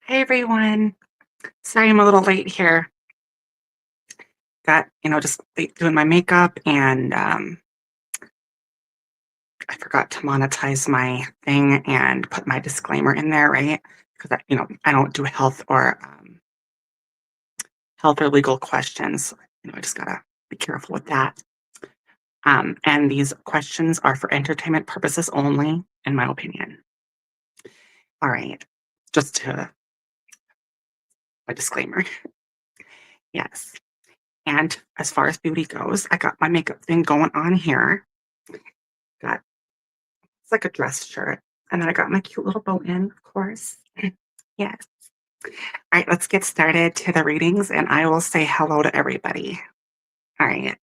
Hey everyone. Sorry I'm a little late here. Got, just doing my makeup and I forgot to monetize my thing and put my disclaimer in there, right? Because I don't do health or legal questions. I just gotta be careful with that. And these questions are for entertainment purposes only, in my opinion. All right. Just to a disclaimer. Yes. And as far as beauty goes, I got my makeup thing going on here. Got It's like a dress shirt. And then I got my cute little bow in, of course. Yes. All right, let's get started to the readings and I will say hello to everybody. All right.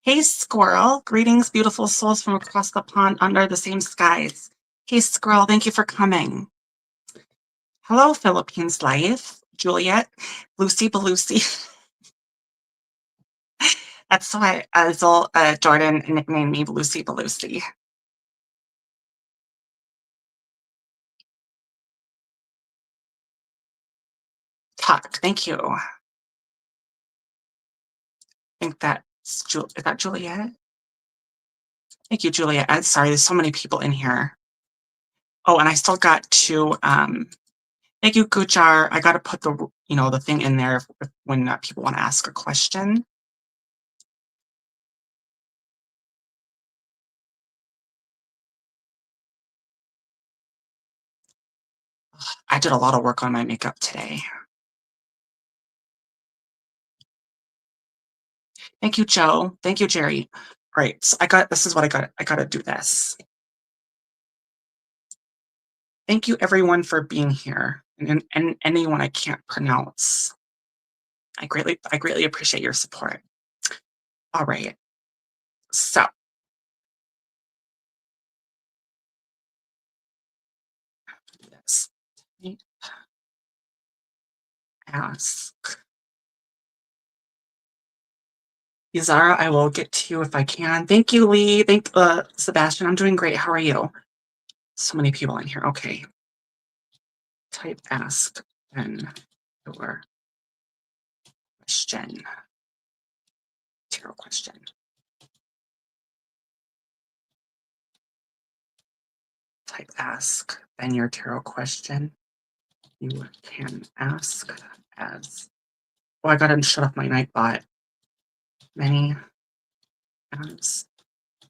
Hey, squirrel. Greetings, beautiful souls from across the pond under the same skies. Hey, squirrel. Thank you for coming. Hello, Philippines life. Juliet, Lucy Belusi. That's why Jordan nicknamed me Lucy Belusi. Talk. Thank you. I think is that Juliet? Thank you, Julia. Sorry, there's so many people in here. Oh, and I still got to thank you, Gujar. I got to put the thing in there when people want to ask a question. I did a lot of work on my makeup today. Thank you, Joe. Thank you, Jerry. All right, so this is what I got. I got to do this. Thank you, everyone, for being here, and anyone I can't pronounce. I greatly appreciate your support. All right, so this ask Zara. I will get to you if I can. Thank you, Lee. Thank Sebastian. I'm doing great. How are you? So many people in here. Okay. Type ask then your question. Tarot question. Type ask then your tarot question. You can ask as oh, I gotta shut off my nightbot. Many as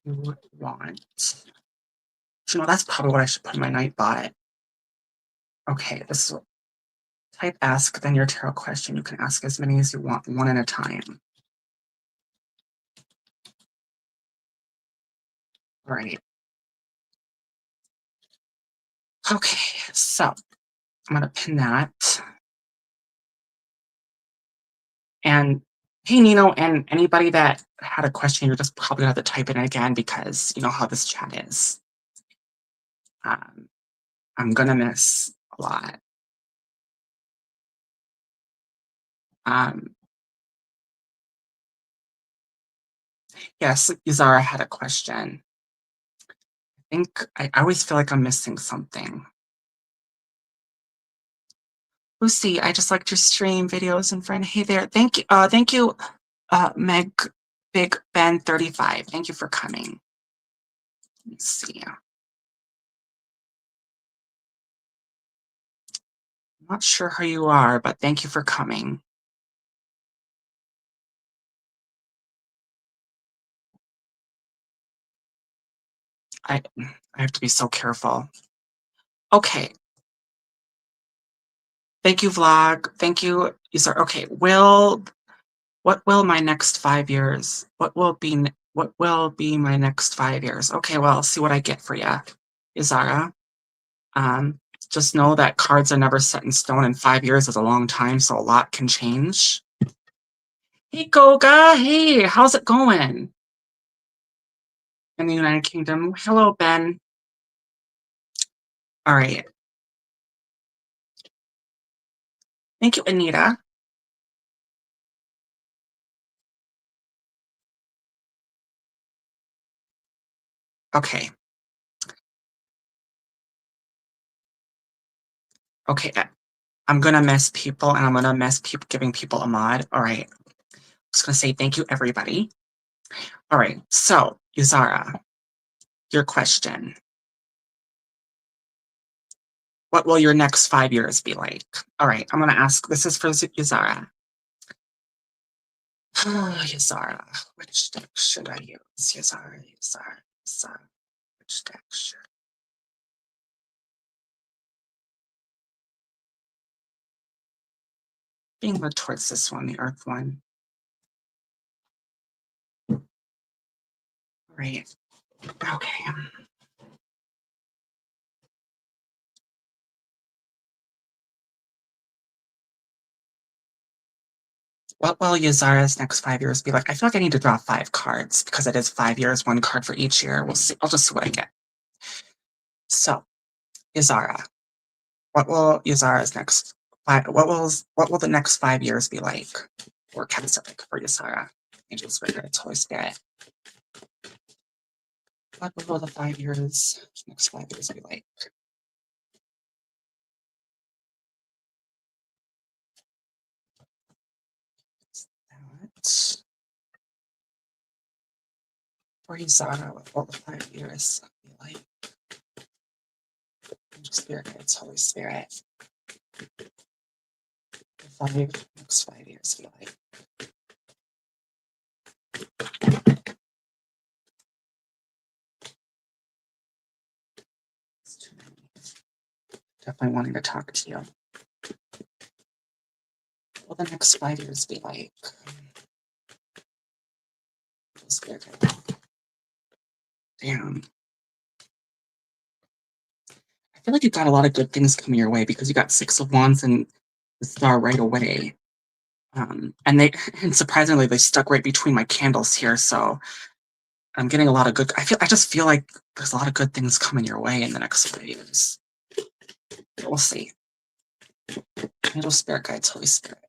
you want. That's probably what I should put in my nightbot. Okay, this is type ask then your tarot question. You can ask as many as you want, one at a time. All right. Okay, so I'm gonna pin that. And hey, Nino, and anybody that had a question, you're just probably gonna have to type it in again because you know how this chat is. I'm gonna miss a lot. Um, yes, Izara had a question. I think I always feel like I'm missing something. Lucy, I just liked your stream videos and friend. Hey there, thank you, Meg Big Ben 35. Thank you for coming. Let me see. I'm not sure who you are, but thank you for coming. I have to be so careful. Okay. Thank you, vlog. Thank you, Izara. Okay, what will my next 5 years? What will be my next 5 years? Okay, well, I'll see what I get for you, Izara. Just know that cards are never set in stone, and 5 years is a long time, so a lot can change. Hey, Goga. Hey, how's it going? In the United Kingdom. Hello, Ben. All right. Thank you, Anita. Okay. Okay. I'm gonna miss people and I'm gonna miss giving people a mod. All right. Just gonna say thank you, everybody. All right. So, Yuzara, your question. What will your next 5 years be like? All right. I'm gonna ask. This is for Yuzara. Yuzara, which deck should I use? Yuzara. Which deck should? Being led towards this one, the Earth one. Right. Okay. What will Yuzara's next 5 years be like? I feel like I need to draw 5 cards because it is 5 years, 1 card for each year. We'll see. I'll just see what I get. So, Yuzara, what will Yuzara's next what will the next 5 years be like? Or Catholic for Yuzara? Angel Spirit, Holy Spirit. What will the next 5 years be like? That. For Yuzara, what will the 5 years be like? Angel Spirit, Holy Spirit. The next 5 years be like. Definitely wanting to talk to you. What will the next 5 years be like? Damn. I feel like you got a lot of good things coming your way because you got 6 of Wands and the Star right away. And and surprisingly, they stuck right between my candles here. So I'm getting a lot of good. I just feel like there's a lot of good things coming your way in the next 5 years. We'll see. Angel Spirit Guides, Holy Spirit.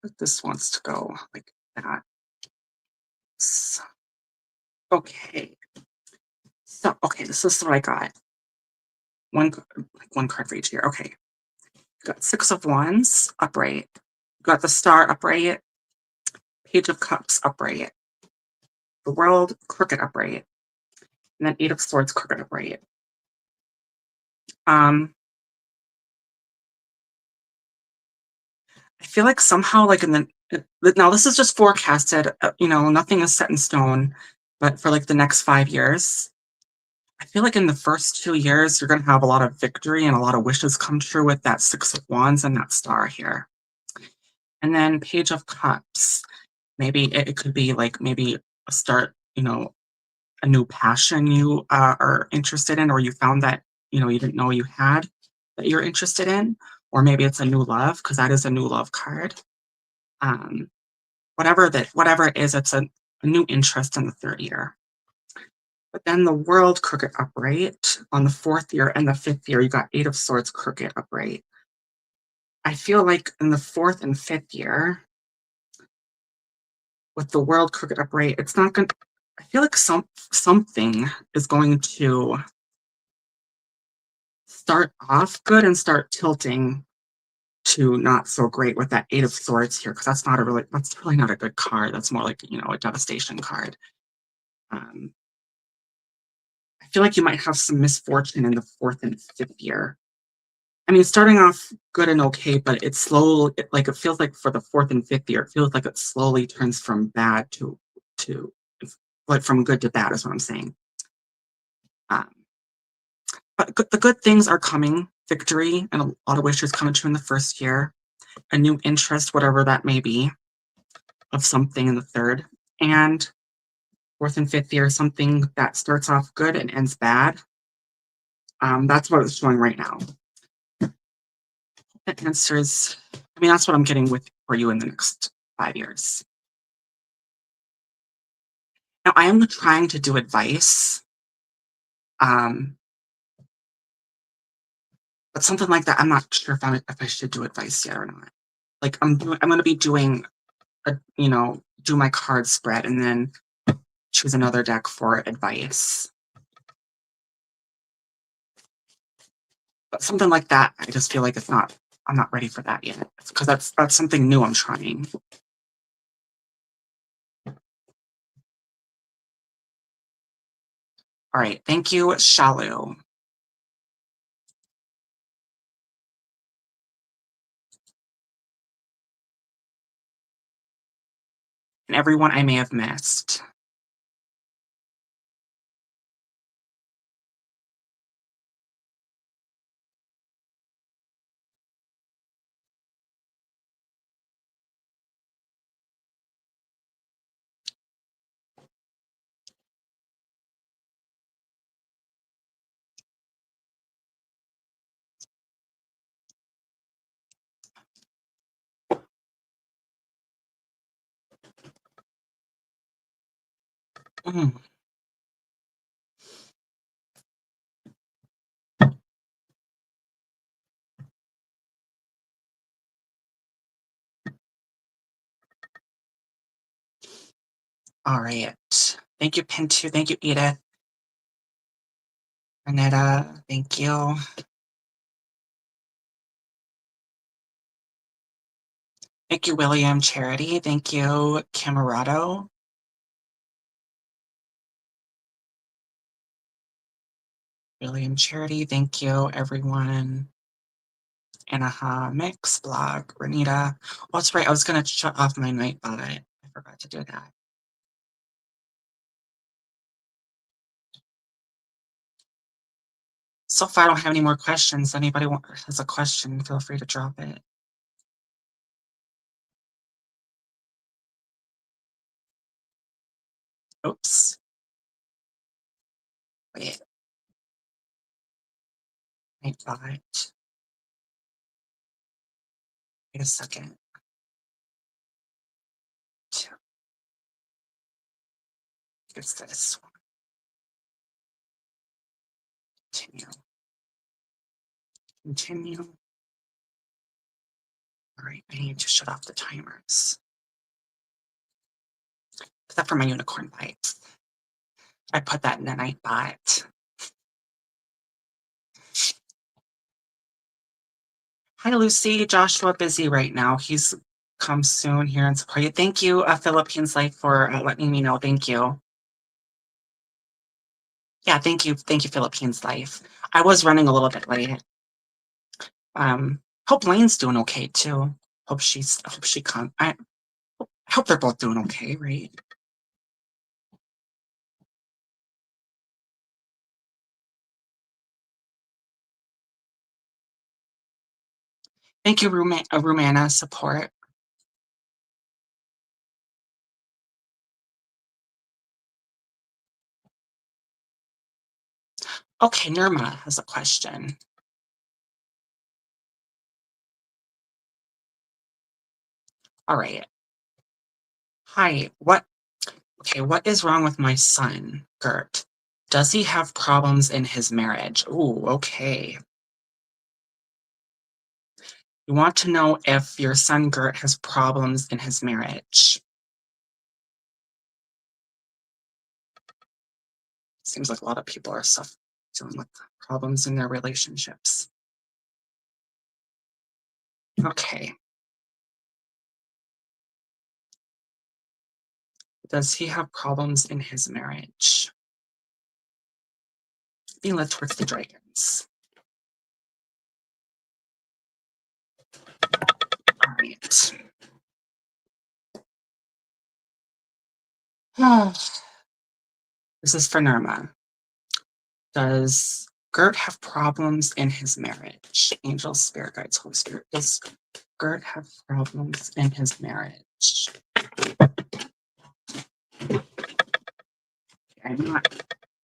But this wants to go like that. So, okay. So, okay, this is what I got. One card for each year. Okay. Got 6 of Wands upright. Got the Star upright. Page of Cups upright. The World crooked upright. And then 8 of Swords crooked upright. I feel like somehow, like now this is just forecasted. Nothing is set in stone. But for like the next 5 years, I feel like in the first 2 years, you're going to have a lot of victory and a lot of wishes come true with that 6 of Wands and that Star here. And then Page of Cups. Maybe it could be like maybe a start, a new passion you are interested in, or you found that, you didn't know you had that you're interested in, or maybe it's a new love, because that is a new love card. Whatever it is, it's a new interest in the 3rd year. But then the World crooked upright on the 4th year and the 5th year, you got 8 of Swords crooked upright. I feel like in the 4th and 5th year, with the World crooked upright, it's not going to, I feel like something is going to start off good and start tilting to not so great with that 8 of Swords here, because that's really not a good card. That's more like, a devastation card. I feel like you might have some misfortune in the 4th and 5th year. I mean, starting off good and okay, but it's slow. It feels like for the 4th and 5th year, it feels like it slowly turns from bad to like from good to bad is what I'm saying. But the good things are coming. Victory and a lot of wishes coming true in the 1st year. A new interest, whatever that may be, of something in the 3rd. And 4th and 5th year, something that starts off good and ends bad. That's what it's showing right now. That answers, that's what I'm getting for you in the next 5 years. Now, I am trying to do advice. But something like that, I'm not sure if I should do advice yet or not. Like I'm going to be doing, do my card spread and then choose another deck for advice. But something like that, I just feel like I'm not ready for that yet. Because that's something new I'm trying. All right, thank you, Shalu. And everyone I may have missed. Mm. All right. Thank you, Pintu. Thank you, Edith. Renetta, thank you. Thank you, William. Charity, thank you, Camarado. William Charity, thank you, everyone. Anaha, Mix, Blog, Renita. Oh, that's right, I was going to shut off my Nightbot. I forgot to do that. So far, I don't have any more questions. Anybody has a question, feel free to drop it. Oops. Wait. Nightbot. Wait a second. It's this one. Continue. All right, I need to shut off the timers. Except for my unicorn bite. I put that in the Nightbot. Hi, Lucy. Joshua busy right now. He's come soon here and support you. Thank you, Philippines Life, for letting me know. Thank you. Yeah, thank you. Thank you, Philippines Life. I was running a little bit late. Hope Lane's doing okay too. Hope she I hope they're both doing okay, right? Thank you, Rumana support. Okay, Nurma has a question. All right. Hi, what is wrong with my son, Gert? Does he have problems in his marriage? Ooh, okay. You want to know if your son, Gert, has problems in his marriage. Seems like a lot of people are dealing with problems in their relationships. Okay. Does he have problems in his marriage? Being led towards the dragons. All right. This is for Nurma. Does Gert have problems in his marriage? Angel, spirit guides, Holy Spirit. Does Gert have problems in his marriage? I'm not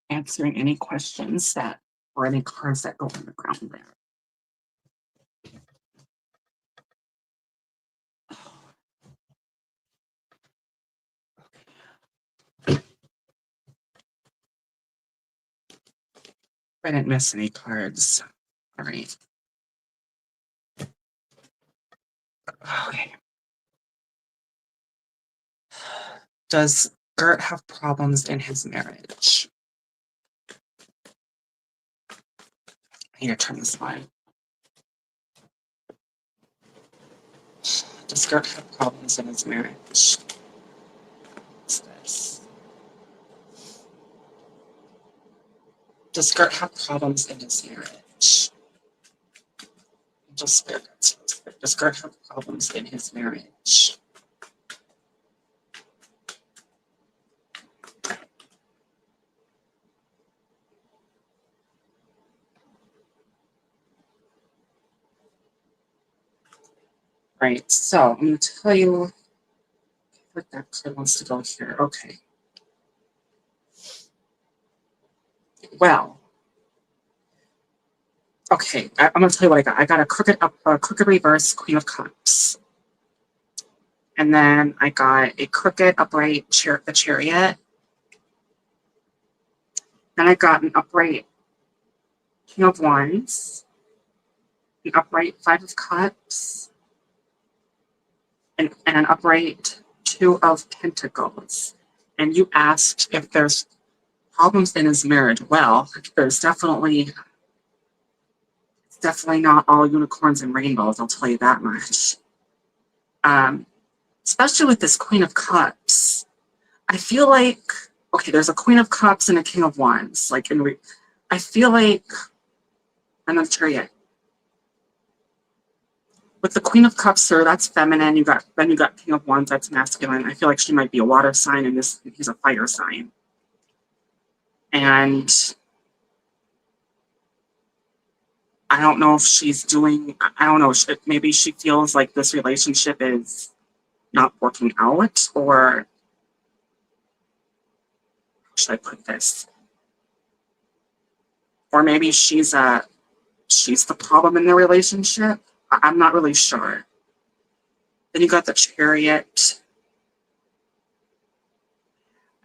answering any questions or any cards that go on the ground there. I didn't miss any cards. All right. Okay. Does Gert have problems in his marriage? I need to turn this on. Does Gert have problems in his marriage? What's this? Does Gert have problems in his marriage? Does Gert have problems in his marriage? Right, so I'm going to tell you what that card wants to go here. Okay. Well, okay, I'm going to tell you what I got. I got a crooked reverse Queen of Cups. And then I got a crooked upright the Chariot. Then I got an upright King of Wands, an upright Five of Cups, and an upright Two of Pentacles. And you asked if there's problems in his marriage. Well, there's definitely not all unicorns and rainbows, I'll tell you that much. Especially with this Queen of Cups. I feel like, okay, there's a Queen of Cups and a King of Wands. I feel like, I'm not sure yet. With the Queen of Cups, sir, that's feminine. Then you got King of Wands, that's masculine. I feel like she might be a water sign, and he's a fire sign. And I don't know if she's doing. I don't know. Maybe she feels like this relationship is not working out, or how should I put this? Or maybe she's the problem in the relationship. I'm not really sure. Then you got the Chariot.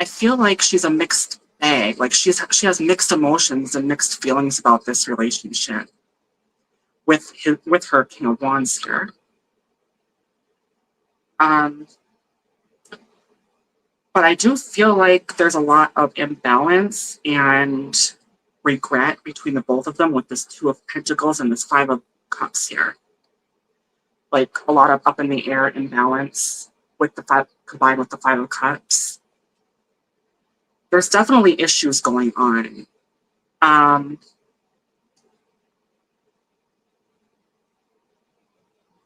I feel like she's a mixed bag. Like she has mixed emotions and mixed feelings about this relationship with her King of Wands here. But I do feel like there's a lot of imbalance and regret between the both of them with this Two of Pentacles and this Five of Cups here. Like a lot of up in the air imbalance with the five combined with the Five of Cups. There's definitely issues going on.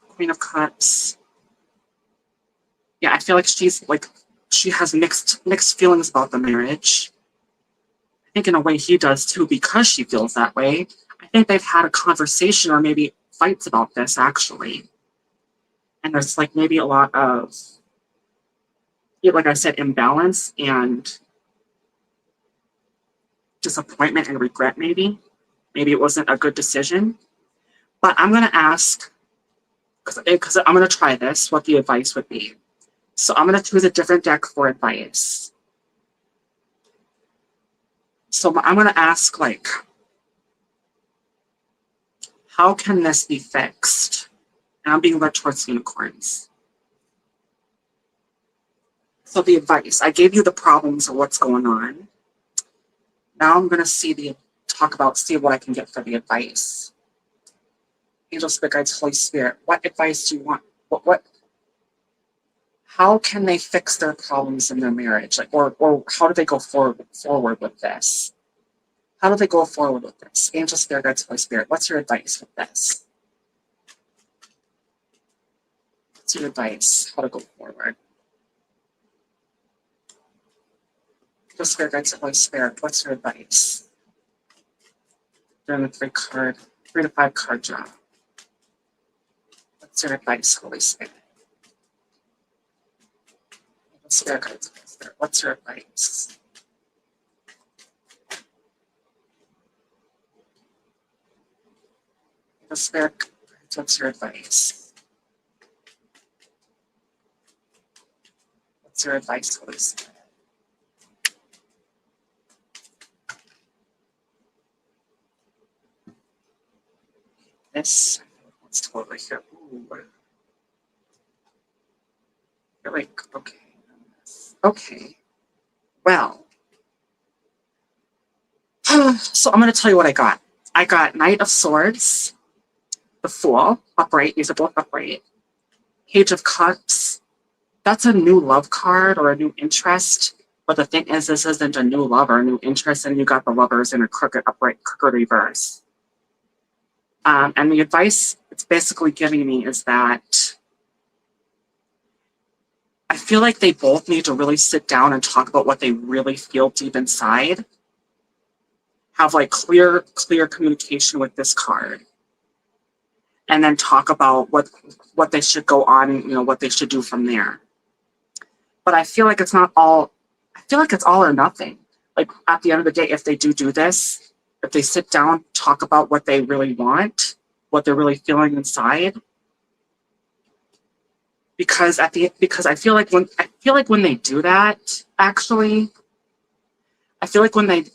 Queen of Cups. Yeah, I feel like she has mixed feelings about the marriage. I think in a way he does too, because she feels that way. I think they've had a conversation or maybe fights about this actually. And there's like maybe a lot of, like I said, imbalance and disappointment and regret maybe. Maybe it wasn't a good decision. But I'm going to ask, because I'm going to try this, what the advice would be. So I'm going to choose a different deck for advice. So I'm going to ask, like, how can this be fixed? And I'm being led towards unicorns. So the advice, I gave you the problems of what's going on. Now I'm going to see what I can get for the advice. Angel, Spirit Guides, Holy Spirit, what advice do you want? How can they fix their problems in their marriage? Like, or how do they go forward with this? How do they go forward with this? Angel, Spirit Guides, Holy Spirit, what's your advice with this? What's your advice? How to go forward? Angel, Spirit Guides, Holy Spirit, what's your advice? During the 3 to 5 card draw. What's your advice, Holy Spirit? Angel, Spirit Guides, Holy Spirit, what's your advice? Angel, Spirit Guides, what's your advice? What's your advice, Holy Spirit? This, let's totally here. Ooh. You're like, okay. Okay. Well, so I'm going to tell you what I got. I got Knight of Swords, the Fool, upright. These are both upright. Page of Cups. That's a new love card or a new interest. But the thing is, this isn't a new love or a new interest, and you got the lovers in a crooked upright, crooked reverse. And the advice it's basically giving me is that I feel like they both need to really sit down and talk about what they really feel deep inside. Have like clear communication with this card. And then talk about what they should go on, what they should do from there. But I feel like it's not all, I feel like it's all or nothing. Like at the end of the day, if they do this, if they sit down, talk about what they really want, what they're really feeling inside, because I feel like when they do that, actually, I feel like when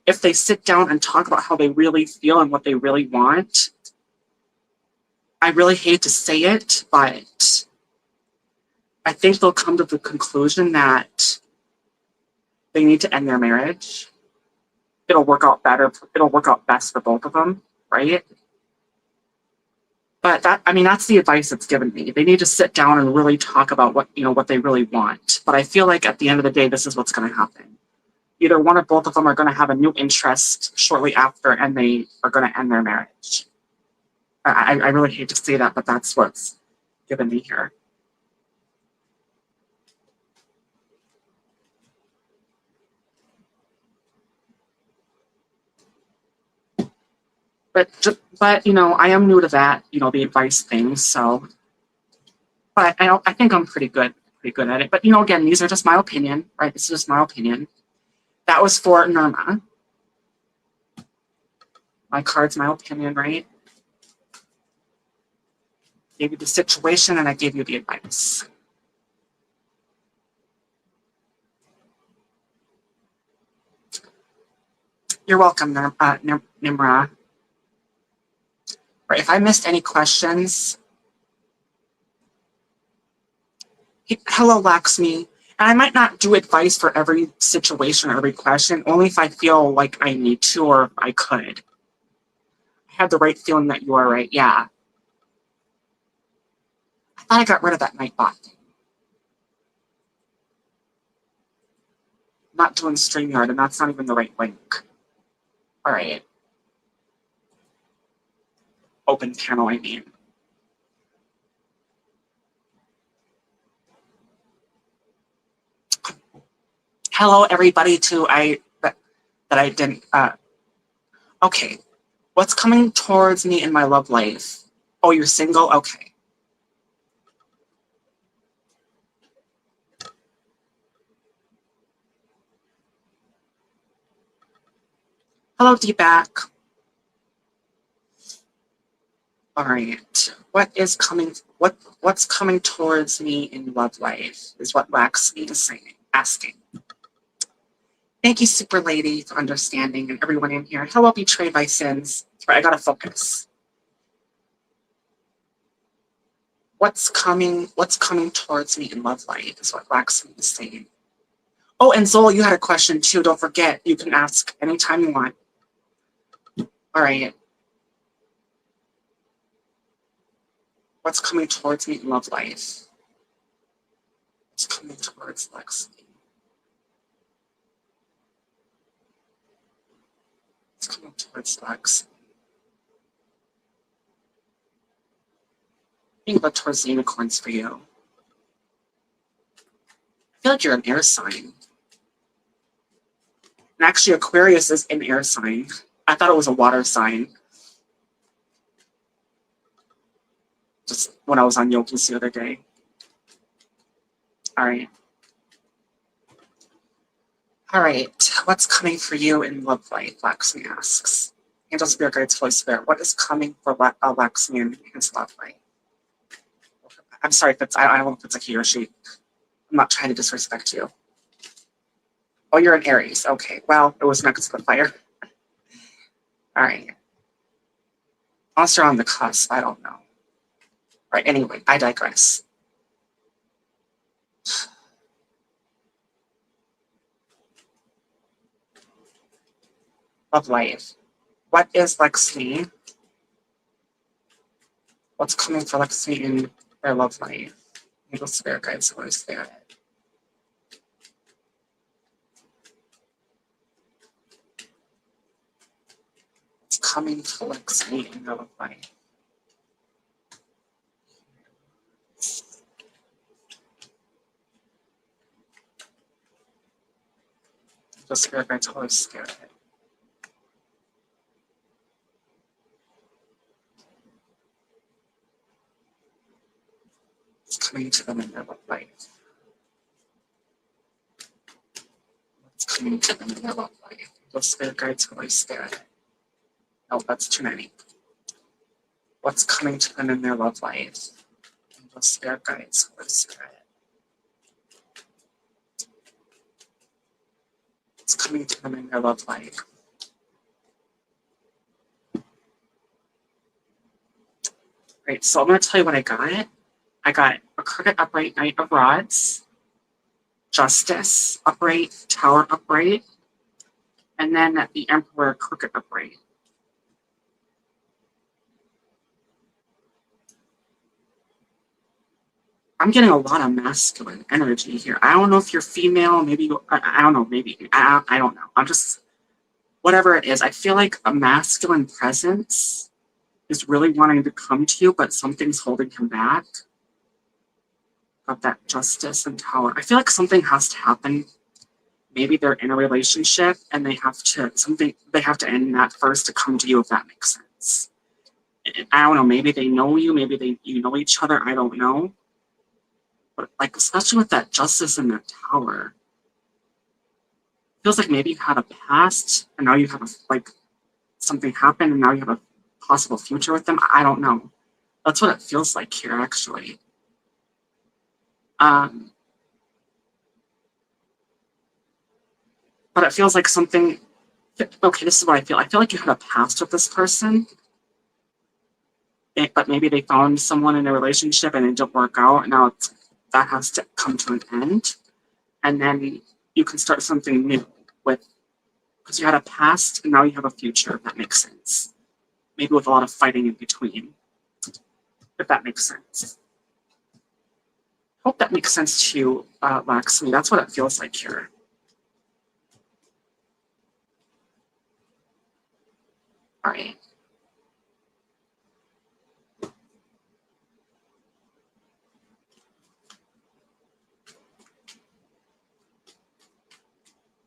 if they sit down and talk about how they really feel and what they really want, I really hate to say it, but I think they'll come to the conclusion that they need to end their marriage. It'll work out better. It'll work out best for both of them, right? But that's the advice it's given me. They need to sit down and really talk about what they really want. But I feel like at the end of the day, this is what's going to happen. Either one or both of them are going to have a new interest shortly after, and they are going to end their marriage. I really hate to say that, but that's what's given me here. But I am new to that, the advice thing. So, but I think I'm pretty good at it. But again, these are just my opinion, right? This is just my opinion. That was for Nurma. My card's my opinion, right? Gave you the situation and I gave you the advice. You're welcome, Nimra. Right, if I missed any questions, hello, Laxmi. And I might not do advice for every situation or every question, only if I feel like I need to or if I could. I have the right feeling that you are right, yeah. I thought I got rid of that Nightbot thing. I'm not doing StreamYard, and that's not even the right link. All right. Open panel, I mean. Hello, everybody, too. That I didn't. Okay. What's coming towards me in my love life? Oh, you're single? Okay. Hello, Deepak. All right. What's coming towards me in love life is what Laxmi is saying, asking. Thank you, Super Lady, for understanding, and everyone in here. Hello, Betrayed by Sins. All right, I gotta focus. What's coming towards me in love life is what Laxmi is saying. Oh, and Zola, you had a question too. Don't forget, you can ask anytime you want. All right. What's coming towards me in love life? What's coming towards Lexi? What's coming towards Lex? Think about towards the unicorns for you. I feel like you're an air sign. And actually, Aquarius is an air sign. I thought it was a water sign. Just when I was on Yoki's the other day. All right. All right. What's coming for you in love life? Laxmi asks. Angel Spirit Guides, Holy Spirit. What is coming for Laxmi in his love life? I'm sorry if I don't know if it's a he or she. I'm not trying to disrespect you. Oh, you're an Aries. Okay. Well, it was next to the fire. All right. Unless you're on the cusp, I don't know. All right. Anyway, I digress. Love life. What is Lexi? What's coming for Lexi in their love life? Angel spirit guides, Holy Spirit. What's coming for Lexi in their love life? Angel spirit guides, Holy Spirit. What's coming to them in their love life? What's coming to them in their love life? Angel spirit guides, Holy Spirit. No, that's too many. What's coming to them in their love life? Angel spirit guides, Holy Spirit. What's coming to them in their love life? Right, so I'm going to tell you what I got. I got a crooked upright knight of rods, justice upright, tower upright, and then the emperor crooked upright. I'm getting a lot of masculine energy here. I don't know if you're female, maybe I don't know, maybe I don't know. I'm just whatever it is. I feel like a masculine presence is really wanting to come to you, but something's holding him back. Got that justice and tower. I feel like something has to happen. Maybe they're in a relationship and they have to end that first to come to you, if that makes sense. I don't know, maybe they know you, maybe you know each other, I don't know. But like, especially with that justice and that tower, feels like maybe you had a past and now you have something happened and now you have a possible future with them. I don't know. That's what it feels like here, actually. But it feels like something. Okay, this is what I feel. I feel like you had a past with this person, but maybe they found someone in a relationship and it didn't work out. And now that has to come to an end, and then you can start something new because you had a past and now you have a future. If that makes sense. Maybe with a lot of fighting in between. If that makes sense. Hope that makes sense to you, Lexi. That's what it feels like here. All right.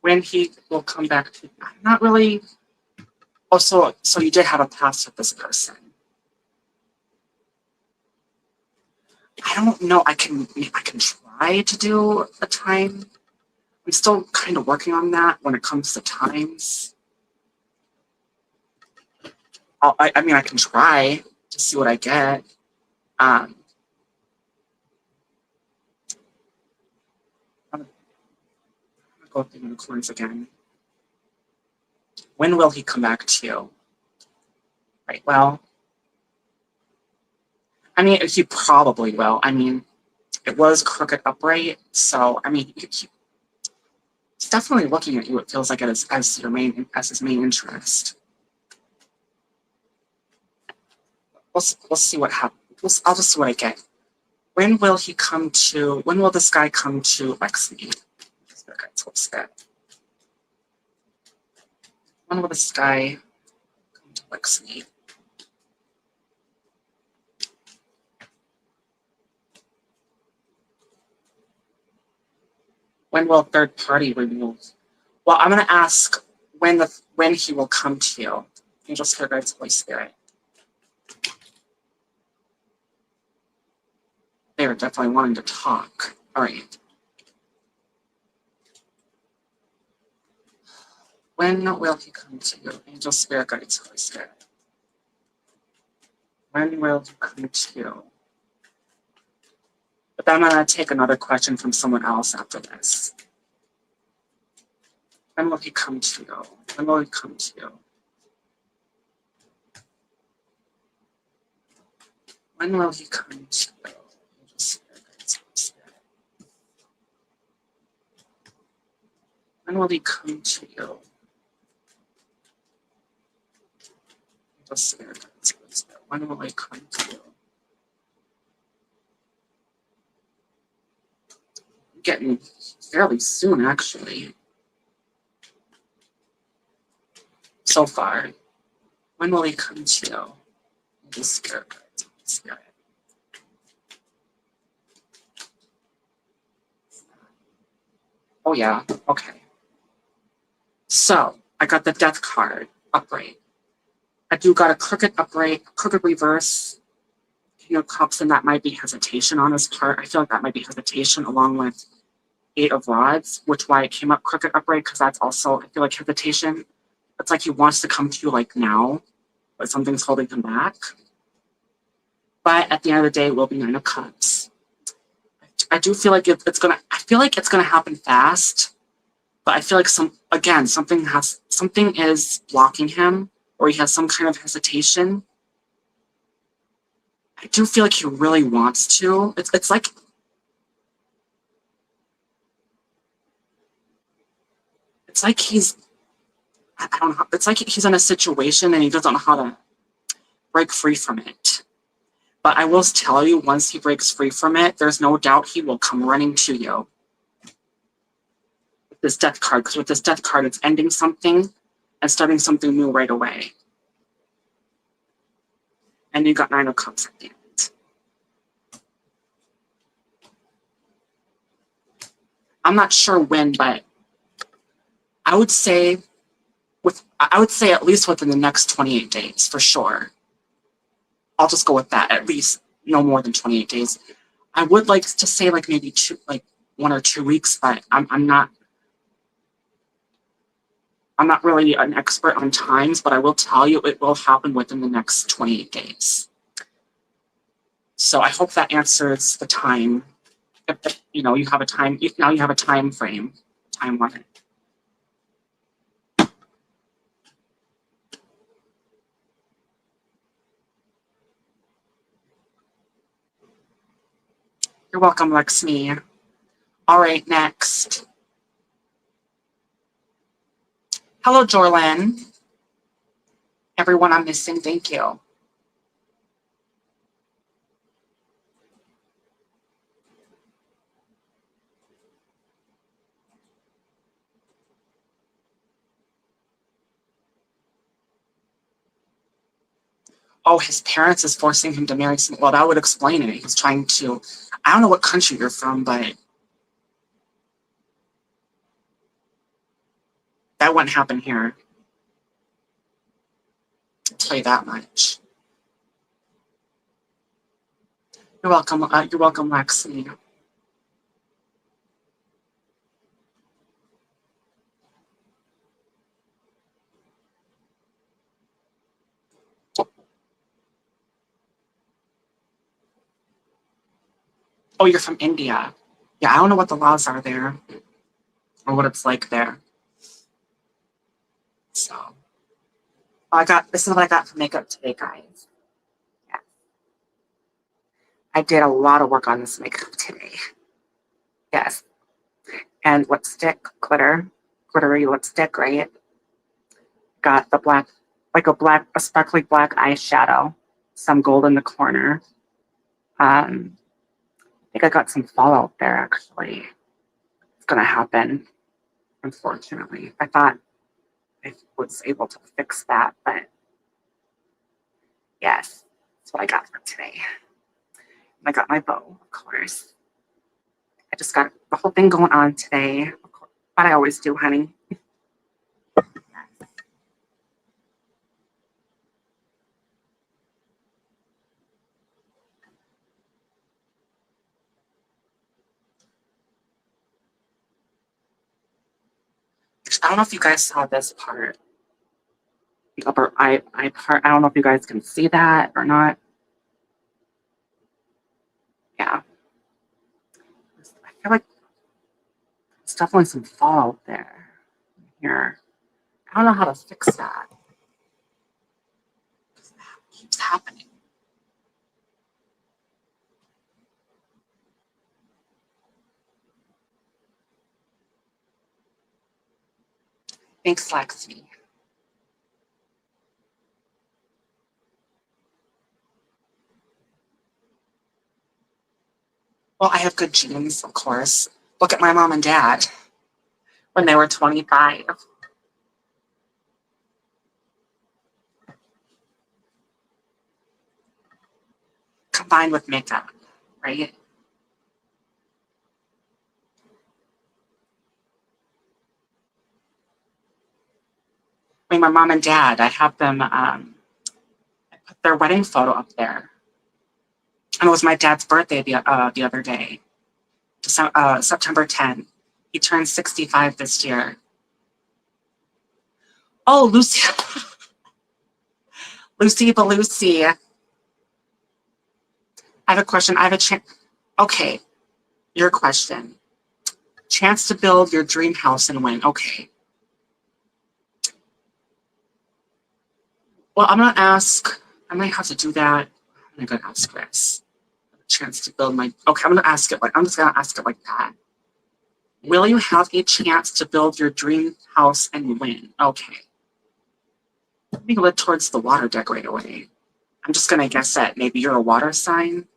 When he will come back to, I'm not really. Oh, so you did have a past with this person. I don't know. I can try to do a time. I'm still kind of working on that when it comes to times. I mean, I can try to see what I get. I'm gonna go through the unicorns again. When will he come back to you? Right. Well, I mean, he probably will. I mean, it was crooked upright, so I mean, he's definitely looking at you. It feels like it as his main interest. We'll see what happens. I'll just see what I get. When will he come to? When will this guy come to Lexi? When will this guy come to Lexi? When will third party remove? Well, I'm gonna ask when he will come to you. Angel Spirit Guides, Holy Spirit. They are definitely wanting to talk. All right. When will he come to you? Angel Spirit Guides, Holy Spirit. When will he come to you? But then I'm going to take another question from someone else after this. When will he come to you? When will he come to you? When will he come to you? Angel Spirit Guides, Holy Spirit. When will he come to you? Just when will I come to you? Getting fairly soon, actually. So far. When will he come to you? The spirit guides. Spirit. Oh yeah, okay. So I got the death card upright. I do got a crooked upright, crooked reverse. Cups, and that might be hesitation on his part. I feel like that might be hesitation along with Eight of Rods, which why it came up crooked upright, because that's also, I feel like, hesitation. It's like he wants to come to you like now, but something's holding him back. But at the end of the day, it will be Nine of Cups. I do feel like it's gonna. I feel like it's gonna happen fast, but I feel like something is blocking him, or he has some kind of hesitation. I do feel like he really wants to. It's like he's. I don't know. It's like he's in a situation and he doesn't know how to break free from it. But I will tell you, once he breaks free from it, there's no doubt he will come running to you. With this death card, because with this death card, it's ending something and starting something new right away. And you got Nine of Cups at the end. I'm not sure when, but I would say at least within the next 28 days, for sure. I'll just go with that, at least no more than 28 days. I would like to say like maybe 1 or 2 weeks, but I'm not really an expert on times, but I will tell you it will happen within the next 28 days. So I hope that answers the time. If you have a time, now you have a time frame, time limit. You're welcome, Lexi. All right, next. Hello, Jorlyn. Everyone I'm missing, thank you. Oh, his parents is forcing him to marry someone. Well, that would explain it. He's trying to. I don't know what country you're from, but that wouldn't happen here. I'll tell you that much. You're welcome. You're welcome, Lexi. Oh, you're from India. Yeah, I don't know what the laws are there or what it's like there. So, this is what I got for makeup today, guys. Yeah. I did a lot of work on this makeup today. Yes. And lipstick, glittery lipstick, right? Got the black, a sparkly black eyeshadow, some gold in the corner. I think I got some fallout there, actually. It's going to happen, unfortunately. I thought I was able to fix that, but yes, that's what I got for today. And I got my bow, of course. I just got the whole thing going on today, but I always do, honey. I don't know if you guys saw this part, the upper eye part. I don't know if you guys can see that or not. Yeah. I feel like there's definitely some fallout there. Here. I don't know how to fix that. It keeps happening. Thanks, Lexi. Well, I have good genes, of course. Look at my mom and dad when they were 25. Combined with makeup, right? I mean, my mom and dad, I have them, I put their wedding photo up there. And it was my dad's birthday the other day, September 10th. He turned 65 this year. Oh, Lucy, Lucy Belusi. I have a question. I have a chance. Okay, your question. Chance to build your dream house and win. Okay. Well, I'm gonna ask. I might have to do that. I'm gonna ask this. Chance to build my. Okay, I'm gonna ask it like. I'm just gonna ask it like that. Will you have a chance to build your dream house and win? Okay. Let me look towards the water deck right away. I'm just gonna guess that maybe you're a water sign.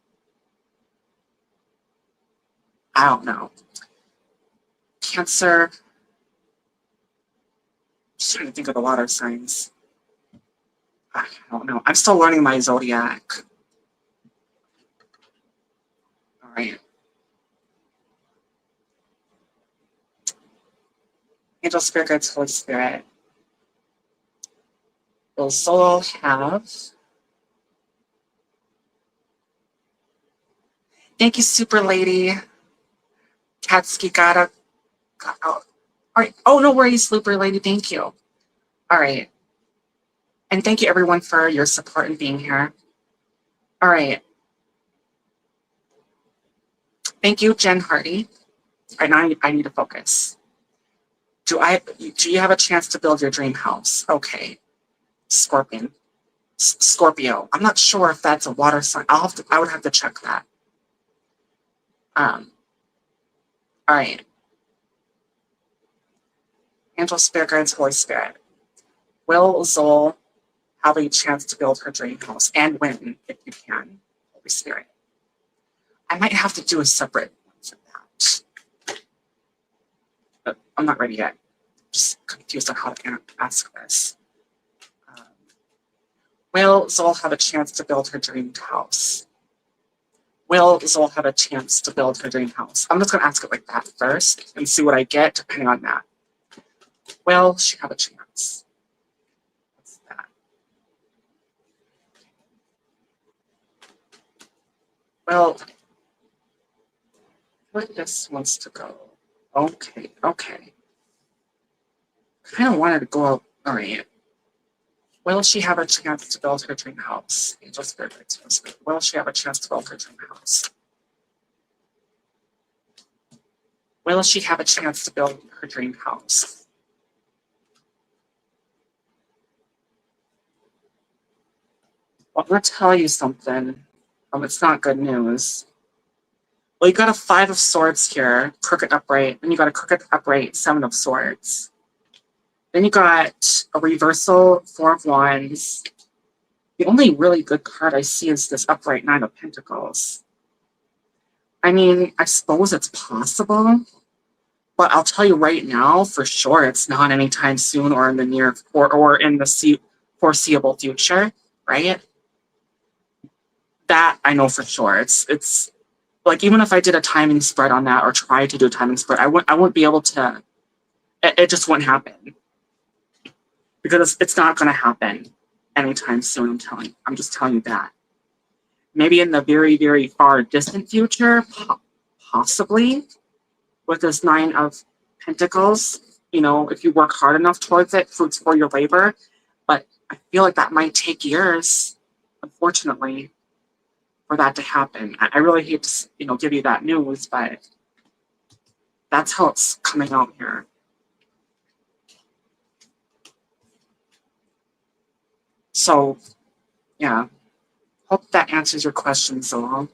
I don't know. Cancer. Just trying to think of the water signs. I don't know. I'm still learning my zodiac. All right. Angel Spirit Guides, Holy Spirit. Will Solo have? Thank you, Super Lady. Katsuki got out. All right. Oh, no worries, Super Lady. Thank you. All right. And thank you, everyone, for your support and being here. All right. Thank you, Jen Hardy. All right, now I need to focus. Do you have a chance to build your dream house? Okay. Scorpion. Scorpio. I'm not sure if that's a water sign. I would have to check that. All right. Angel Spirit Guides, Holy Spirit. Will Zol have a chance to build her dream house and win if you can? Holy Spirit. I might have to do a separate one for that. But I'm not ready yet. Just confused on how to ask this. Will Zol have a chance to build her dream house? Will Zol have a chance to build her dream house? I'm just going to ask it like that first and see what I get depending on that. Will she have a chance? What's that? Well, where this wants to go. Okay. I kind of wanted to go out. All right. Will she have a chance to build her dream house? Angel Spirit Guides. Will she have a chance to build her dream house? Will she have a chance to build her dream house? Well, I'm going to tell you something. It's not good news. Well, you got a 5 of Swords here, crooked upright. Then you got a crooked upright, 7 of Swords. Then you got a reversal, 4 of Wands. The only really good card I see is this upright 9 of Pentacles. I mean, I suppose it's possible, but I'll tell you right now, for sure, it's not anytime soon or in the near or in the foreseeable future, right? That I know for sure. It's like even if I did a timing spread on that or tried to do a timing spread, I wouldn't be able to. It just wouldn't happen because it's not going to happen anytime soon. I'm just telling you that. Maybe in the very, very far distant future, possibly with this 9 of Pentacles. You know, if you work hard enough towards it, fruits for your labor. But I feel like that might take years, unfortunately, for that to happen. I really hate to, give you that news, but that's how it's coming out here. So, yeah. Hope that answers your question, Zohar.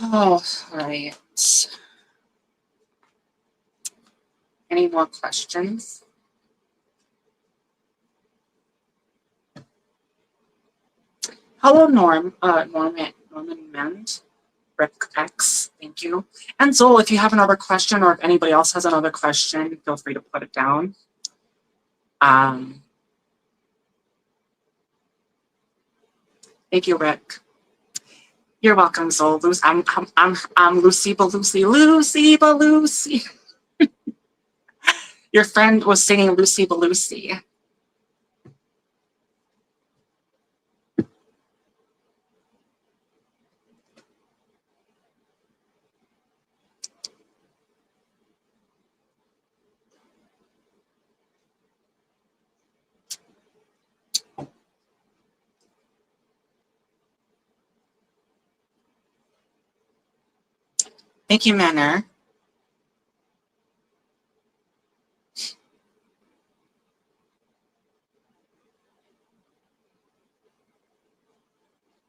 Oh, all right. Any more questions? Hello, Norman Mend, Rick X, thank you. And Zol, if you have another question or if anybody else has another question, feel free to put it down. Thank you, Rick. You're welcome, Zol. I'm Lucy Lucy. Your friend was singing Lucy Lucy. Thank you, Manner.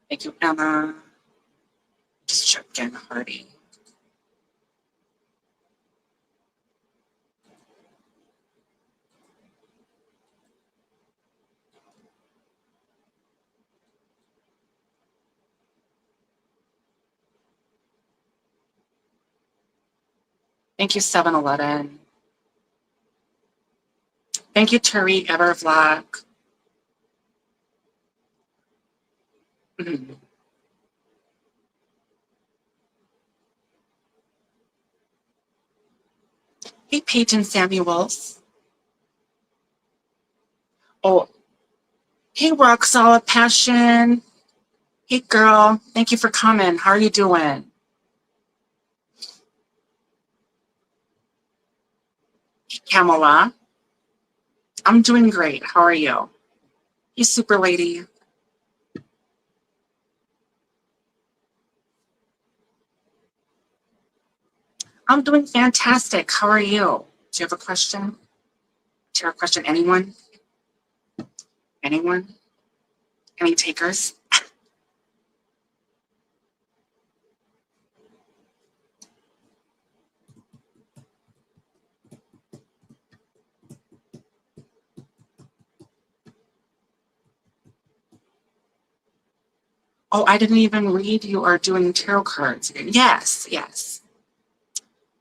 Thank you, Emma. Just check in, Hardy. Thank you, 7-Eleven. Thank you, Tariq Evervlog. Mm-hmm. Hey, Peyton Samuels. Oh, hey, Rock Solid Passion. Hey, girl. Thank you for coming. How are you doing? Kamala. I'm doing great. How are you? You super lady. I'm doing fantastic. How are you? Do you have a question? Do you have a question? Anyone? Anyone? Any takers? Oh, I didn't even read you are doing tarot cards. Yes, yes.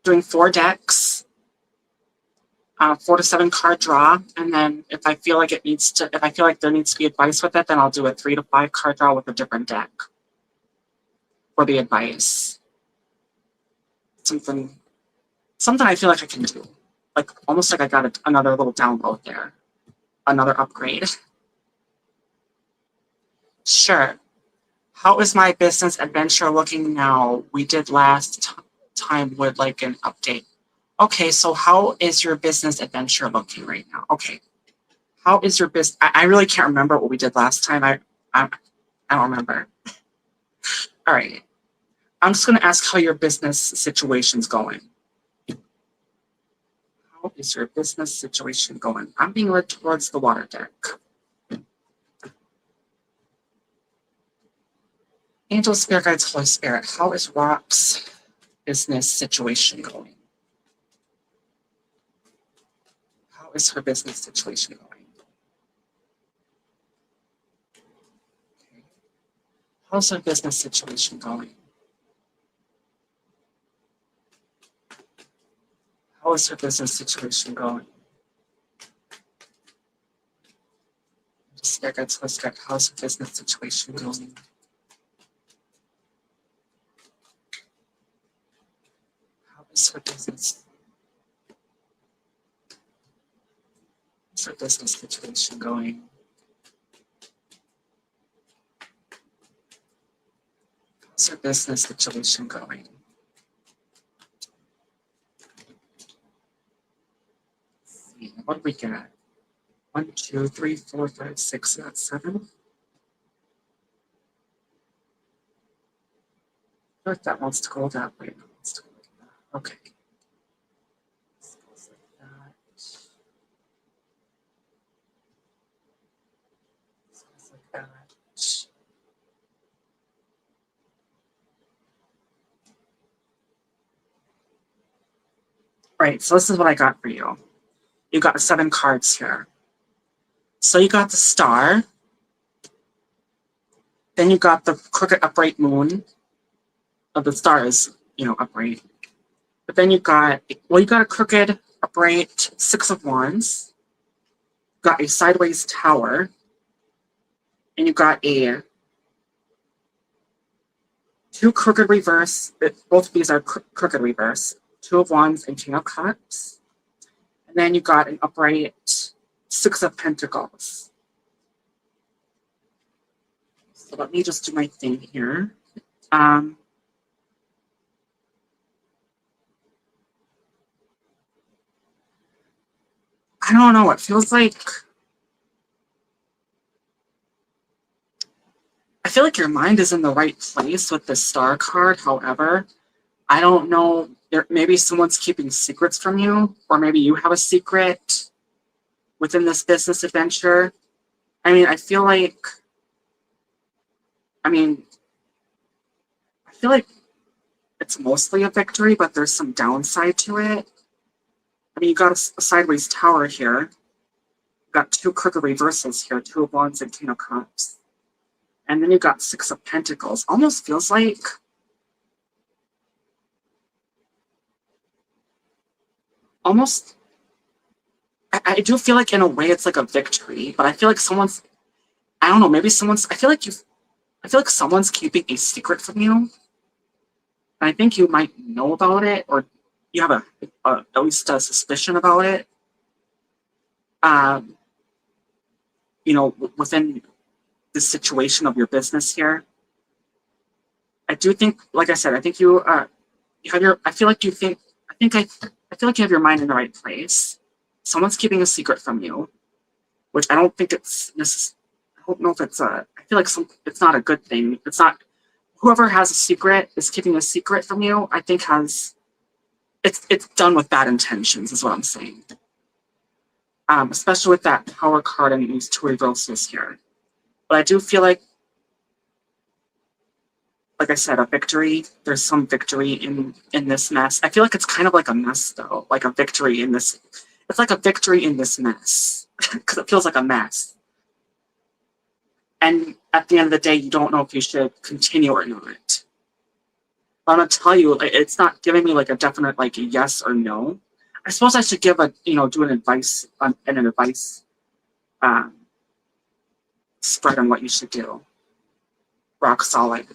Doing 4 decks, 4 to 7 card draw, and then if I feel like there needs to be advice with it, then I'll do a 3 to 5 card draw with a different deck for the advice. Something I feel like I can do. Like almost like I got another little download there, another upgrade. Sure. How is my business adventure looking now? We did last time with like an update. Okay, so how is your business adventure looking right now? Okay, how is your business? I really can't remember what we did last time. I don't remember. All right, I'm just gonna ask how your business situation's going. How is your business situation going? I'm being led towards the water deck. Angel Spirit Guides, Holy Spirit, how is Rock's business situation going? How is her business situation going? Okay. How's her business situation going? How is her business situation going? Spirit Guides, Holy Spirit, how's her business situation going? How is her business? How's her business situation going? How's her business situation going? Let's see, what do we get? 1, 2, 3, 4, 5, 6, that's 7. I like that wants to go that way. That wants to go like that. Okay. This goes like that. This goes like that. Right, so this is what I got for you. You got 7 cards here. So you got the star. Then you got the crooked upright moon. The star is, upright. But then you got a crooked upright 6 of wands. You got a sideways tower. And you got a 2 crooked reverse. Both of these are crooked reverse. 2 of wands and King of cups. And then you got an upright 6 of pentacles. So let me just do my thing here. I don't know. It feels like I feel like your mind is in the right place with the star card. However, I don't know. Maybe someone's keeping secrets from you, or maybe you have a secret within this business adventure. I mean, I feel like it's mostly a victory, but there's some downside to it. I mean, you got a sideways tower here. You got 2 crooked reversals here, 2 of wands and King of cups. And then you got 6 of pentacles. Almost feels like I do feel like in a way it's like a victory, but I feel like I don't know, maybe I feel like someone's keeping a secret from you. And I think you might know about it, or you have at least a suspicion about it. Within the situation of your business here. I do think, like I said, I think you have I feel like you have your mind in the right place. Someone's keeping a secret from you, which I don't think it's necessary. I don't know if it's I feel like it's not a good thing. It's not. Whoever has a secret is keeping a secret from you. I think it's done with bad intentions, is what I'm saying. Especially with that power card and these 2 reversals here. But I do feel like I said, a victory. There's some victory in this mess. I feel like it's kind of like a mess, though. Like a victory in this. It's like a victory in this mess because it feels like a mess. And at the end of the day, you don't know if you should continue or not. But I'm gonna tell you, it's not giving me like a definite like a yes or no. I suppose I should do an advice spread on what you should do. Rock solid.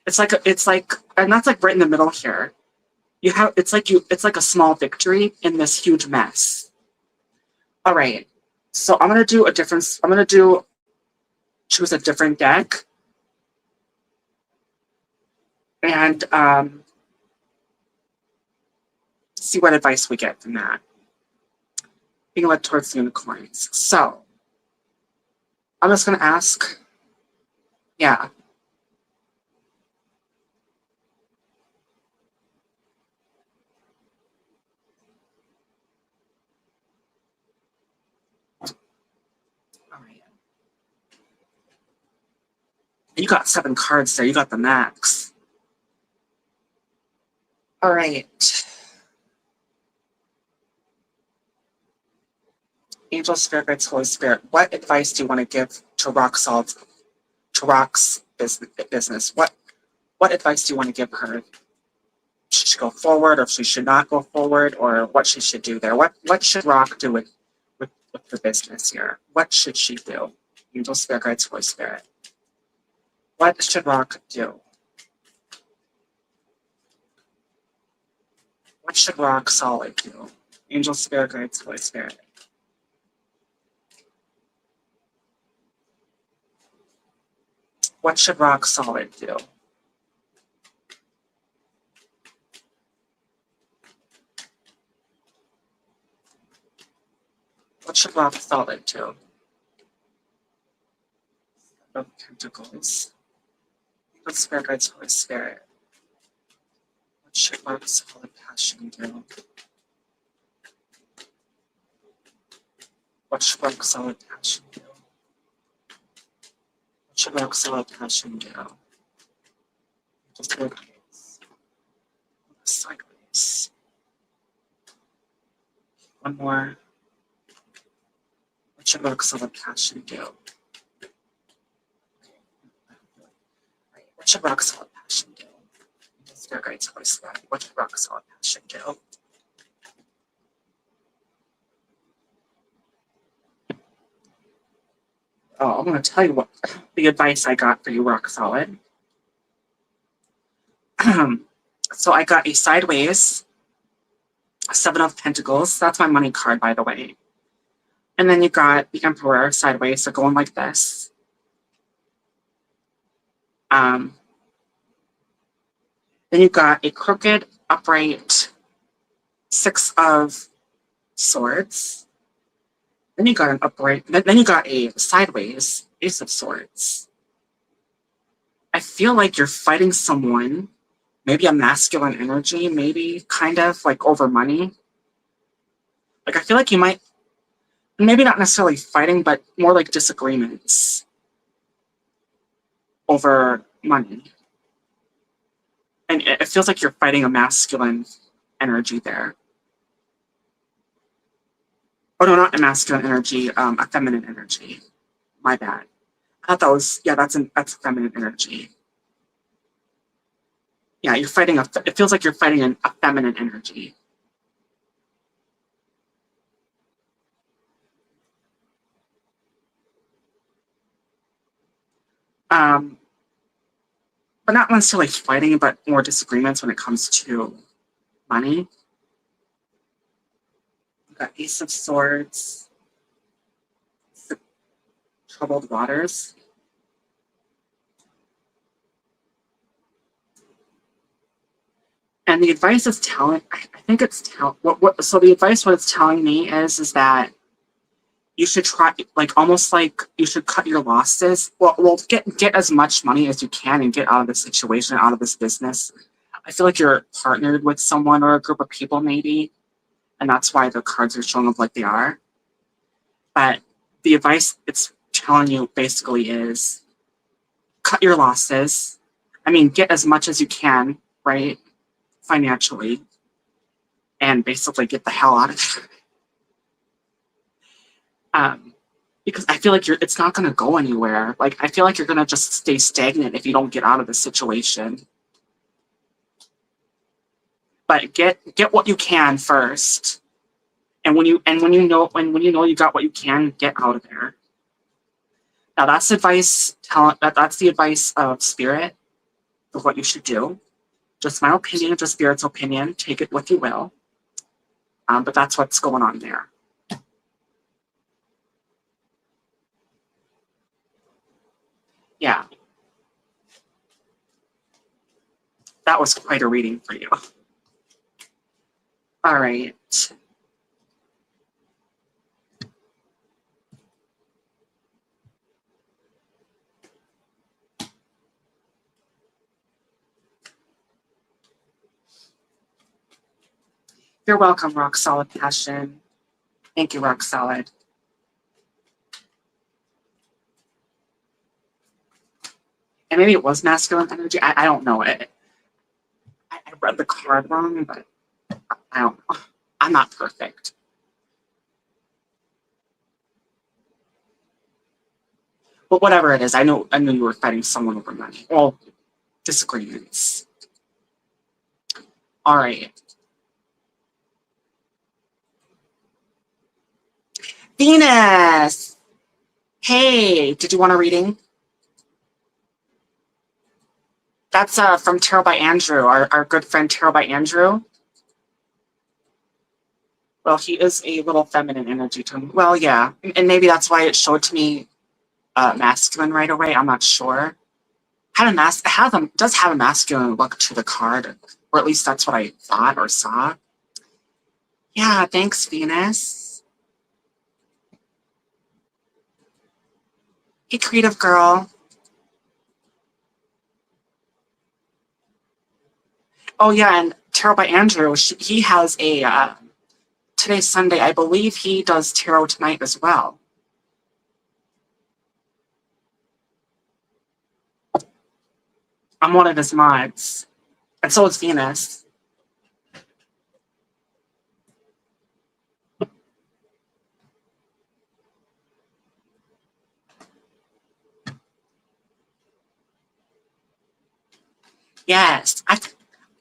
It's like, and that's like right in the middle here. It's like a small victory in this huge mess. All right, so I'm gonna choose a different deck, and see what advice we get from that. Being led towards the unicorns. So I'm just gonna ask, yeah. All right. You got 7 cards there. You got the max. All right. Angel, Spirit Guides, Holy Spirit, what advice do you want to give to Rock's business? What advice do you want to give her? She should go forward, or if she should not go forward, or what she should do there? What should Rock do with the business here? What should she do? Angel, Spirit Guides, Holy Spirit. What should Rock do? What should Rock Solid do? Angel, Spirit Guides, Holy Spirit. What should Rock Solid do? What should Rock Solid do? Of Pentacles. Angel, Spirit Guides, Holy Spirit. What should Rock Solid Passion do? What should Rock Solid Passion do? What should Rock Solid Passion do? Just sideways. One more. What should rock solid passion do? What should rock solid passion do? Your guide's always right. What should rock solid passion do? Oh, I'm going to tell you what the advice I got for you, rock solid. So I got a sideways, Seven of Pentacles. That's my money card, by the way. And then you got the Emperor sideways, so going like this. Then you got a crooked, upright, Six of Swords. Then you got an upright, then you got a sideways, Ace of Swords. I feel like you're fighting someone, maybe a masculine energy, maybe kind of like over money. Like I feel like you might, maybe not necessarily fighting, but more like disagreements over money. And it feels like you're fighting a masculine energy there. Oh no, not a masculine energy, a feminine energy. My bad. I thought that was, yeah, that's feminine energy. Yeah, you're fighting it feels like you're fighting a feminine energy. But not necessarily fighting, but more disagreements when it comes to money. We've got Ace of Swords, Troubled Waters. And the advice is telling, I think it's so the advice, what it's telling me is that you should try, like almost like you should cut your losses. Well, get as much money as you can and get out of this situation, out of this business. I feel like you're partnered with someone or a group of people maybe, and that's why the cards are showing up like they are. But the advice it's telling you basically is cut your losses. I mean, get as much as you can, right? Financially, and basically get the hell out of there. Because I feel like it's not going to go anywhere. Like, I feel like you're going to just stay stagnant if you don't get out of this situation. But get what you can first. And when you know you got what you can, get out of there. Now that's advice. That's the advice of Spirit of what you should do. Just my opinion, just Spirit's opinion. Take it what you will. But that's what's going on there. Yeah. That was quite a reading for you. All right. You're welcome, Rock Solid Passion. Thank you, Rock Solid. And maybe it was masculine energy. I don't know it. I read the card wrong, but I don't know. I'm not perfect. But whatever it is, I knew you were fighting someone over money. Well, disagreements. All right. Venus! Hey, did you want a reading? That's from Tarot by Andrew, our good friend Tarot by Andrew. Well, he is a little feminine energy to me. Well, yeah. And maybe that's why it showed to me masculine right away. I'm not sure. Does have a masculine look to the card, or at least that's what I thought or saw. Yeah, thanks, Venus. Hey, creative girl. Oh yeah, and Tarot by Andrew. He has a today's Sunday. I believe he does tarot tonight as well. I'm one of his mods, and so is Venus. Yes,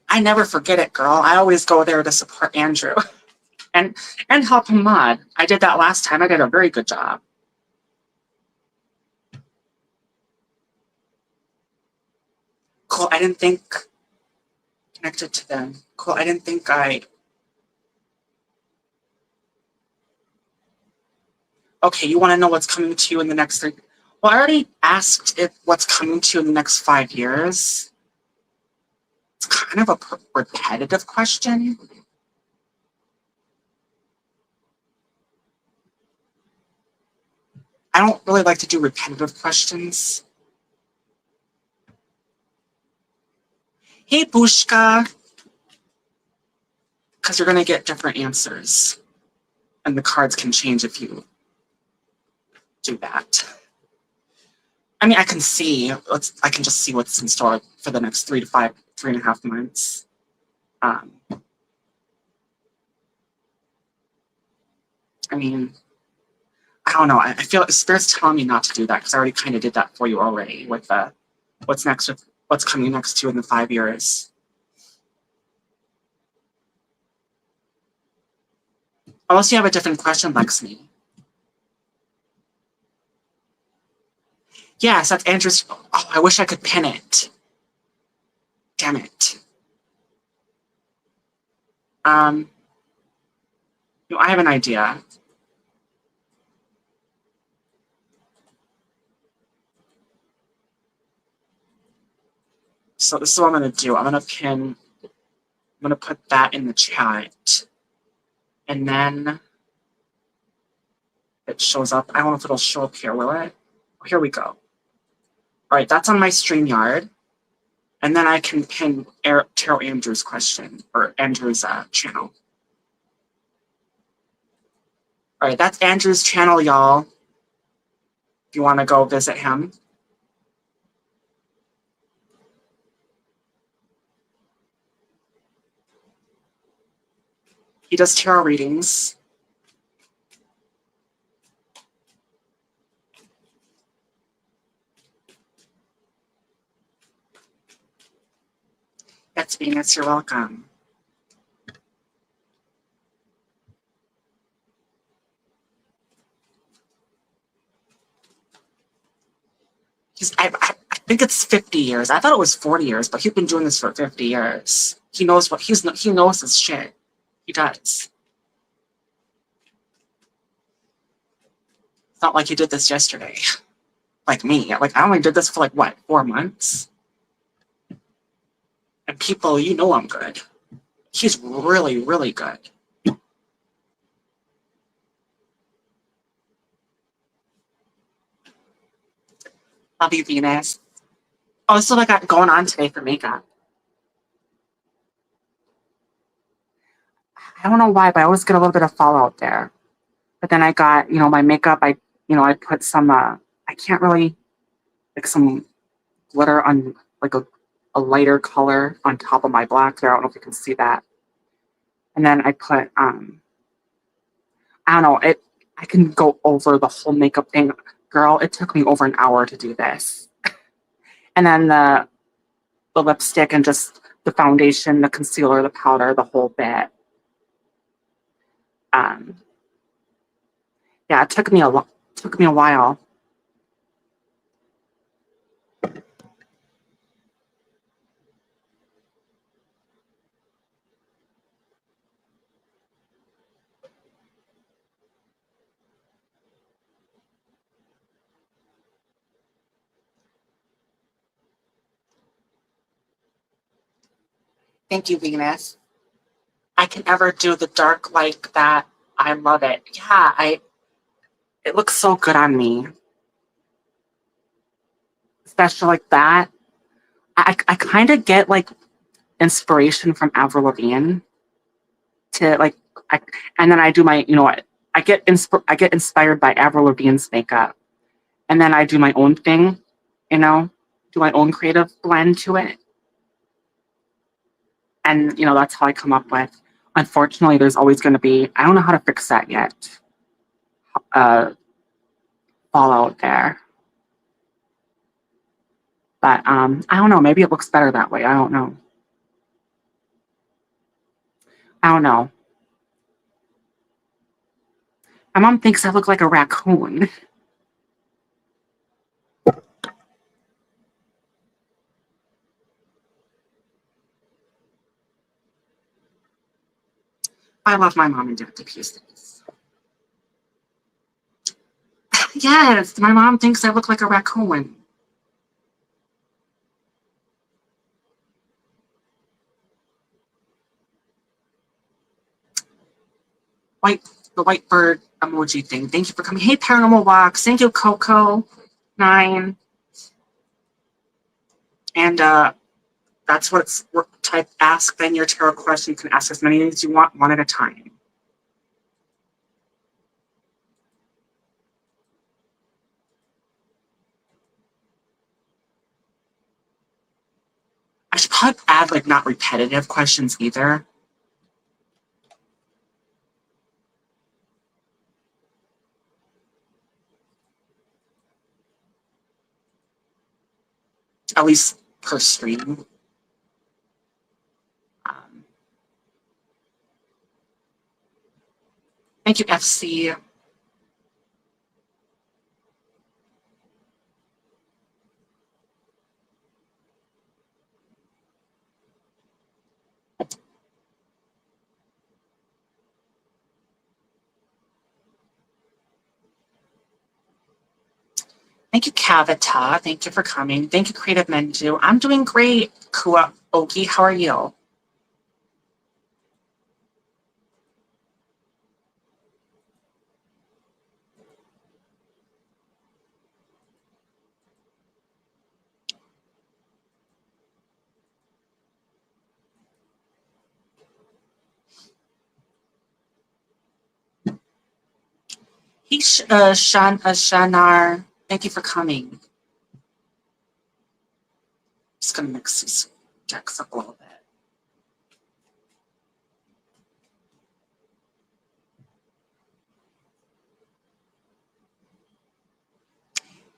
I never forget it, girl. I always go there to support Andrew and help him mod. I did that last time. I did a very good job. Cool. I didn't think connected to them. Cool. I didn't think I. Okay, you want to know what's coming to you in the next 3. Well, I already asked if what's coming to you in the next 5 years. It's kind of a repetitive question. I don't really like to do repetitive questions. Hey, Bushka. Because you're going to get different answers. And the cards can change if you do that. I mean, I can see. I can just see what's in store for the next 3.5 months. I mean, I don't know. I feel Spirit's telling me not to do that because I already kind of did that for you already with the what's next, what's coming next to in the 5 years. Unless you have a different question, Lexi. Yes, that's Andrew's. Oh, I wish I could pin it. Damn it. I have an idea. So this is what I'm going to do. I'm going to put that in the chat. And then it shows up. I don't know if it'll show up here, will it? Oh, here we go. All right, that's on my StreamYard. And then I can pin Tarot Andrew's question, or Andrew's channel. All right, that's Andrew's channel, y'all. If you want to go visit him. He does tarot readings. That's Venus, you're welcome. I think it's 50 years. I thought it was 40 years, but he's been doing this for 50 years. He knows he knows his shit. He does. It's not like he did this yesterday. Like me. Like I only did this for like what, 4 months? And people, you know I'm good. He's really, really good. Love you, Venus. Oh, so I got going on today for makeup. I don't know why, but I always get a little bit of fallout there. But then I got, my makeup, I put some, I can't really, like some glitter on, like a lighter color on top of my black there. I don't know if you can see that. And then I put, I don't know, I can go over the whole makeup thing. Girl, it took me over an hour to do this. And then the lipstick and just the foundation, the concealer, the powder, the whole bit. Yeah, it took me a while. Thank you, Venus. I can ever do the dark like that. I love it. Yeah, it looks so good on me. Especially like that. I kind of get like inspiration from Avril Lavigne to like, and then I do my, I get inspired by Avril Lavigne's makeup, and then I do my own thing, do my own creative blend to it, and that's how I come up with. Unfortunately, there's always going to be, I don't know how to fix that yet. Fallout there, But I don't know. Maybe it looks better that way. I don't know. I don't know. My mom thinks I look like a raccoon. I love my mom and dad to pieces. Yes, my mom thinks I look like a raccoon. White, the white bird emoji thing. Thank you for coming. Hey, Paranormal Walks. Thank you, Coco9. And that's what it's type ask then your tarot question. You can ask as many as you want, one at a time. I should probably add like not repetitive questions either. At least per stream. Thank you, FC. Thank you, Kavita. Thank you for coming. Thank you, Creative Menju. I'm doing great, Kua Oki. How are you? Hey, Shanar. Thank you for coming. Just gonna mix these decks up a little bit.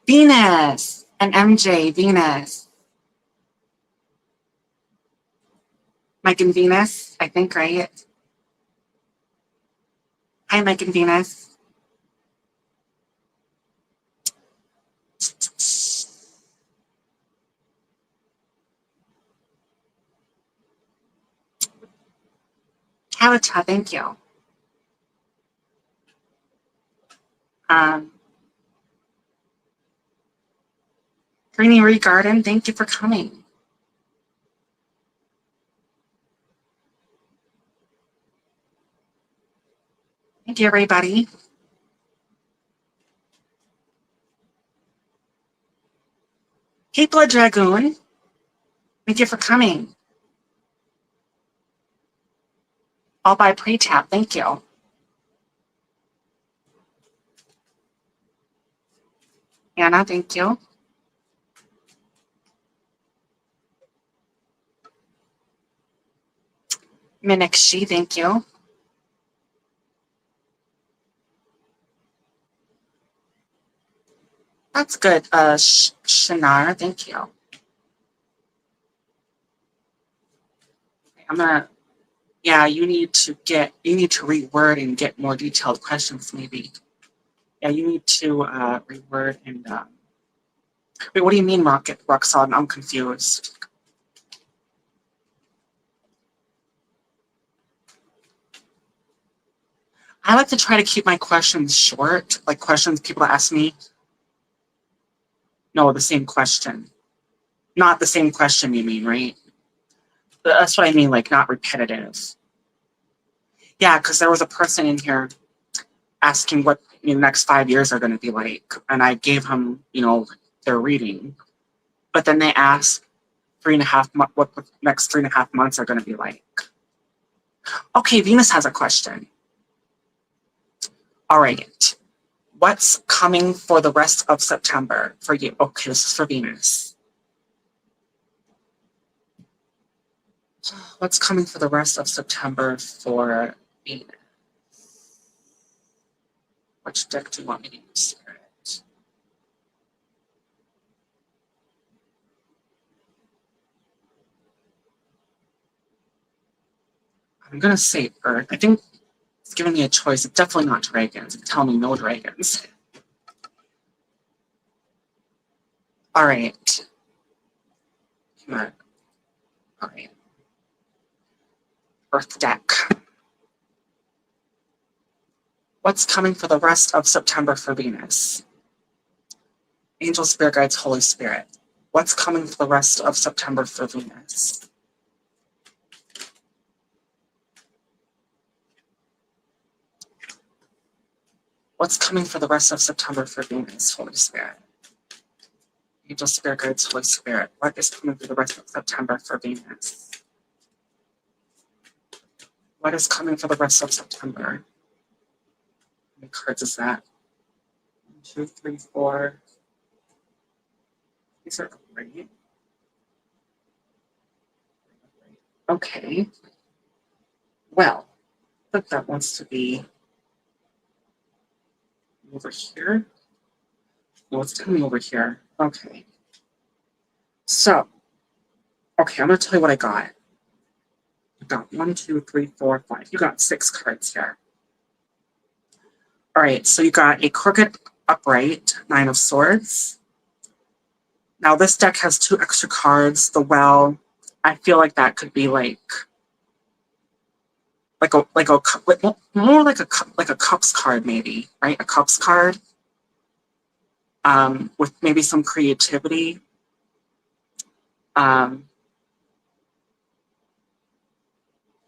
Venus and MJ, Venus. Mike and Venus, I think, right? Hi, Mike and Venus. Kavita, thank you. Greenery Garden, thank you for coming. Thank you, everybody. Hey, Blood Dragoon. Thank you for coming. All by pre-tap, thank you. Anna, thank you. Minixi, thank you. That's good, Shinar, thank you. I'm gonna, yeah, you need to reword and get more detailed questions, maybe. Yeah, you need to reword and, wait, what do you mean, Roxanne? I'm confused. I like to try to keep my questions short, like questions people ask me. No, the same question. Not the same question, you mean, right? That's what I mean, like not repetitive. Yeah, because there was a person in here asking what the next 5 years are going to be like, and I gave him, their reading, but then they asked what the next 3.5 months are going to be like. Okay, Venus has a question. All right, what's coming for the rest of September for you? Okay, this is for Venus. What's coming for the rest of September for Venus? Which deck do you want me to use? I'm going to say Earth. I think it's giving me a choice. It's definitely not dragons. It's telling me no dragons. All right. Come on. All right. Earth deck. What's coming for the rest of September for Venus? Angel, Spirit Guides, Holy Spirit. What's coming for the rest of September for Venus? What's coming for the rest of September for Venus, Holy Spirit? Angel, Spirit Guides, Holy Spirit. What is coming for the rest of September for Venus? What is coming for the rest of September? How many cards is that? 1, 2, 3, 4. These are great. Okay. Well, I think that wants to be over here. No, it's coming over here. Okay. So, okay, I'm going to tell you what I got. I got 1, 2, 3, 4, 5. You got 6 cards here. All right, so you got a crooked upright, 9 of Swords. Now this deck has 2 extra cards. The Well, I feel like that could be like a more like a Cups card maybe, right? A Cups card, with maybe some creativity. And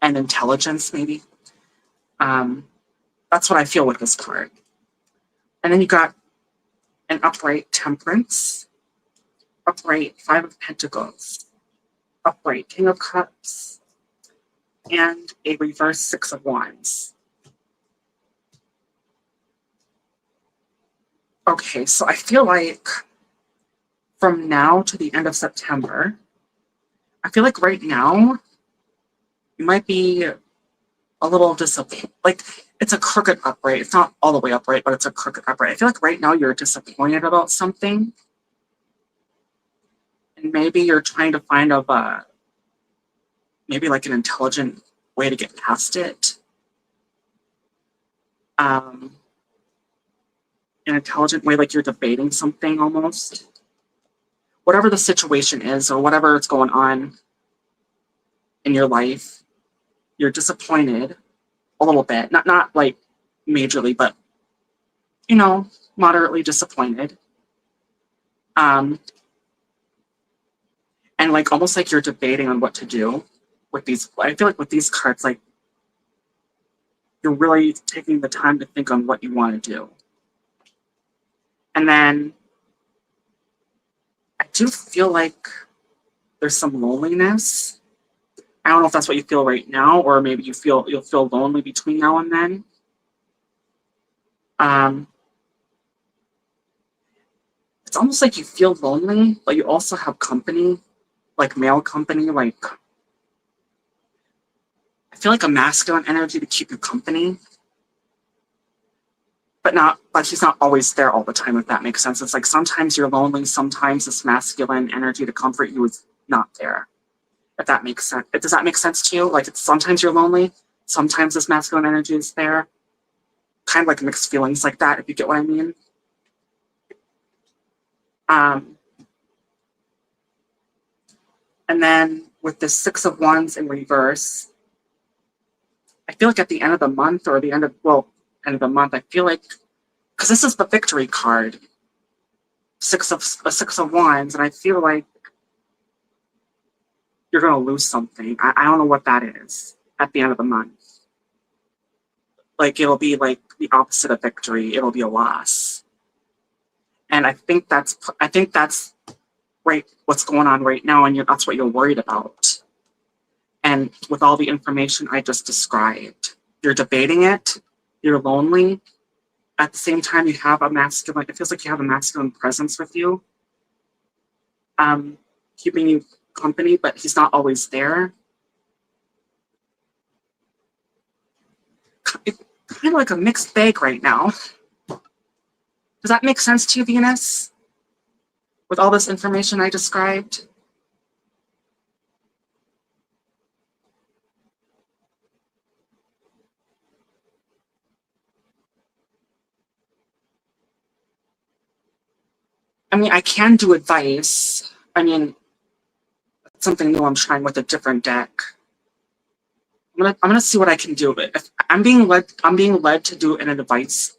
intelligence, maybe. That's what I feel with this card. And then you got an upright Temperance, upright 5 of Pentacles, upright King of Cups, and a reverse 6 of Wands. Okay, so I feel like from now to the end of September, I feel like right now you might be a little disappointed. Like, it's a crooked upright. It's not all the way upright, but it's a crooked upright. I feel like right now you're disappointed about something. And maybe you're trying to find maybe like an intelligent way to get past it. An intelligent way, like you're debating something almost. Whatever the situation is or whatever is going on in your life, you're disappointed a little bit. Not like majorly, but, you know, moderately disappointed. And like almost like you're debating on what to do with these. I feel like with these cards, like you're really taking the time to think on what you want to do. And then I do feel like there's some loneliness. I don't know if that's what you feel right now, or maybe you'll feel lonely between now and then. It's almost like you feel lonely, but you also have company, like male company, like I feel like a masculine energy to keep you company. But she's not always there all the time, if that makes sense. It's like sometimes you're lonely, sometimes this masculine energy to comfort you is not there. If that makes sense. Does that make sense to you? Like it's sometimes you're lonely, sometimes this masculine energy is there. Kind of like mixed feelings like that, if you get what I mean. And then with the 6 of Wands in reverse, I feel like at the end of the month or the end of the month, I feel like, because this is the victory card, 6 of Wands, and I feel like you're going to lose something. I don't know what that is at the end of the month. Like it'll be like the opposite of victory. It'll be a loss. And I think that's right what's going on right now, and that's what you're worried about. And with all the information I just described, you're debating it, you're lonely. At the same time, you have a masculine, it feels like you have a masculine presence with you, keeping you company, but he's not always there. It's kind of like a mixed bag right now. Does that make sense to you, Venus? With all this information I described? mean, I can do advice. I mean, it's something new I'm trying with a different deck. I'm gonna see what I can do. But if I'm being led to do an advice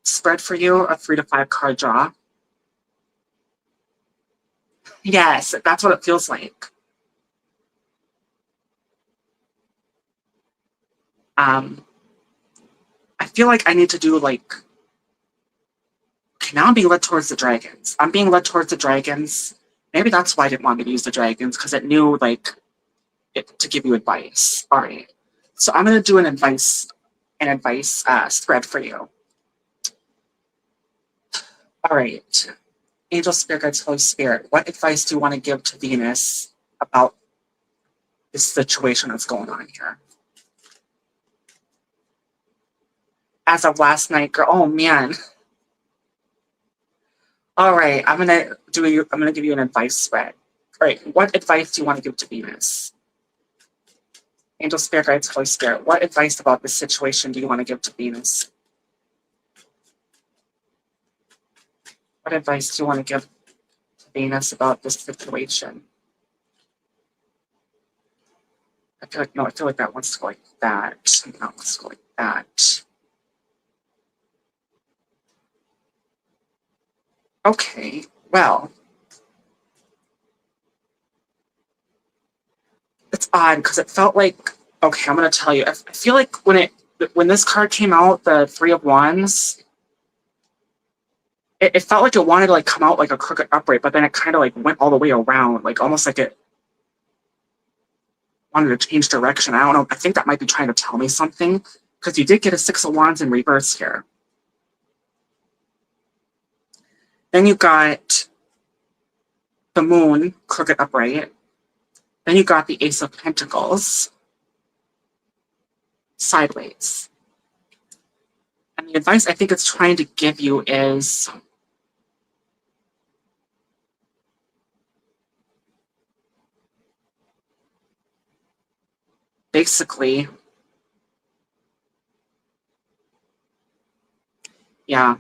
spread for you, a 3 to 5 card draw. Yes, that's what it feels like. I feel like I need to do like. Okay, now I'm being led towards the dragons. I'm being led towards the dragons. Maybe that's why I didn't want me to use the dragons, because it knew like to give you advice. All right, so I'm gonna do an advice spread for you. All right, Angel, Spirit Guides, Holy Spirit, what advice do you want to give to Venus about this situation that's going on here? As of last night, girl. Oh man. All right, I'm gonna give you an advice spread. All right, what advice do you want to give to Venus? Angel, Spirit Guides, Holy Spirit, what advice about this situation do you want to give to Venus? What advice do you want to give to Venus about this situation? I feel like that wants to go like that. That wants to go like that. Okay, well, it's odd because it felt like, okay, I'm gonna tell you. I feel like when this card came out, the Three of Wands, it felt like it wanted to like come out like a crooked upright, but then it kind of like went all the way around, like almost like it wanted to change direction. I don't know. I think that might be trying to tell me something, because you did get a Six of Wands in reverse here. Then you got the Moon crooked upright. Then you got the Ace of Pentacles sideways. And the advice I think it's trying to give you is basically, yeah.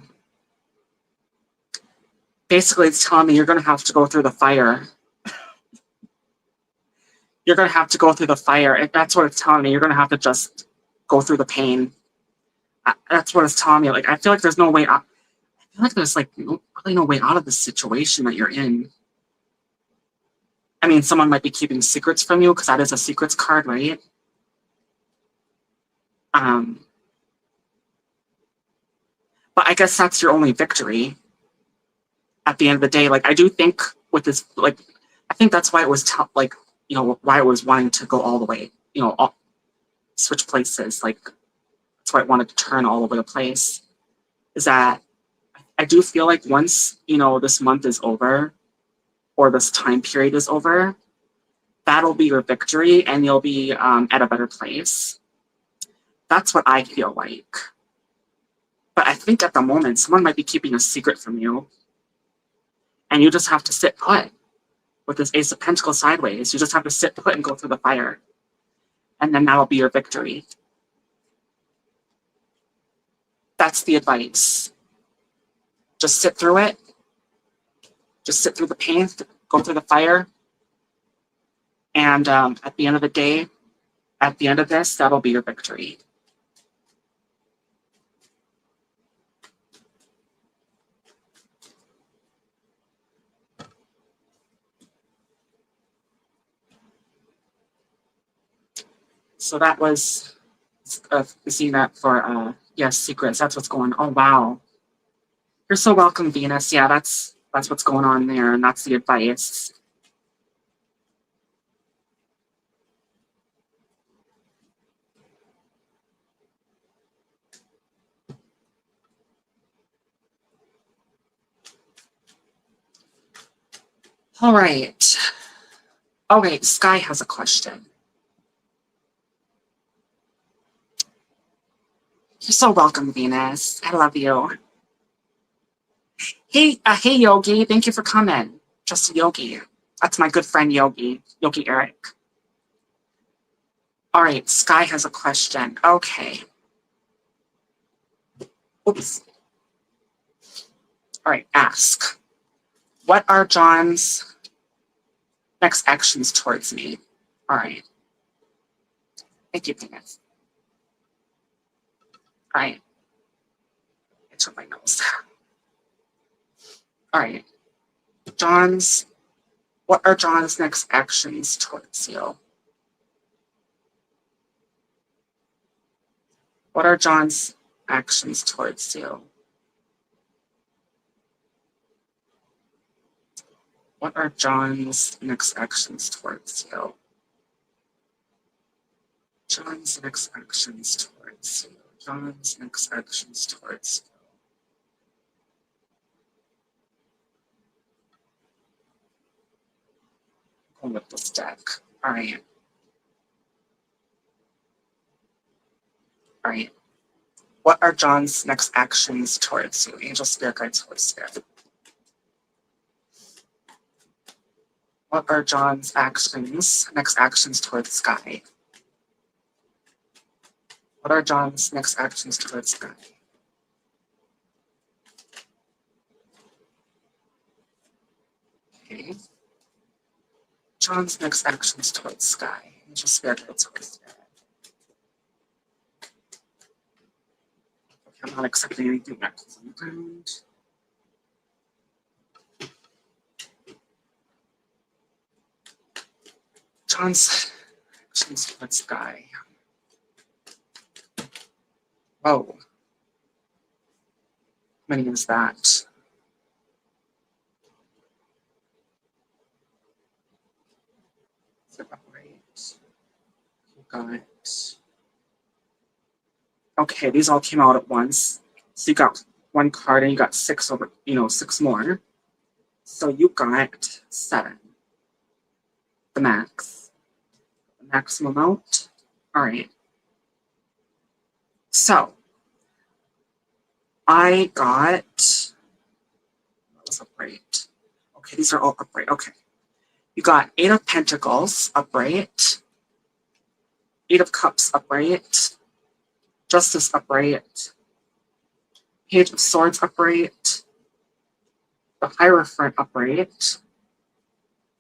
Basically, it's telling me you're going to have to go through the fire. You're going to have to go through the fire. And that's what it's telling me. You're going to have to just go through the pain. That's what it's telling me. Like, I feel like there's no way out. I feel like there's like really no way out of the situation that you're in. I mean, someone might be keeping secrets from you, because that is a secrets card, right? But I guess that's your only victory at the end of the day. Like, I do think with this, like, I think that's why it was like, you know, why it was wanting to go all the way, you know, switch places. Like, that's why it wanted to turn all over the place. Is that I do feel like once, you know, this month is over, or this time period is over, that'll be your victory, and you'll be at a better place. That's what I feel like. But I think at the moment, someone might be keeping a secret from you, and you just have to sit put with this Ace of Pentacles sideways. You just have to sit put and go through the fire, and then that'll be your victory. That's the advice. Just sit through it. Just sit through the pain, go through the fire, and at the end of the day, at the end of this, that'll be your victory. So that was seeing that for yes, secrets. That's what's going on. Oh wow. You're so welcome, Venus. Yeah, that's what's going on there, and that's the advice. All right. Okay, Sky has a question. You're so welcome, Venus. I love you. Hey, hey, Yogi. Thank you for coming. Just Yogi. That's my good friend Yogi Eric. All right, Sky has a question. Okay. Oops. All right, ask. What are John's next actions towards me? All right. Thank you, Venus. All right. It's on my nose. All right. What are John's next actions towards you? What are John's actions towards you? What are John's next actions towards you? John's next actions towards you. John's next actions towards you. Going with this deck. All right. All right. What are John's next actions towards you? Angel Spirit Guides, Holy Spirit. What are John's next actions towards Sky? What are John's next actions towards Sky? Okay. John's next actions towards Sky. Angel Spirit Guides, Holy Spirit. Okay, I'm not accepting anything next on the ground. John's actions towards Sky. Oh. How many is that? Got. Okay, these all came out at once. So you got one card and you got 6 over, 6 more. So you got 7. The max. The maximum amount. All right. So I got, that was upright. Okay, these are all upright. Okay. You got 8 of Pentacles upright. 8 of Cups upright. Justice upright. Page of Swords upright. The Hierophant upright.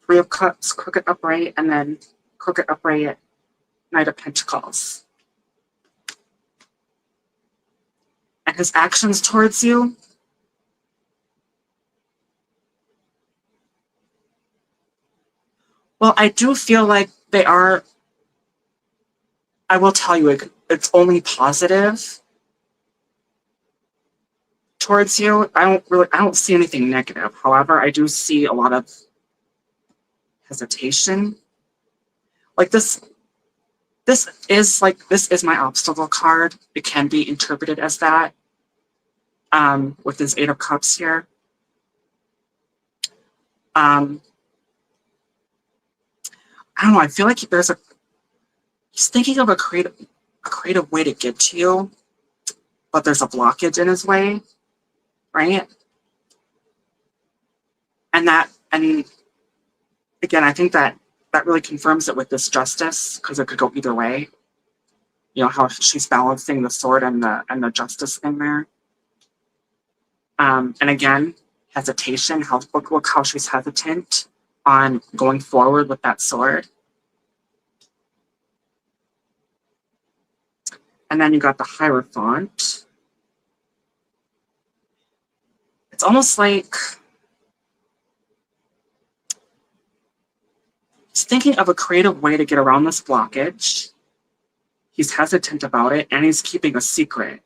3 of Cups, crooked upright, and then crooked upright, Knight of Pentacles. And his actions towards you. Well, I do feel like they are, I will tell you, it's only positive towards you. I don't see anything negative. However, I do see a lot of hesitation. Like this is my obstacle card. It can be interpreted as that. With this 8 of Cups here. I don't know. I feel like he's thinking of a creative way to get to you, but there's a blockage in his way, right? And again, I think that really confirms it with this Justice, because it could go either way. You know how she's balancing the sword and the Justice in there. And again, hesitation. Look how she's hesitant on going forward with that sword. And then you got the Hierophant. It's almost like he's thinking of a creative way to get around this blockage. He's hesitant about it, and he's keeping a secret.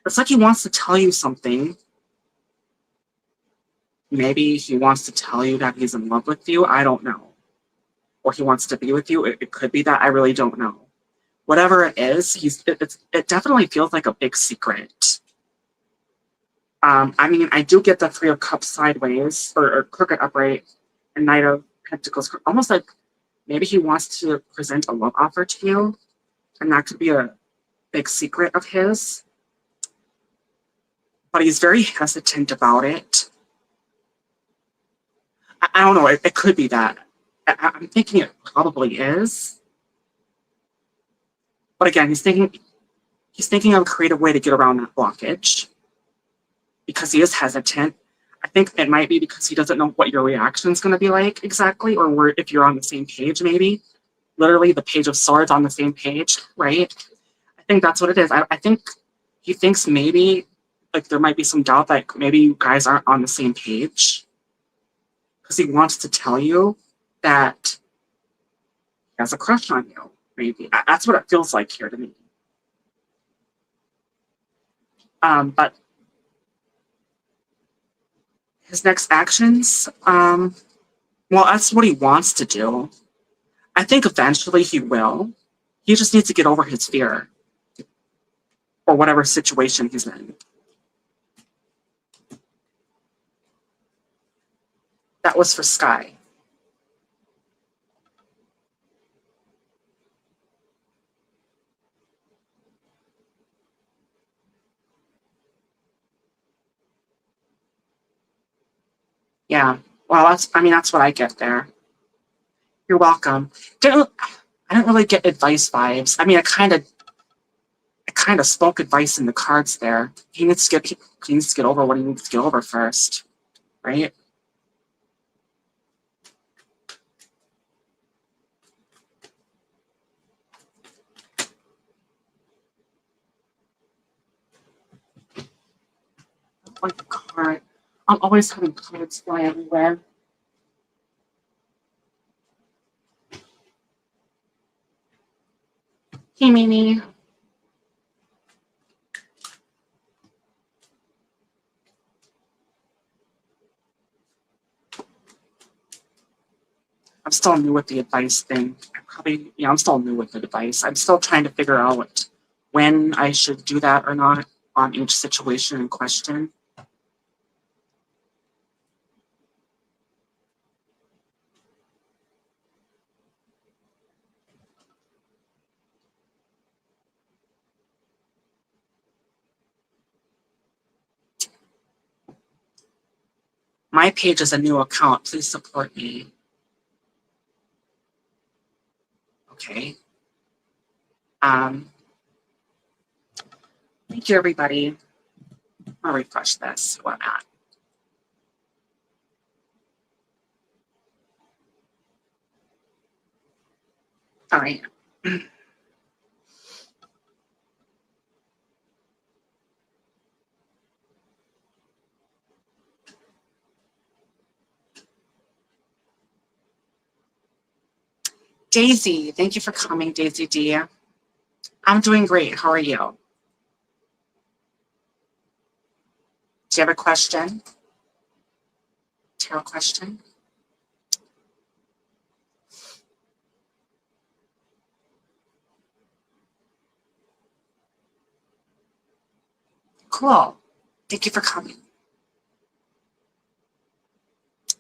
It's like he wants to tell you something. Maybe he wants to tell you that he's in love with you. I don't know. Or he wants to be with you. It could be that. I really don't know. Whatever it is, it definitely feels like a big secret. I mean, I do get the 3 of Cups sideways, or crooked upright, and Knight of Pentacles. Almost like maybe he wants to present a love offer to you, and that could be a big secret of his. But he's very hesitant about it. I don't know. It could be that. I'm thinking it probably is. But again, he's thinking of a creative way to get around that blockage, because he is hesitant. I think it might be because he doesn't know what your reaction is going to be like exactly, or if you're on the same page, maybe. Literally, the Page of Swords on the same page, right? I think that's what it is. I think he thinks maybe like there might be some doubt that maybe you guys aren't on the same page because he wants to tell you that he has a crush on you. Maybe that's what it feels like here to me. But his next actions, well, that's what he wants to do. I think eventually he will. He just needs to get over his fear or whatever situation he's in. That was for Sky. Yeah. Well, that's what I get there. You're welcome. I don't really get advice vibes. I mean, I kind of spoke advice in the cards there. He needs to get over what he needs to get over first, right? Like a card. I'm always having cards fly everywhere. Hey, Mimi. I'm still new with the advice thing. I'm still new with the advice. I'm still trying to figure out when I should do that or not on each situation in question. My page is a new account. Please support me. Okay. Thank you, everybody. I'll refresh this. Where I'm at. All right. Daisy, thank you for coming, Daisy D. I'm doing great. How are you? Do you have a question? Tarot question? Cool. Thank you for coming.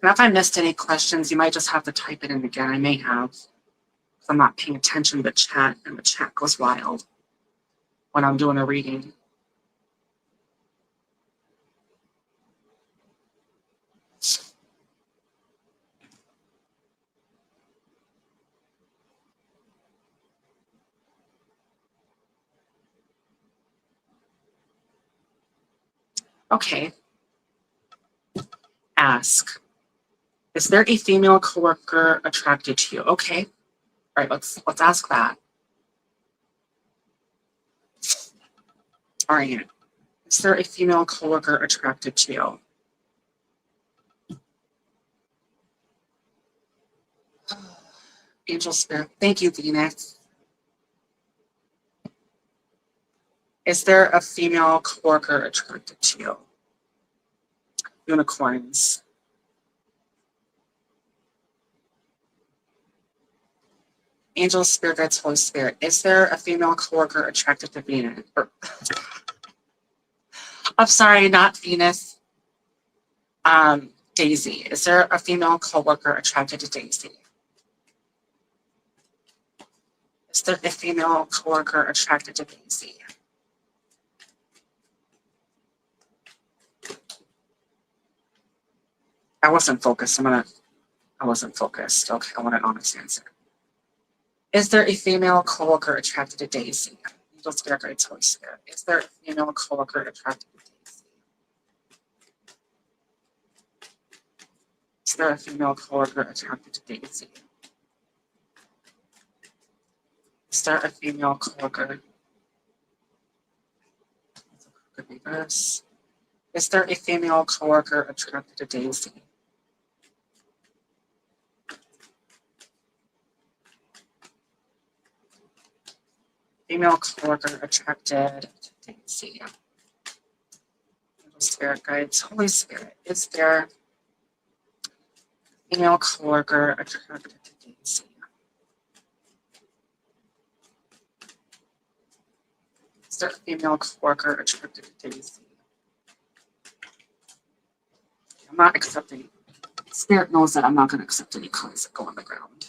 And if I missed any questions, you might just have to type it in again. I may have. I'm not paying attention to the chat, and the chat goes wild when I'm doing a reading. Okay. Ask. Is there a female coworker attracted to you? Okay. All right, let's ask that. All right. Is there a female coworker attracted to you? Angel Spirit. Thank you, Venus. Is there a female coworker attracted to you? Unicorns. Angel, Spirit Guides, Holy Spirit. Is there a female coworker attracted to Venus? I'm sorry, not Venus. Daisy. Is there a female coworker attracted to Daisy? Is there a female coworker attracted to Daisy? I wasn't focused. I wasn't focused. Okay, I want an honest answer. Is there a female coworker attracted to Daisy? Angel, Spirit Guides, Holy Spirit. Is there a female coworker attracted to Daisy? Is there a female coworker attracted to Daisy? Is there a female coworker? Could be this. Is there a female coworker attracted to Daisy? Female coworker attracted to Daisy. Spirit guides, Holy Spirit, is there a female coworker attracted to Daisy? Is there a female coworker attracted to Daisy? I'm not accepting. Spirit knows that I'm not going to accept any cards that go on the ground.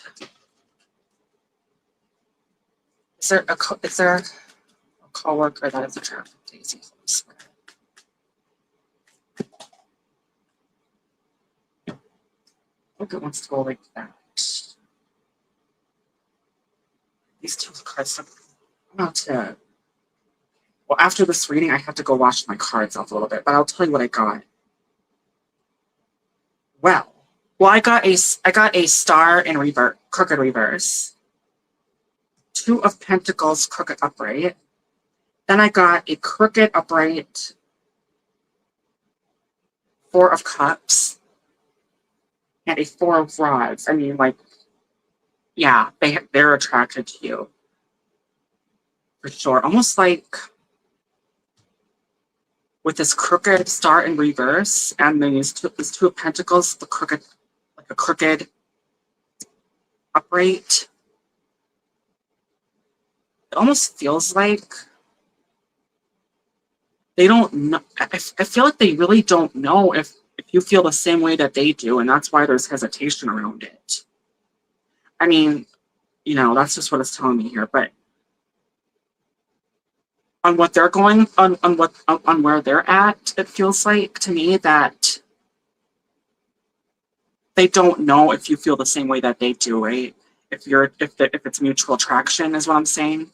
Is there a coworker that is attracted to Daisy? Holy Spirit. I think it wants to go like that. These two cards. I'm not to. Well, after this reading, I have to go wash my cards off a little bit, but I'll tell you what I got. Well, I got a star in reverse, crooked reverse. Two of Pentacles, crooked upright. Then I got a crooked upright, Four of Cups, and a Four of Rods. I mean, like, yeah, they're attracted to you for sure. Almost like with this crooked star in reverse, and then these two of Pentacles, the crooked, like a crooked upright. It almost feels like they don't know. I feel like they really don't know if you feel the same way that they do, and that's why there's hesitation around it. I mean, you know, that's just what it's telling me here. But on what they're going on where they're at, it feels like to me that they don't know if you feel the same way that they do, right? If it's mutual attraction is what I'm saying.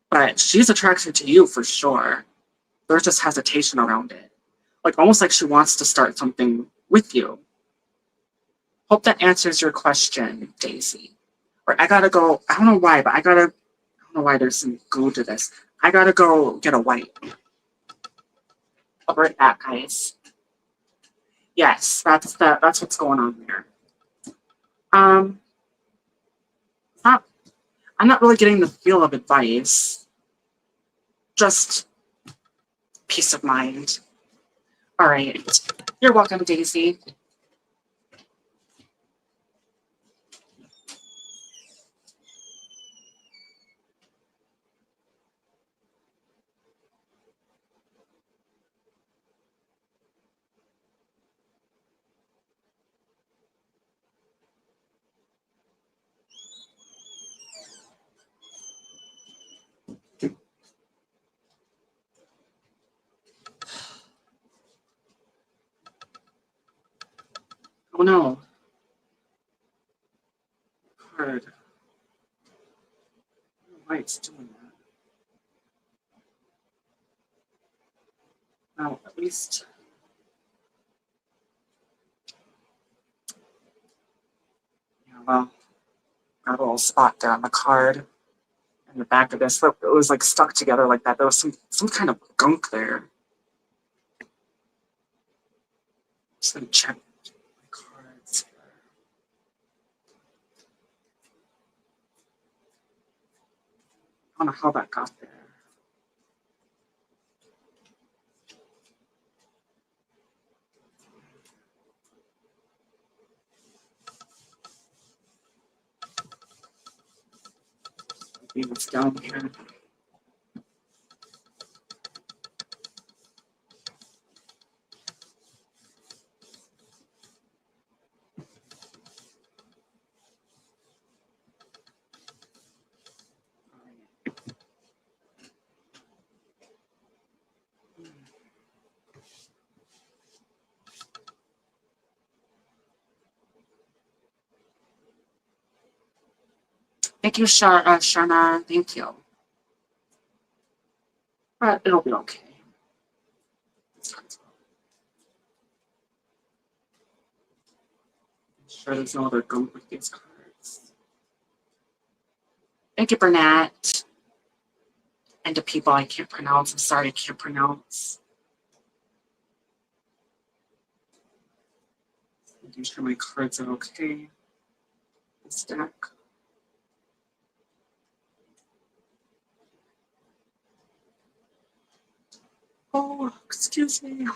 But she's attracted to you for sure. There's just hesitation around it. Like almost like she wants to start something with you. Hope that answers your question, Daisy. Or I gotta go, I don't know why, but I don't know why there's some glue to this. I gotta go get a white. I'll be right back, guys. Yes, that's what's going on there. I'm not really getting the feel of advice. Just peace of mind. All right. You're welcome, Daisy. Oh no. Hard. I don't know why it's doing that. Now, at least. Yeah, well, got a little spot there on the card. In the back of this, it was like stuck together like that. There was some kind of gunk there. Just gonna check my cards. I don't know how that got there. Maybe it's down here. Thank you, Sharma. Thank you. But it'll be okay. sure there's no other goat with these cards. Thank you, Burnett. And to people I can't pronounce. I'm sorry I can't pronounce. Making sure my cards are okay. This deck. Oh, excuse me.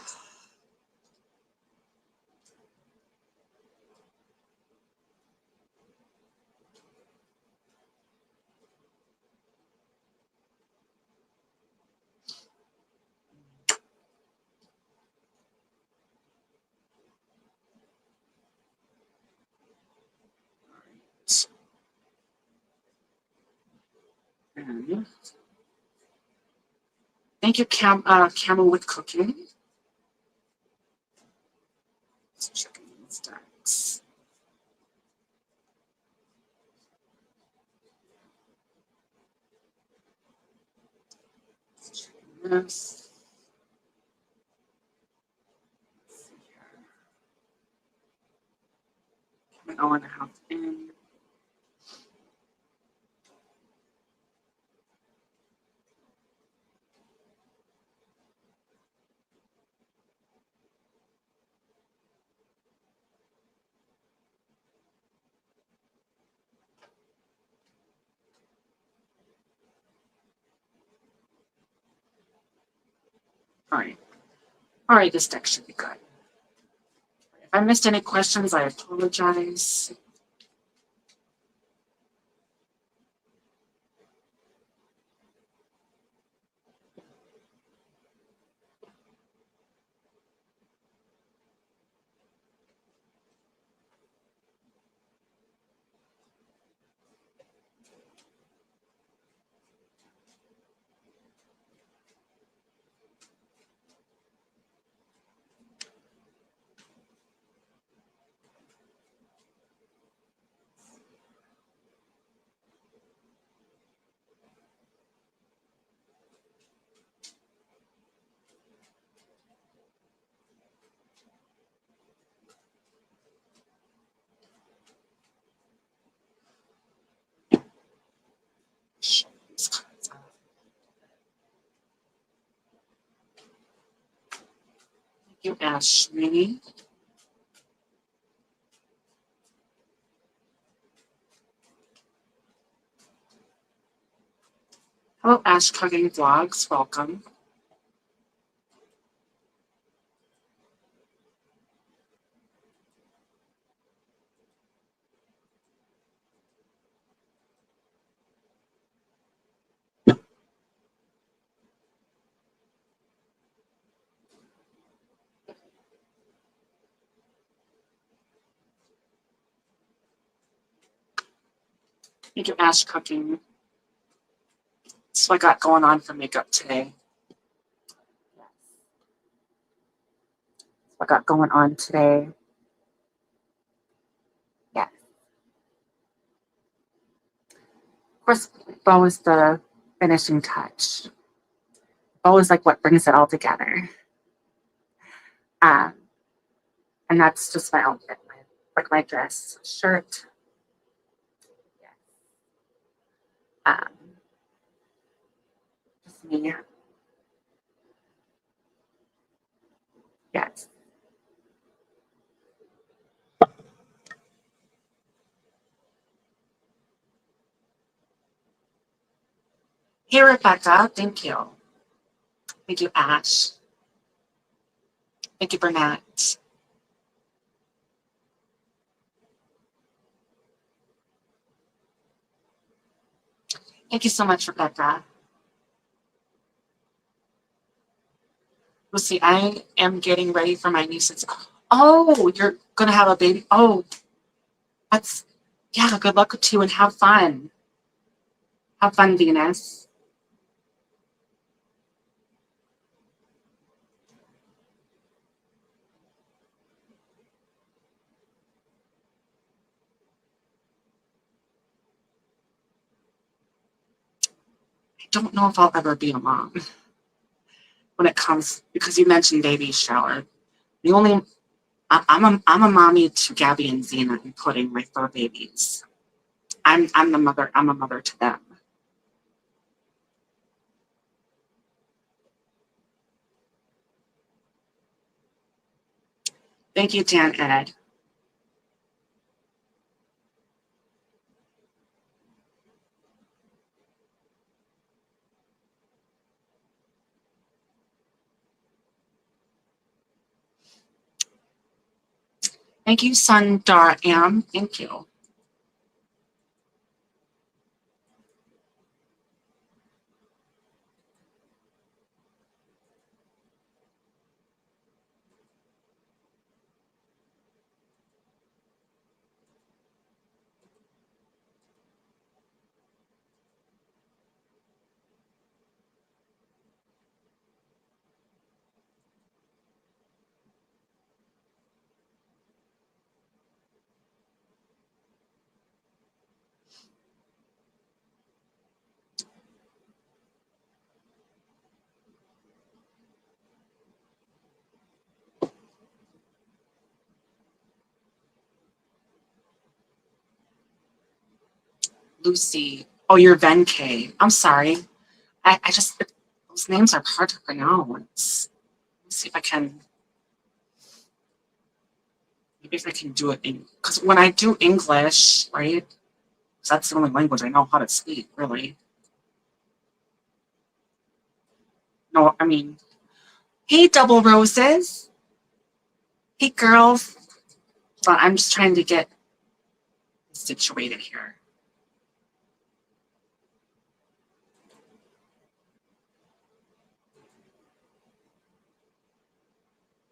And thank you, Camel with Cooking. Just checking these decks. Just checking this. Let's see here. An hour and a half in. All right. All right, this deck should be good. If I missed any questions, I apologize. Show these cards out. Thank you, Ashley. Hello, Ash Cooking Vlogs. Welcome. Thank you, Ash Cooking. That's what I got going on for makeup today. That's what I got going on today. Yeah. Of course, bow is the finishing touch. Bow is like what brings it all together. And that's just my outfit, like my dress, shirt. Yeah. Just me. Yes. Hey, Rebecca. Thank you. Thank you, Ash. Thank you, Burnett. Thank you so much, Rebecca. Lucy, I am getting ready for my niece's. Oh, you're going to have a baby? Oh, that's, yeah, good luck to you and have fun. Have fun, Venus. I don't know if I'll ever be a mom when it comes, because you mentioned baby shower. The only I'm a mommy to Gabby and Zena, including my fur babies. I'm the mother. I'm a mother to them. Thank you, Dan Ed. Thank you, Sundar Am. Thank you. Lucy. Oh, you're Venke. I'm sorry. I just, those names are hard to pronounce. Let's see if I can, maybe if I can do it in, because when I do English, right, 'cause that's the only language I know how to speak, really. No, I mean, hey, double roses. Hey, girls. But I'm just trying to get situated here.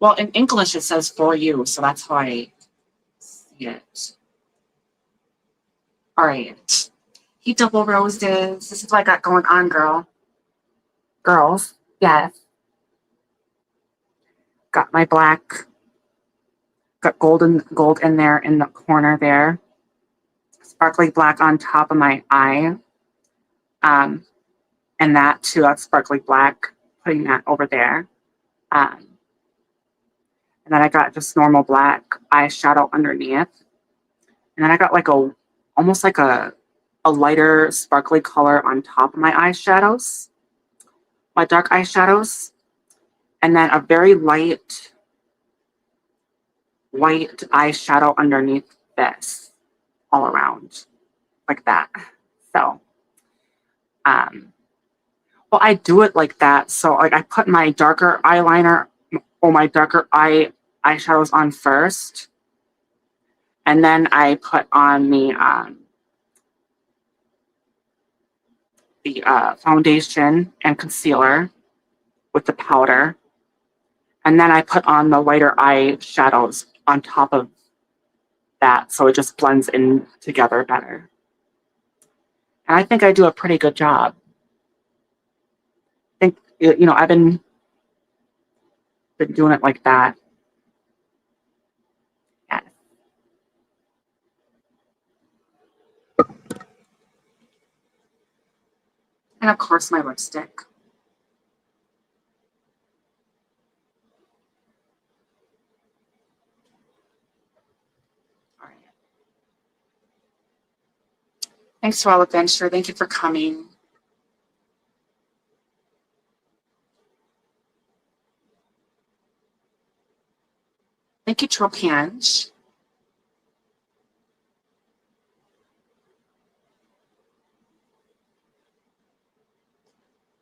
Well, in English, it says for you, so that's how I see it. All right. Hey, double roses. This is what I got going on, girls. Yes. Got my black, got gold in there in the corner there. Sparkly black on top of my eye. Um, and that too, that's sparkly black, putting that over there. Um, and then I got just normal black eyeshadow underneath. And then I got like almost like a lighter sparkly color on top of my eyeshadows, my dark eyeshadows. And then a very light white eyeshadow underneath this all around like that. So, um, well, I do it like that. So like I put my darker eyeliner or my darker eyeshadows on first. And then I put on the foundation and concealer with the powder. And then I put on the lighter eyeshadows on top of that. So it just blends in together better. And I think I do a pretty good job. I think, I've been doing it like that. Yeah. And of course, my lipstick. All right. Thanks to all adventure. Thank you for coming. Thank you, Tropange.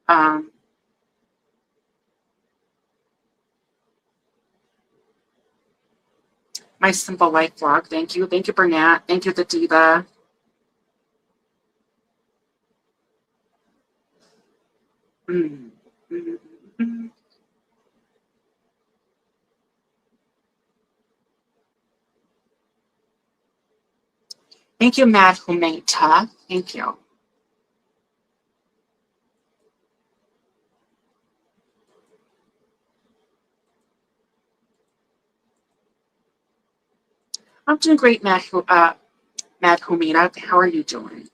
Um, my simple life vlog. Thank you. Thank you, Bernat. Thank you, the diva. Mm. Mm. Mm. Thank you, Mad Humeta. Thank you. I'm doing great, Mad Humeta. How are you doing?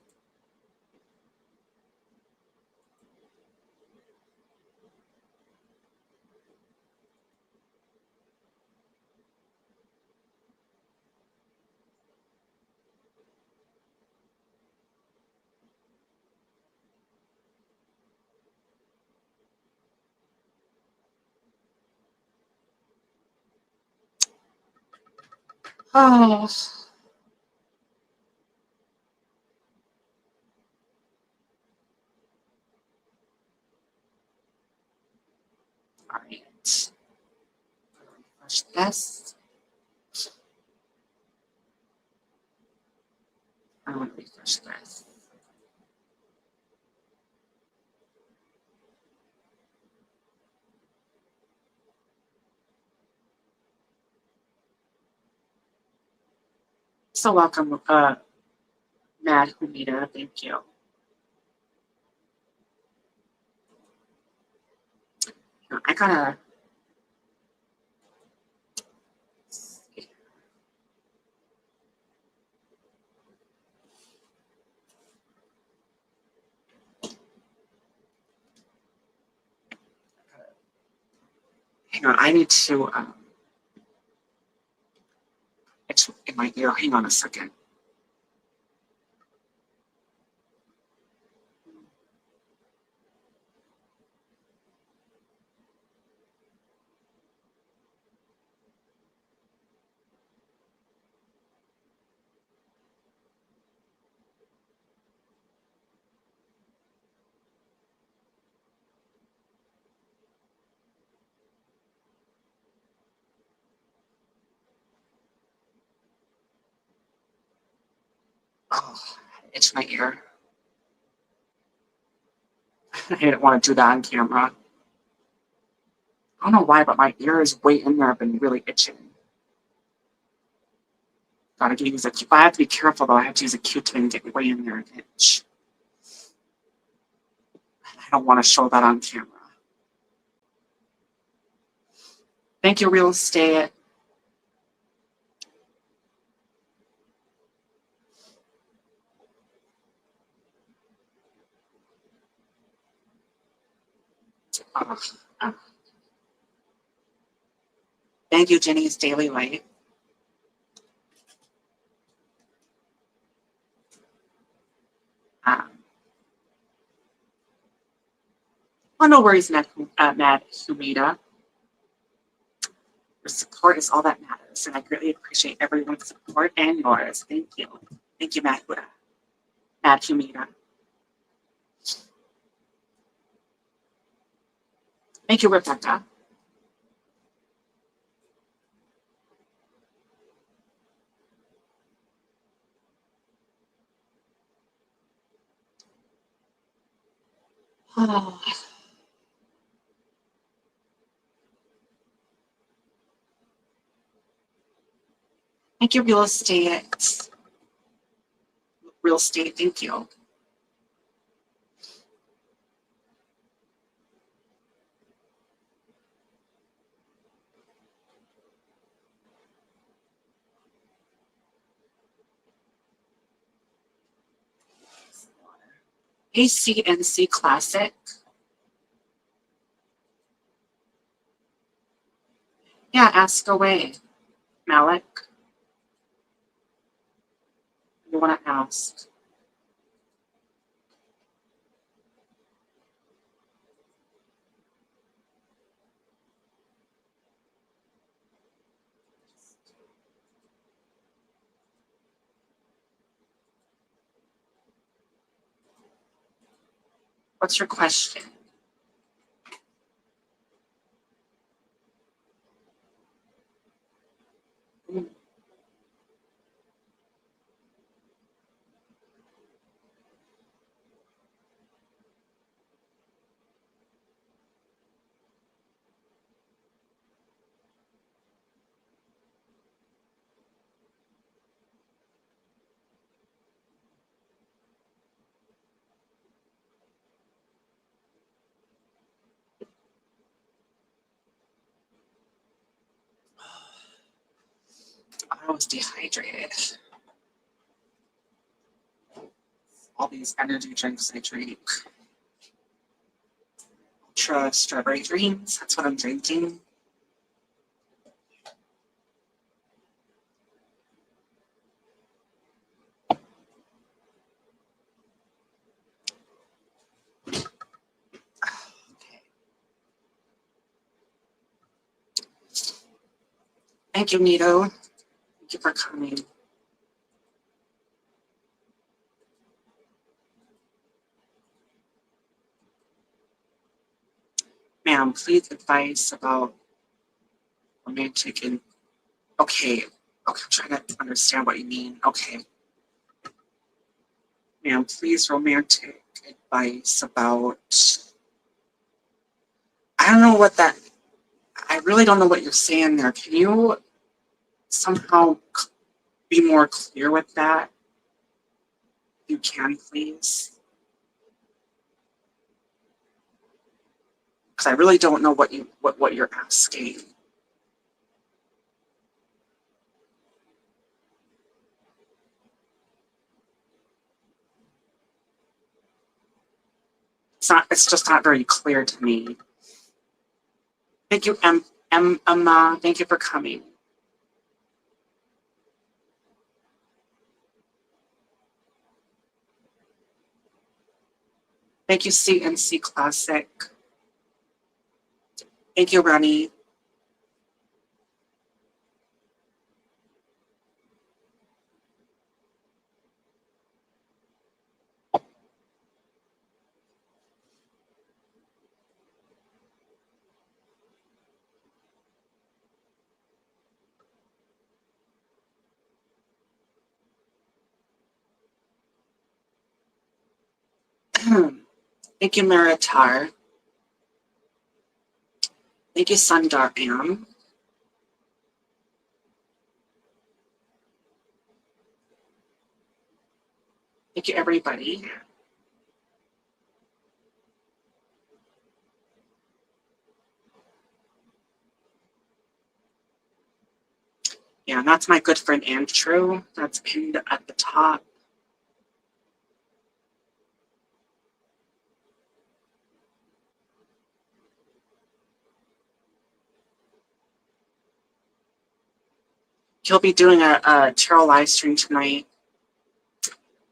Oh, all right. Refresh this. I want to refresh this. So welcome, Matt Humida. Thank you. I gotta. Hang on, I need to. It's in my ear. Hang on a second. Oh, it's my ear. I didn't want to do that on camera. I don't know why, but my ear is way in there. I've been really itching. Gotta use a. I have to be careful though. I have to use a Q-tip and get way in there and itch. I don't want to show that on camera. Thank you, real estate. Oh. Thank you, Jenny's Daily Light. Oh, no worries, Matt Humida. Your support is all that matters, and I greatly appreciate everyone's support and yours. Thank you. Thank you, Matt Humida. Thank you, Rebecca. Oh. Thank you, real estate. Real estate, thank you. ACNC Classic. Yeah, ask away, Malik. You want to ask? What's your question? I was dehydrated. All these energy drinks I drink. Ultra strawberry dreams, that's what I'm drinking. Thank you, Nito. Thank you for coming. Ma'am, please advise about romantic and okay. I'm trying to understand what you mean. Okay. Ma'am, please romantic advice about I don't know what that I really don't know what you're saying there. Can you somehow be more clear with that? If you can, please. Because I really don't know what you're asking. It's just not very clear to me. Thank you, Emma. Thank you for coming. Thank you, CNC Classic. Thank you, Ronnie. Thank you, Maritar. Thank you, Sundar Am. Thank you, everybody. Yeah, that's my good friend Andrew. That's pinned at the top. He'll be doing a tarot live stream tonight,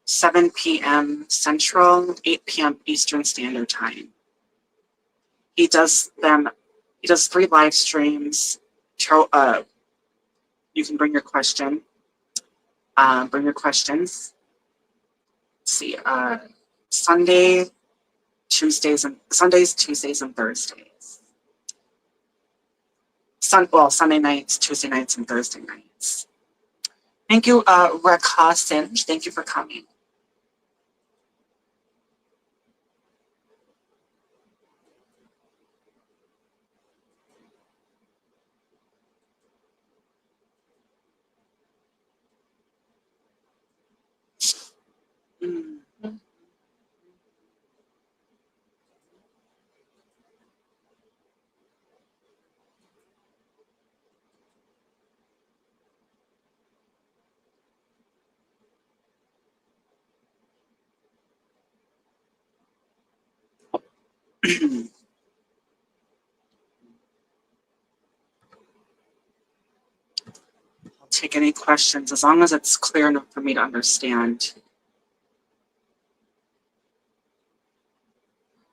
7 p.m. Central, 8 p.m. Eastern Standard Time. He does 3 live streams. You can bring your question. Bring your questions. Let's see, Sundays, Tuesdays, and Thursdays. Sunday nights, Tuesday nights, and Thursday nights. Thank you, Rekha Sinj. Thank you for coming. I'll take any questions as long as it's clear enough for me to understand.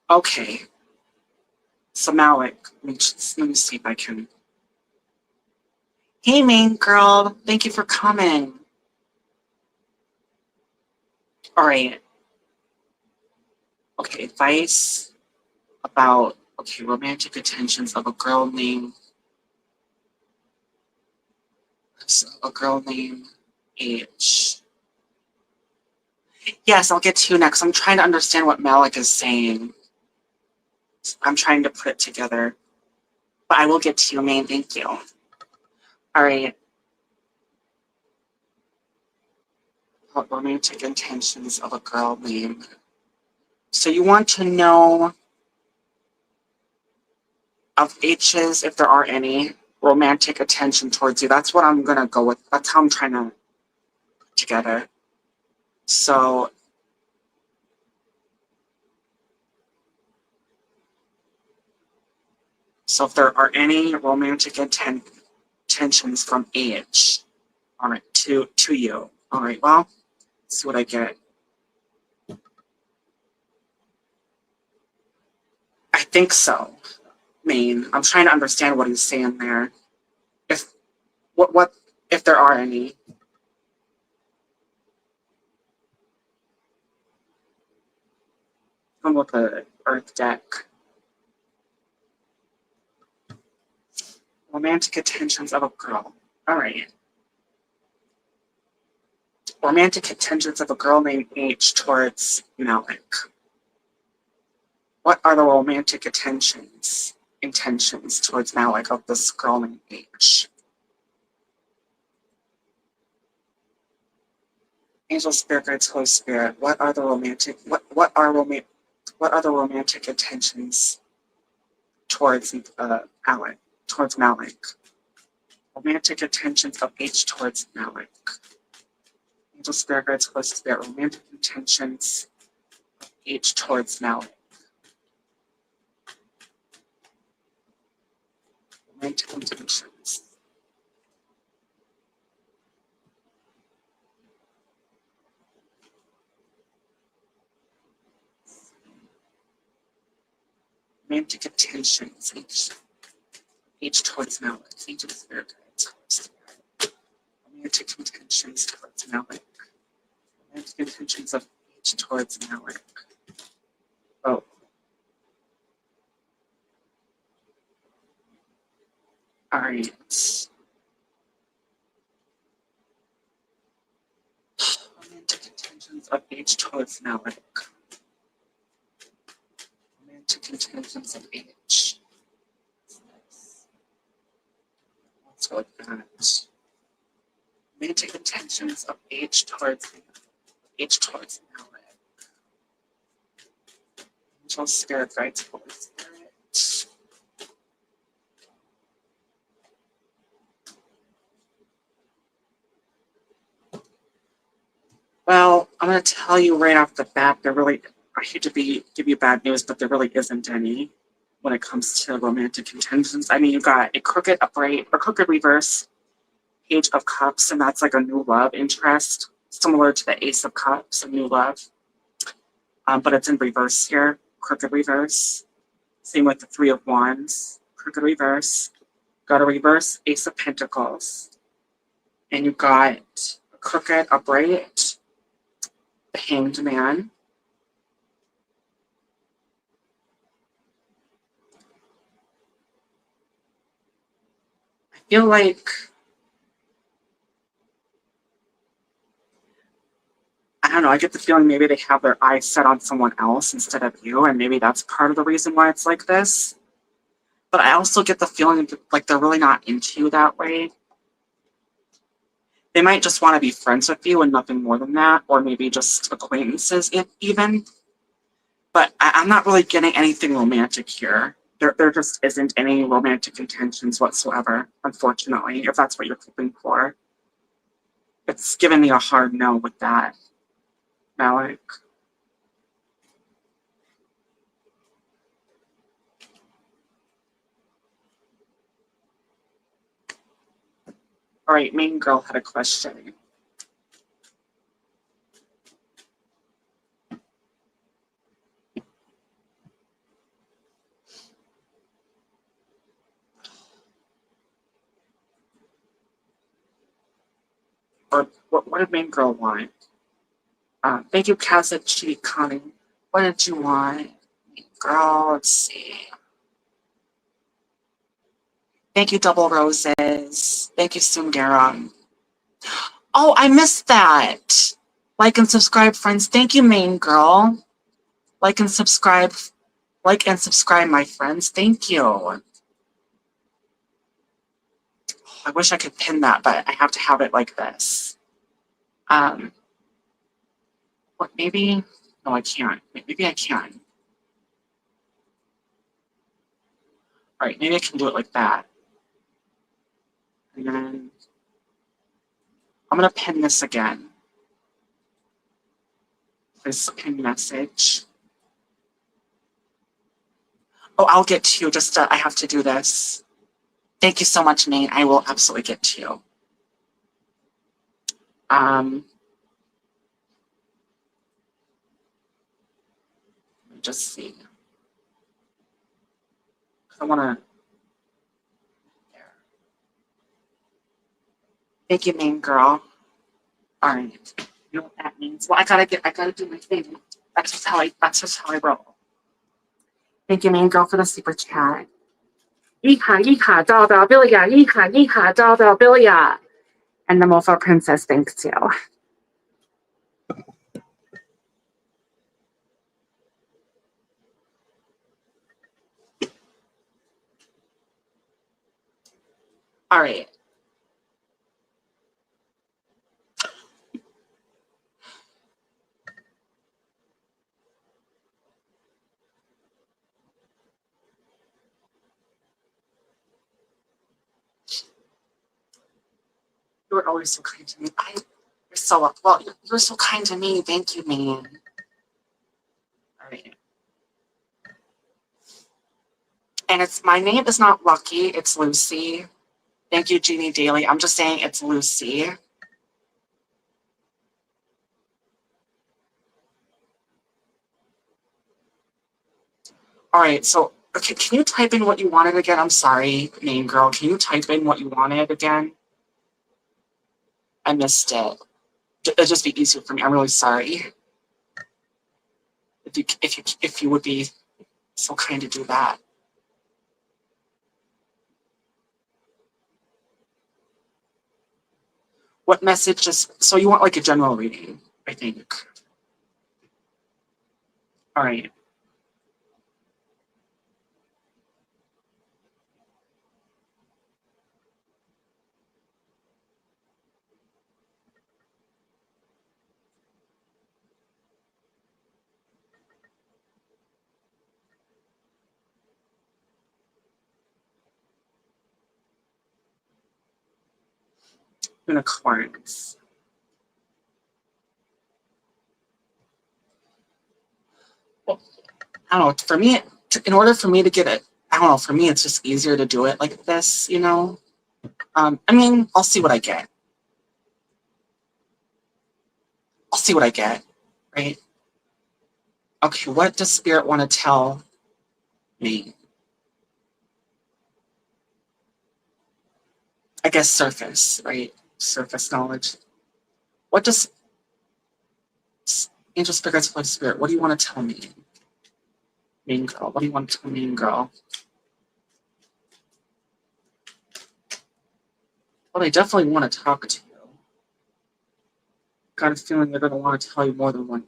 Okay. So Malik, let me see if I can. Hey, main girl. Thank you for coming. All right. Okay, advice about romantic intentions of a girl named H. Yes, I'll get to you next. I'm trying to understand what Malik is saying. I'm trying to put it together. But I will get to you, main. Thank you. All right. What romantic intentions of a girl named. So you want to know of H's, if there are any, romantic attention towards you. That's what I'm going to go with. That's how I'm trying to put together. So if there are any romantic intentions from H, all right, to you. All right, well, let's see what I get. I think so. I'm trying to understand what he's saying there. If if there are any. Come with the Earth deck. Romantic intentions of a girl. All right. Romantic intentions of a girl named H towards Malik. What are the romantic intentions towards Malik of this girl named H? Angel, spirit guides, Holy Spirit. What are the romantic intentions towards Malik? Romantic intentions of H towards Malik. Angel, spirit guides, Holy Spirit. Romantic intentions of H towards Malik. Romantic intentions. Romantic intentions. H towards Malik. Angel, spirit guides, Holy Spirit. Romantic intentions towards Malik. Romantic intentions of H towards Malik. Oh. Alright. Romantic intentions of H towards Malik. Romantic intentions of H. Let's go with that. Romantic intentions of H towards Malik. Angel, spirit guides, Holy Spirit. Well, I'm going to tell you right off the bat, I hate to give you bad news, but there really isn't any when it comes to romantic intentions. I mean, you got a crooked upright or crooked reverse, Page of Cups, and that's like a new love interest, similar to the Ace of Cups, a new love. But it's in reverse here, crooked reverse. Same with the Three of Wands, crooked reverse. Got a reverse Ace of Pentacles. And you got a crooked upright, the Hanged Man. I feel like, I don't know, I get the feeling maybe they have their eyes set on someone else instead of you, and maybe that's part of the reason why it's like this. But I also get the feeling like they're really not into you that way. They might just want to be friends with you and nothing more than that, or maybe just acquaintances even. But I'm not really getting anything romantic here. There just isn't any romantic intentions whatsoever, unfortunately, if that's what you're hoping for. It's giving me a hard no with that, Malik. All right, main girl had a question. Or what did main girl want? Thank you, Kazuchi Connie. What did you want? Main girl, let's see. Thank you, Double Roses. Thank you, Sundara. Oh, I missed that. Like and subscribe, friends. Thank you, main girl. Like and subscribe. Like and subscribe, my friends. Thank you. Oh, I wish I could pin that, but I have to have it like this. What, maybe? No, I can't. Maybe I can. All right, maybe I can do it like that. And then I'm going to pin this again. This pin message. Oh, I'll get to you. Just I have to do this. Thank you so much, Nate. I will absolutely get to you. Let me just see. I want to. Thank you, main girl. All right. You know what that means? Well, I gotta do my thing. That's just how I roll. Thank you, main girl, for the super chat. Yeehaw, yeehaw, doll doll billia, yeehaw, yeehaw, doll doll billia. And the Mofo Princess thanks you. All right. You were always so kind to me. You're so well. You're so kind to me. Thank you, man. All right. And my name is not Lucky. It's Lucy. Thank you, Jeannie Daly. I'm just saying it's Lucy. All right. So, okay, can you type in what you wanted again? I'm sorry, main girl. Can you type in what you wanted again? I missed it. It'd just be easier for me. I'm really sorry. If you would be so kind to do that. What message so you want like a general reading, I think. All right. Unicorns. Well, I don't know. For me, in order for me to get it, I don't know. For me, it's just easier to do it like this, you know. I mean, I'll see what I get. I'll see what I get, right? Okay, what does Spirit want to tell me? I guess surface, right? Surface knowledge. What does Angel Spirits, Holy Spirit, what do you want to tell me? Mean girl, what do you want to tell mean girl? Well, they definitely want to talk to you. Got a feeling they're going to want to tell you more than one,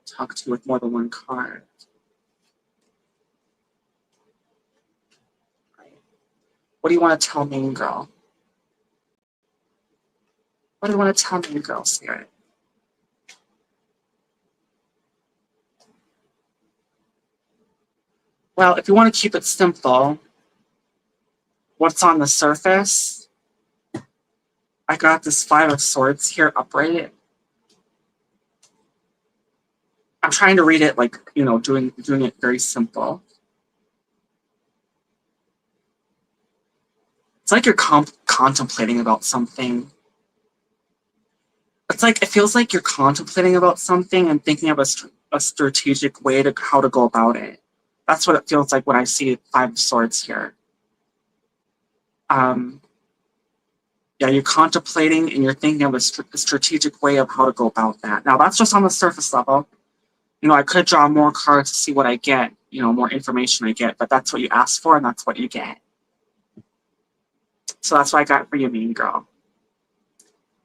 talk to you with more than one card. Right. What do you want to tell mean girl? What do you want to tell mean girl, Spirit? Well, if you want to keep it simple, what's on the surface? I got this Five of Swords here upright. I'm trying to read it like, doing it very simple. It's like you're contemplating about something. It's like, it feels like you're contemplating about something and thinking of a strategic way to how to go about it. That's what it feels like when I see Five of Swords here. Yeah, you're contemplating and you're thinking of a strategic way of how to go about that. Now, that's just on the surface level. I could draw more cards to see what I get, more information I get, but that's what you asked for and that's what you get. So that's what I got for you, mean girl.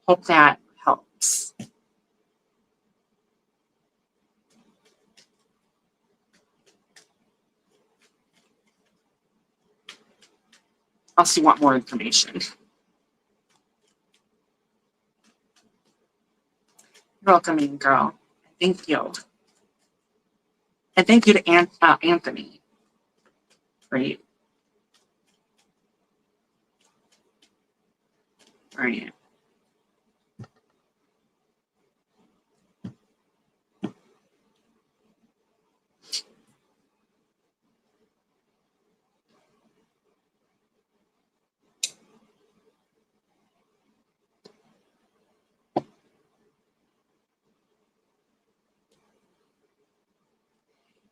Hope that helps. Unless you want more information. You're welcome, mean girl. Thank you. And thank you to Anthony. Right? Right.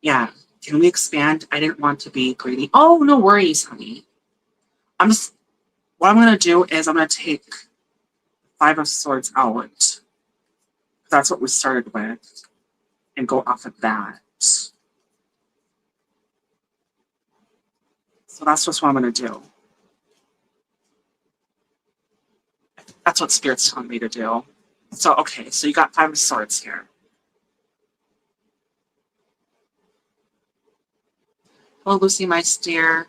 Yeah. Can we expand? I didn't want to be greedy. Oh, no worries, honey. What I'm going to do is I'm going to take Five of Swords out. That's what we started with. And go off of that. So that's just what I'm going to do. That's what Spirit's telling me to do. So, okay, so you got Five of Swords here. Hello, Lucy, my dear.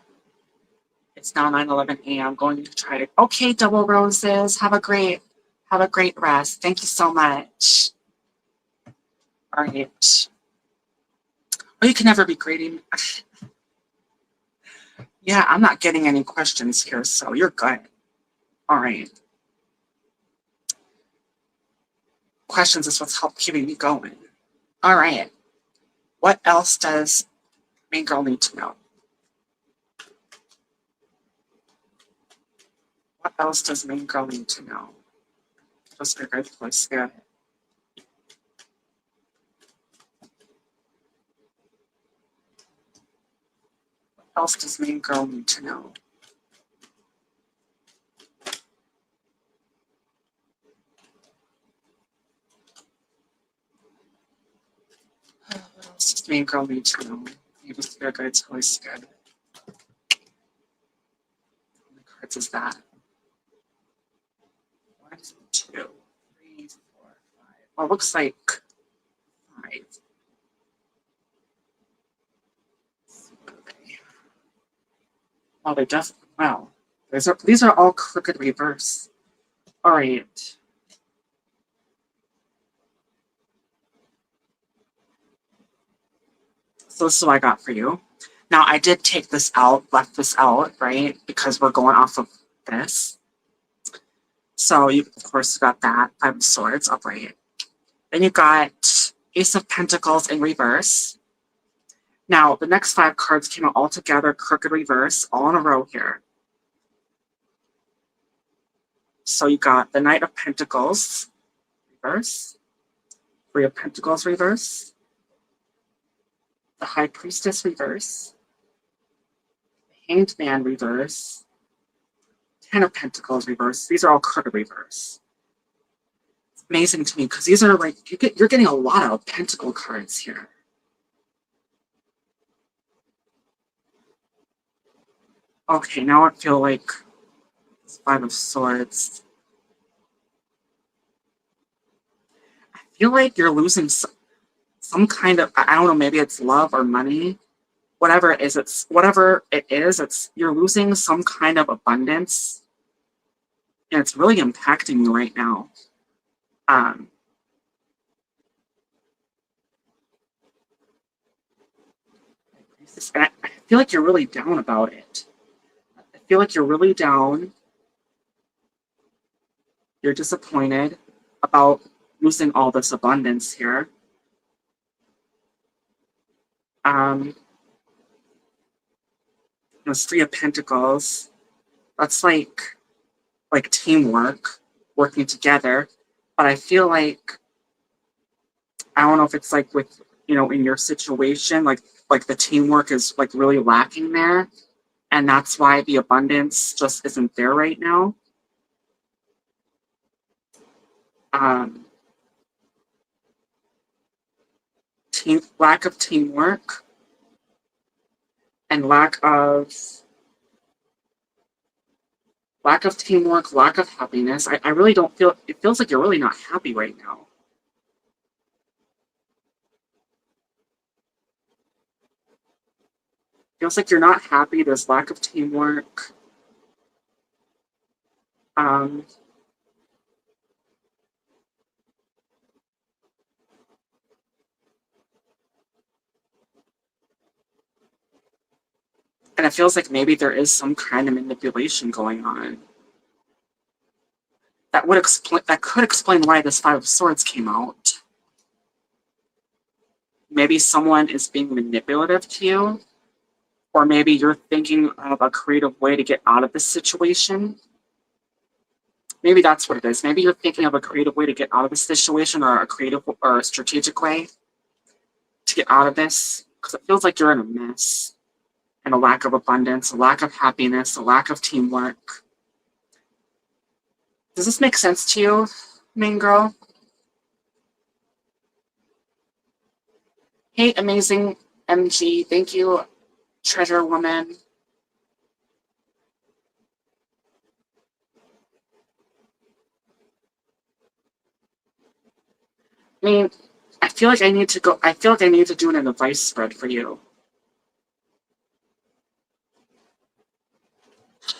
It's now 9:11 a.m. Going to try to... Okay, Double Roses. Have a great rest. Thank you so much. All right. Oh, you can never be grading. Yeah, I'm not getting any questions here, so you're good. All right. Questions is what's keeping me going. All right. What else does main girl need to know? What else does main girl need to know? Just a good place here. What else does main girl need to know? What else does main girl need to know? Maybe Spirit Guide's always good. How many cards is that? 1, 2, 3, 4, 5. Well, it looks like 5. Okay. Oh, they just, wow. These are all crooked reverse. All right. So this is what I got for you. Now, I did take this out, left this out, right? Because we're going off of this. So you, of course, got that. Five of Swords, upright. Then you got Ace of Pentacles in reverse. Now, the next 5 cards came out all together, crooked reverse, all in a row here. So you got the Knight of Pentacles, reverse. 3 of Pentacles, reverse. The High Priestess, reverse. The Hanged Man, reverse. 10 of Pentacles, reverse. These are all crooked reverse. It's amazing to me because these are like, you're getting a lot of Pentacle cards here. Okay, now I feel like it's 5 of Swords. I feel like you're losing some kind of, I don't know, maybe it's love or money. Whatever it is, you're losing some kind of abundance. And it's really impacting you right now. And I feel like you're really down about it. I feel like you're really down. You're disappointed about losing all this abundance here. There's 3 of Pentacles. That's like teamwork, working together. But I feel like, I don't know if it's like with, in your situation, like the teamwork is like really lacking there. And that's why the abundance just isn't there right now. Lack of teamwork and lack of teamwork, lack of happiness. I really don't feel, it feels like you're really not happy right now. Feels like you're not happy. There's lack of teamwork. And it feels like maybe there is some kind of manipulation going on. That could explain why this 5 of Swords came out. Maybe someone is being manipulative to you, or maybe you're thinking of a creative way to get out of this situation. Maybe that's what it is. Maybe you're thinking of a creative way to get out of this situation, or a creative or a strategic way to get out of this, because it feels like you're in a mess, and a lack of abundance, a lack of happiness, a lack of teamwork. Does this make sense to you, main girl? Hey, amazing MG. Thank you, treasure woman. I mean, I feel like I need to do an advice spread for you.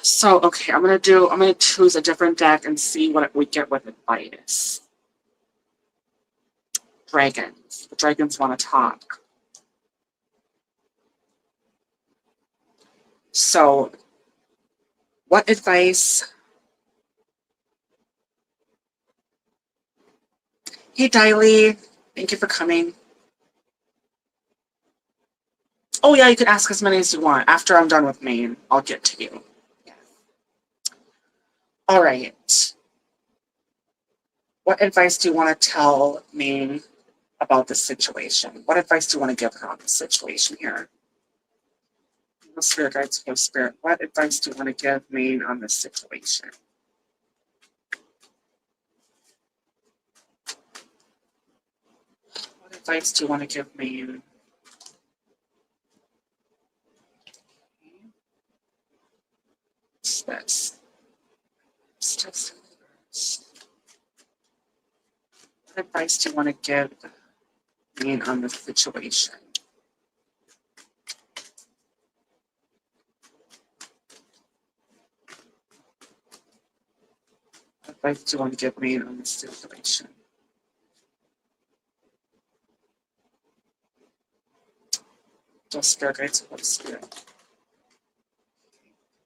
So, okay, I'm gonna choose a different deck and see what we get with advice. Dragons. The dragons want to talk. So, what advice? Hey, Diley. Thank you for coming. Oh, yeah, you can ask as many as you want. After I'm done with Maine, I'll get to you. Yeah. All right. What advice do you want to tell Maine about this situation? What advice do you want to give her on this situation here? Spirit guides, give spirit. What advice do you want to give Maine on this situation? What advice do you want to give Maine? What's this? What advice do you want to give Maine on this situation? What advice do you want to give Maine on this situation? Just spirit guides, Holy Spirit.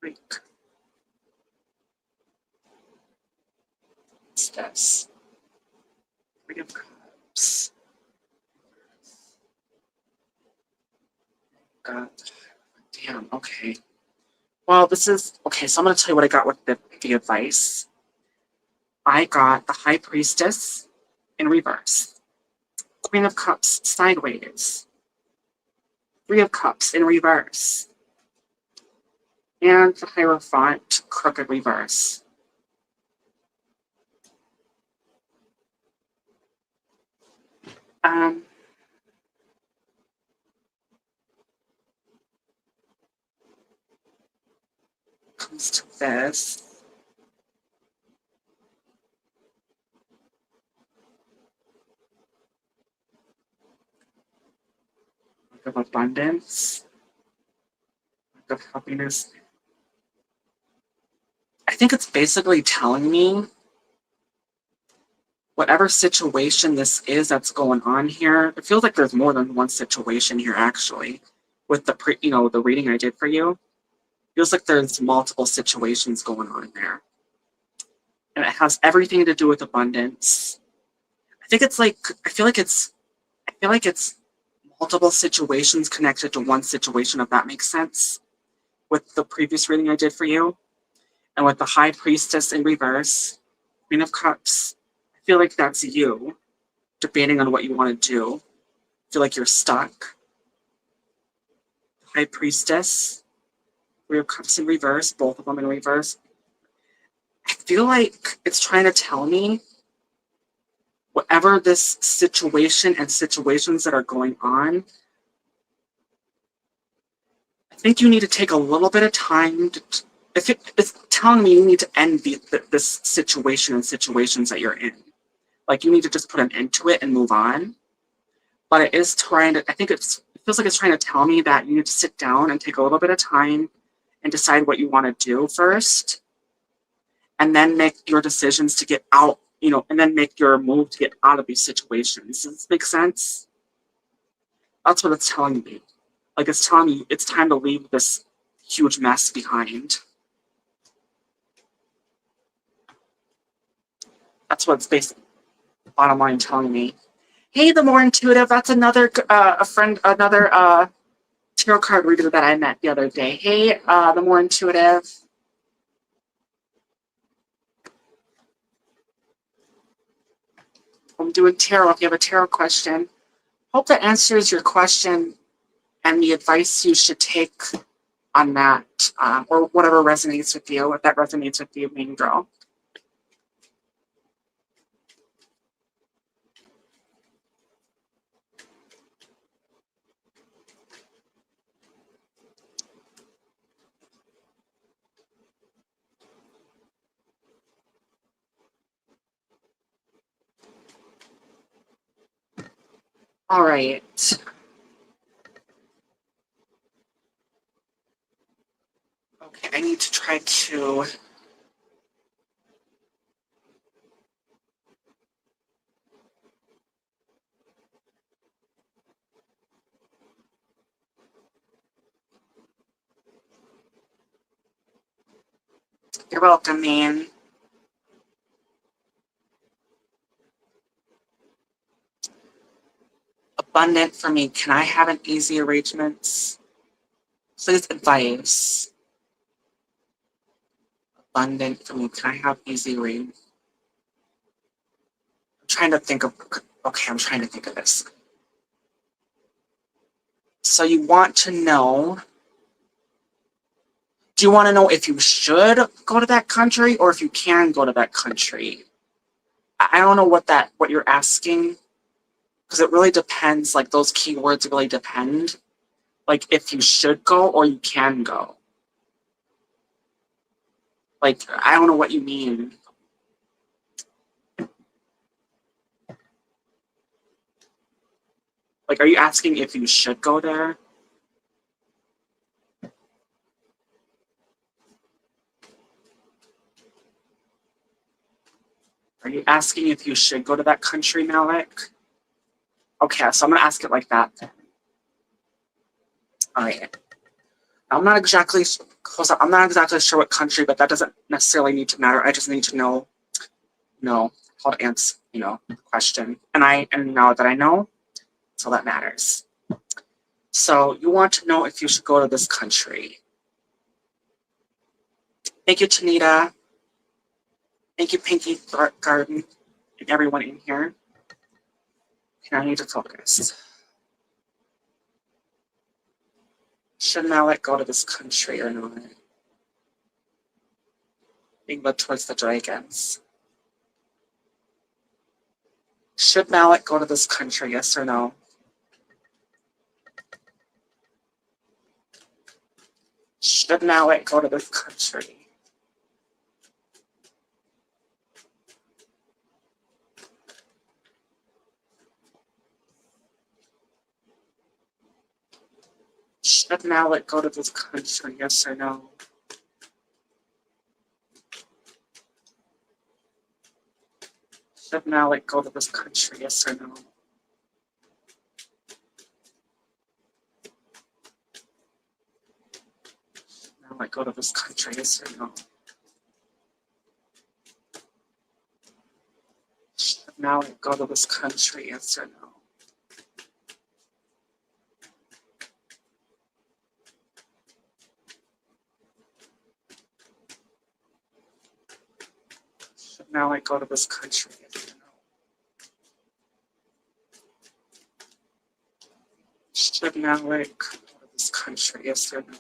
Break. What's this? Three of Cups. God. Damn, okay. Well, this is... Okay, so I'm going to tell you what I got with the advice. I got the High Priestess in reverse. Queen of Cups sideways. Three of Cups in reverse. And the Hierophant crooked reverse. Comes to this. Of abundance, of happiness. I think it's basically telling me whatever situation this is that's going on here. It feels like there's more than one situation here actually. With the the reading I did for you, it feels like there's multiple situations going on there, and it has everything to do with abundance. I feel like it's multiple situations connected to one situation, if that makes sense. With the previous reading I did for you, and with the High Priestess in reverse, Queen of Cups, I feel like that's you, debating on what you want to do. I feel like you're stuck. High Priestess, Three of Cups in reverse, both of them in reverse. I feel like it's trying to tell me whatever this situation and situations that are going on, I think you need to take a little bit of time to, if it's telling me you need to end this situation and situations that you're in. Like you need to just put an end to it and move on. But it is trying to, it feels like it's trying to tell me that you need to sit down and take a little bit of time and decide what you want to do first. And then make your decisions to get out, and then make your move to get out of these situations. Does this make sense? That's what it's telling me. Like it's telling me it's time to leave this huge mess behind. That's what it's basically, bottom line, telling me. Hey, the more intuitive. That's another another tarot card reader that I met the other day. Hey, the more intuitive. I'm doing tarot. If you have a tarot question, hope that answers your question and the advice you should take on that, or whatever resonates with you. If that resonates with you, main girl. All right. Okay, I need to try to... You're welcome, man. Abundant for me. Can I have an easy arrangements? Please advise. Abundant for me. Can I have easy arrangements? I'm trying to think of... Okay, I'm trying to think of this. So you want to know... Do you want to know if you should go to that country or if you can go to that country? I don't know what you're asking, because it really depends. Like, those keywords really depend. Like, if you should go or you can go. Like, I don't know what you mean. Like, are you asking if you should go there? Are you asking if you should go to that country, Malik? Okay, so I'm gonna ask it like that then. All right. I'm not exactly sure what country, but that doesn't necessarily need to matter. I just need to know, how to answer, the question. And now that I know, that's all that matters. So you want to know if you should go to this country. Thank you, Tanita. Thank you, Pinky Garden, and everyone in here. Okay, I need to focus. Should Malik go to this country or not? Being led towards the dragons. Should Malik go to this country, yes or no? Should Malik go to this country? Should Malik go to this country, yes or no? Should Malik go to this country, yes or no? Should Malik go to this country, yes or no? Should Malik go to this country, yes or no? Should Malik go to this country, yes or no? Should Malik go to this country, yes or no?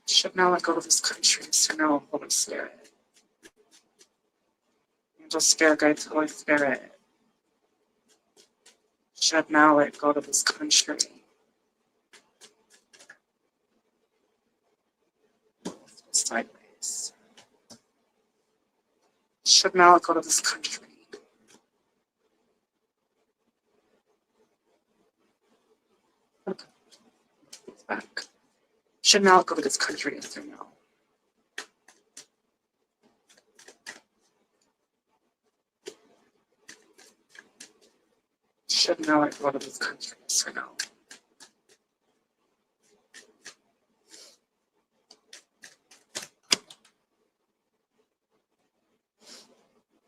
Should Malik go to this country, yes or no? Holy Spirit. Angel Spirit Guides, Holy Spirit. Should Malik go to this country? Sideways. Should Malik go to this country? Back. Should Malik go to this country, yes or no? Should Malik go to this country, yes or no?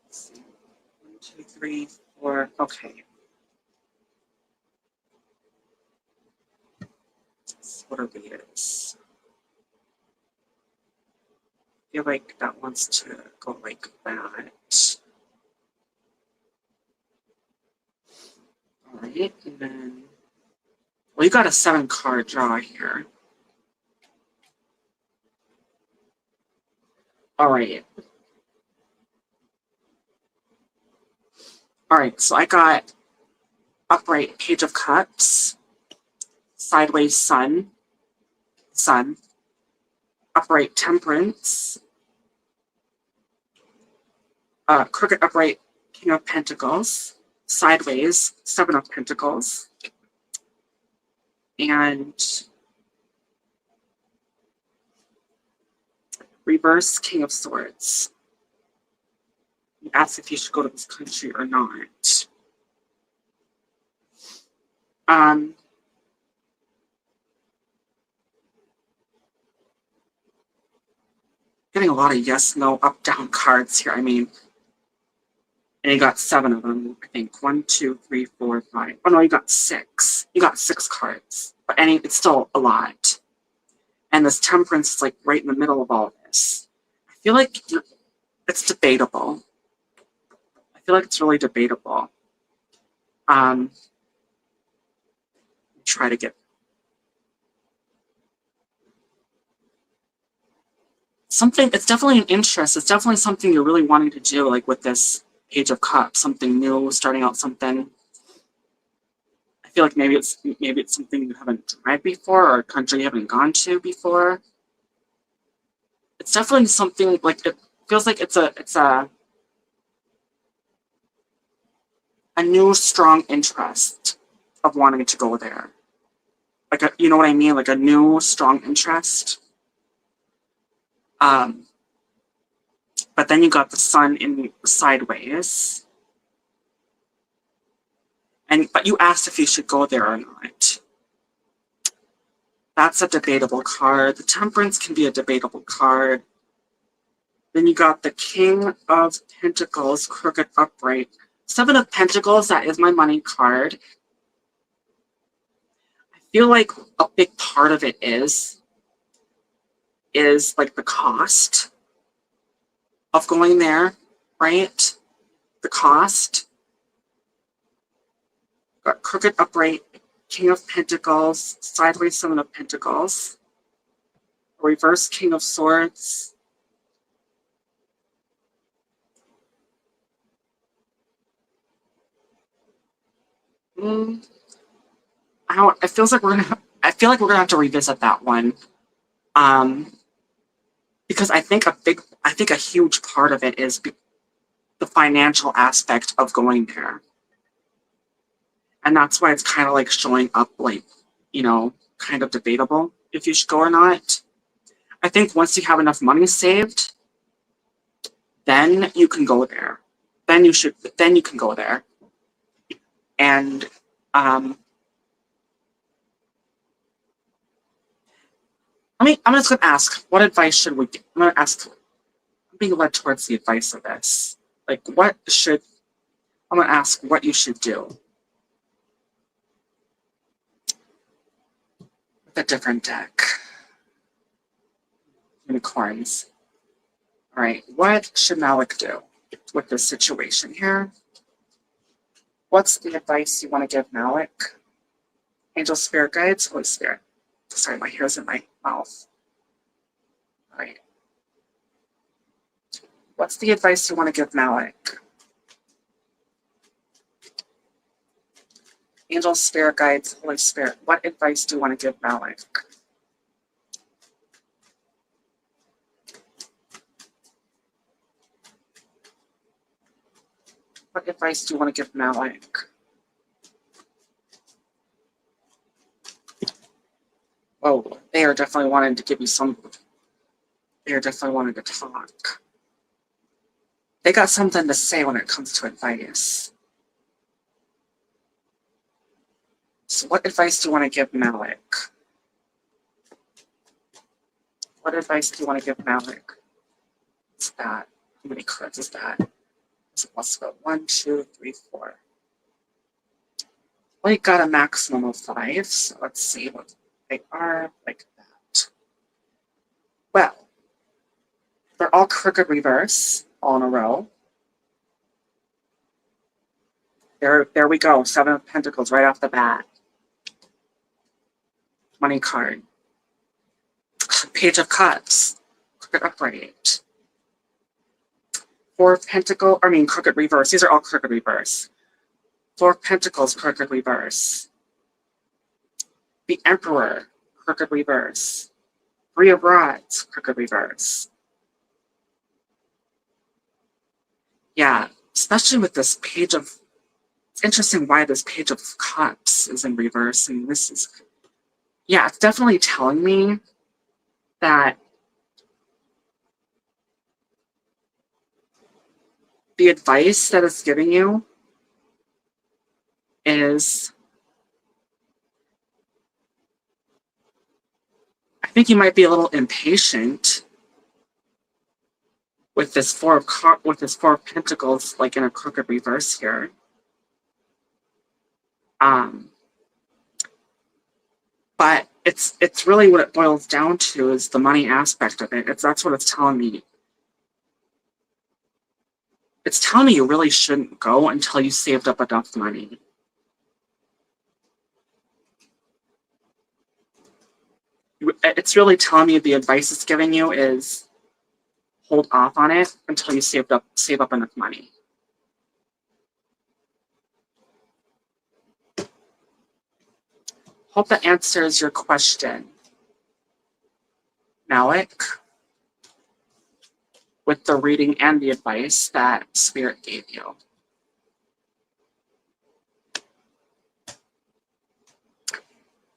Let's see. 1, 2, 3, 4. Okay. What are these? I feel like that wants to go like that. Alright, and then... Well, you got a 7-card draw here. Alright. Alright, so I got upright Page of Cups, sideways Sun, upright Temperance, crooked upright, King of Pentacles, sideways, Seven of Pentacles, and reverse, King of Swords. You ask if you should go to this country or not. Getting a lot of yes, no, up, down cards here. I mean, and you got 7 of them, I think. 1, 2, 3, 4, 5. Oh no, you got 6. You got 6 cards. But it's still a lot. And this Temperance is like right in the middle of all this. I feel like it's debatable. I feel like it's really debatable. Try to get something. It's definitely an interest. It's definitely something you're really wanting to do, like with this Page of Cups, something new, starting out something. I feel like maybe it's something you haven't tried before, or a country you haven't gone to before. It's definitely something like it feels like it's a new strong interest of wanting to go there. Like you know what I mean? Like a new strong interest. But then you got the Sun in sideways. But you asked if you should go there or not. That's a debatable card. The Temperance can be a debatable card. Then you got the King of Pentacles, crooked upright. 7 of Pentacles, that is my money card. I feel like a big part of it is like the cost of going there, right? The cost. Got crooked upright, King of Pentacles, sideways 7 of Pentacles, reverse King of Swords. I feel like we're gonna have to revisit that one, because I think a huge part of it is the financial aspect of going there, and that's why it's kind of like showing up like, kind of debatable if you should go or not. I think once you have enough money saved, then you can go there. Then you can go there, and I'm just going to ask, what advice should we get? I'm being led towards the advice of this. Like, I'm going to ask what you should do with a different deck. Unicorns. All right, what should Malik do with this situation here? What's the advice you want to give Malik? Angel, Spirit Guides, Holy Spirit. Sorry, my hair's in my mouth. All right. What's the advice you want to give Malik? Angel, Spirit Guides, Holy Spirit. What advice do you want to give Malik? What advice do you want to give Malik? Oh, they are definitely wanting to give you some. They are definitely wanting to talk. They got something to say when it comes to advice. So what advice do you want to give Malik? What advice do you want to give Malik? What's that? How many cards is that? Let's go 1, 2, 3, 4. Well, you got a maximum of 5, so let's see what they are like that. Well, they're all crooked reverse, all in a row. There we go. 7 of Pentacles right off the bat. Money card. Page of Cups. Crooked upright. 4 of Pentacles, crooked reverse. These are all crooked reverse. 4 of Pentacles, crooked reverse. The Emperor, crooked reverse. 3 of Rods, crooked reverse. Yeah, especially with this page of, it's interesting why this page of cups is in reverse. And this is, yeah, it's definitely telling me that the advice that it's giving you is, I think you might be a little impatient with this four of pentacles, like in a crooked reverse here. Um, but it's really what it boils down to is the money aspect of it. That's what it's telling me. It's telling me you really shouldn't go until you saved up enough money. It's really telling me the advice it's giving you is hold off on it until you save up enough money. Hope that answers your question, Malik, with the reading and the advice that Spirit gave you.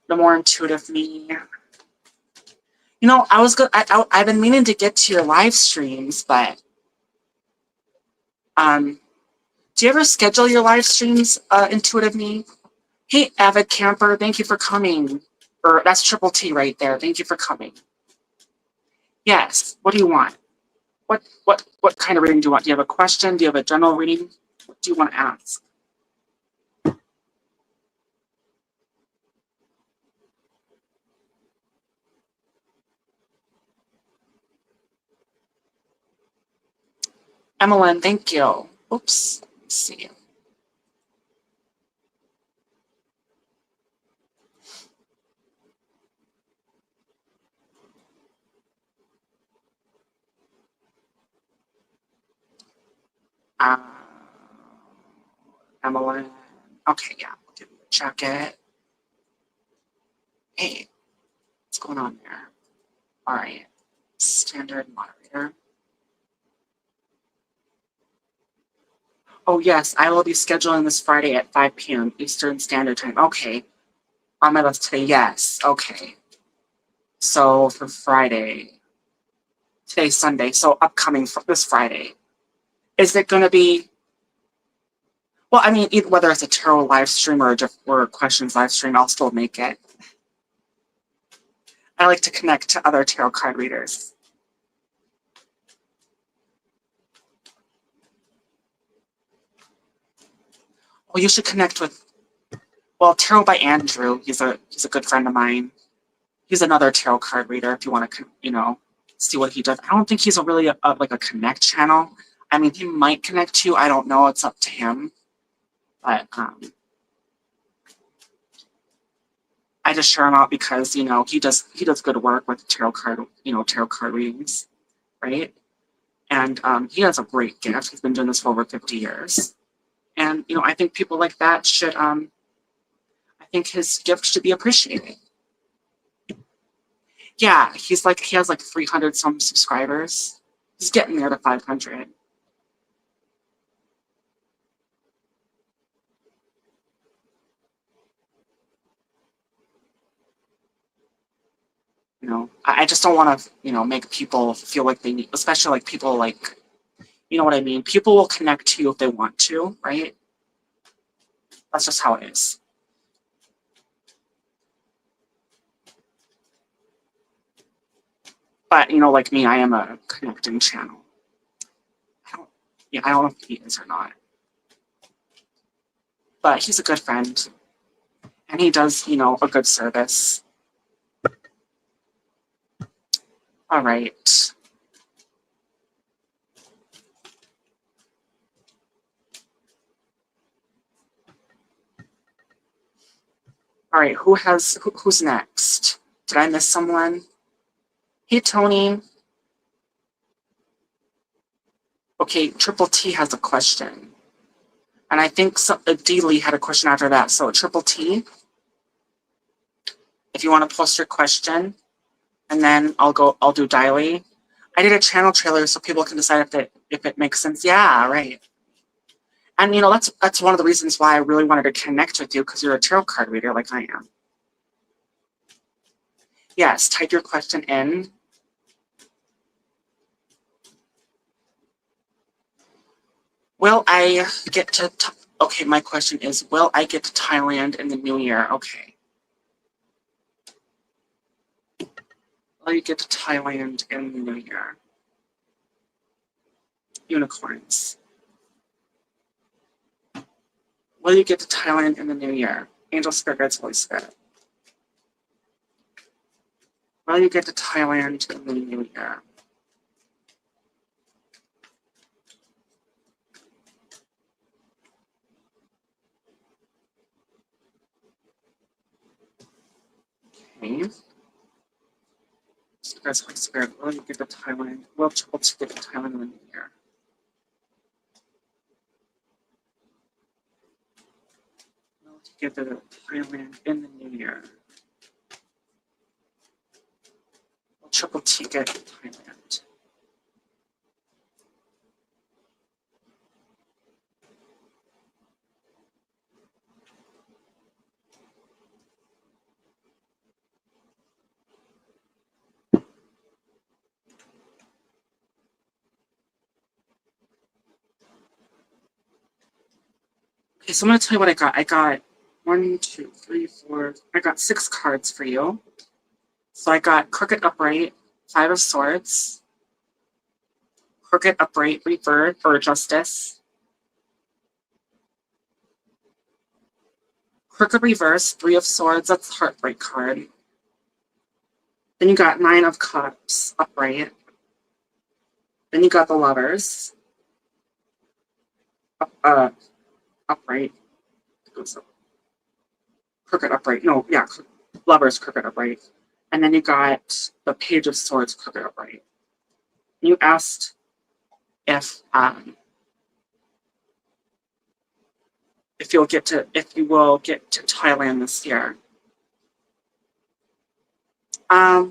The more intuitive me. You know, I've been meaning to get to your live streams, but do you ever schedule your live streams, intuitive me? Hey, avid camper, thank you for coming. Or that's Triple T right there. Thank you for coming. Yes. What do you want? What kind of reading do you want? Do you have a question? Do you have a general reading? What do you want to ask? Emmeline, thank you. Oops. Let's see. Emmeline. Okay, yeah. We'll give you a jacket. Hey, what's going on there? All right. Standard moderator. Oh, yes. I will be scheduling this Friday at 5 p.m. Eastern Standard Time. Okay. On my list today, yes. Okay. So for Friday, today's Sunday, so upcoming for this Friday. Is it going to be, well, I mean, either, whether it's a tarot live stream or a questions live stream, I'll still make it. I like to connect to other tarot card readers. Well, you should connect with, well, Tarot by Andrew. He's a good friend of mine. He's another tarot card reader if you want to, see what he does. I don't think he's really like a connect channel. I mean, he might connect to you. I don't know. It's up to him. But I just share him out because, he does good work with tarot card readings, right? And he has a great gift. He's been doing this for over 50 years. And, I think people like that should, I think his gift should be appreciated. Yeah, he has like 300 some subscribers. He's getting there to 500. I just don't want to, make people feel like they need, especially like people like, you know what I mean? People will connect to you if they want to, right? That's just how it is. But, like me, I am a connecting channel. I don't know if he is or not. But he's a good friend. And he does, a good service. All right. All right, who's next? Did I miss someone? Hey, Tony. Okay, Triple T has a question. And I think D. Lee had a question after that. So Triple T, if you want to post your question, and then I'll do Diley. I did a channel trailer so people can decide if it makes sense. Yeah, right. And that's one of the reasons why I really wanted to connect with you, because you're a tarot card reader like I am. Yes, type your question in. Will I get to okay, my question is, will I get to Thailand in the new year? Okay. Will you get to Thailand in the new year? Unicorns. Will you get to Thailand in the new year? Angel Spirit, Holy Spirit. Will you get to Thailand in the new year? Okay. Spirit, Holy Spirit, will you get to Thailand? Will Childs get to Thailand in the new year? Will you get to Thailand in the new year? Will Triple T get to Thailand? Okay, so I'm going to tell you what I got. I got 1, 2, 3, 4. I got 6 cards for you. So I got Crooked Upright, 5 of Swords, Crooked Upright, Reverse, or Justice, Crooked Reverse, 3 of Swords, that's the Heartbreak card. Then you got 9 of Cups, Upright. Then you got the Lovers, Upright. Crooked Upright. No, yeah, Lovers, Crooked Upright. And then you got the Page of Swords, Crooked Upright. You asked if you will get to Thailand this year. I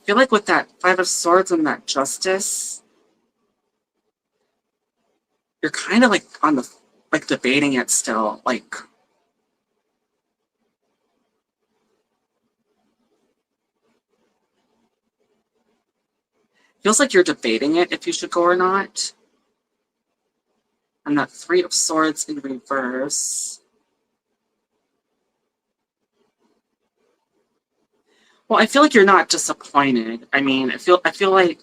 feel like with that 5 of Swords and that Justice, you're kind of like on the debating it still. Like, feels like you're debating it if you should go or not. And that 3 of Swords in reverse. Well, I feel like you're not disappointed. I mean, I feel like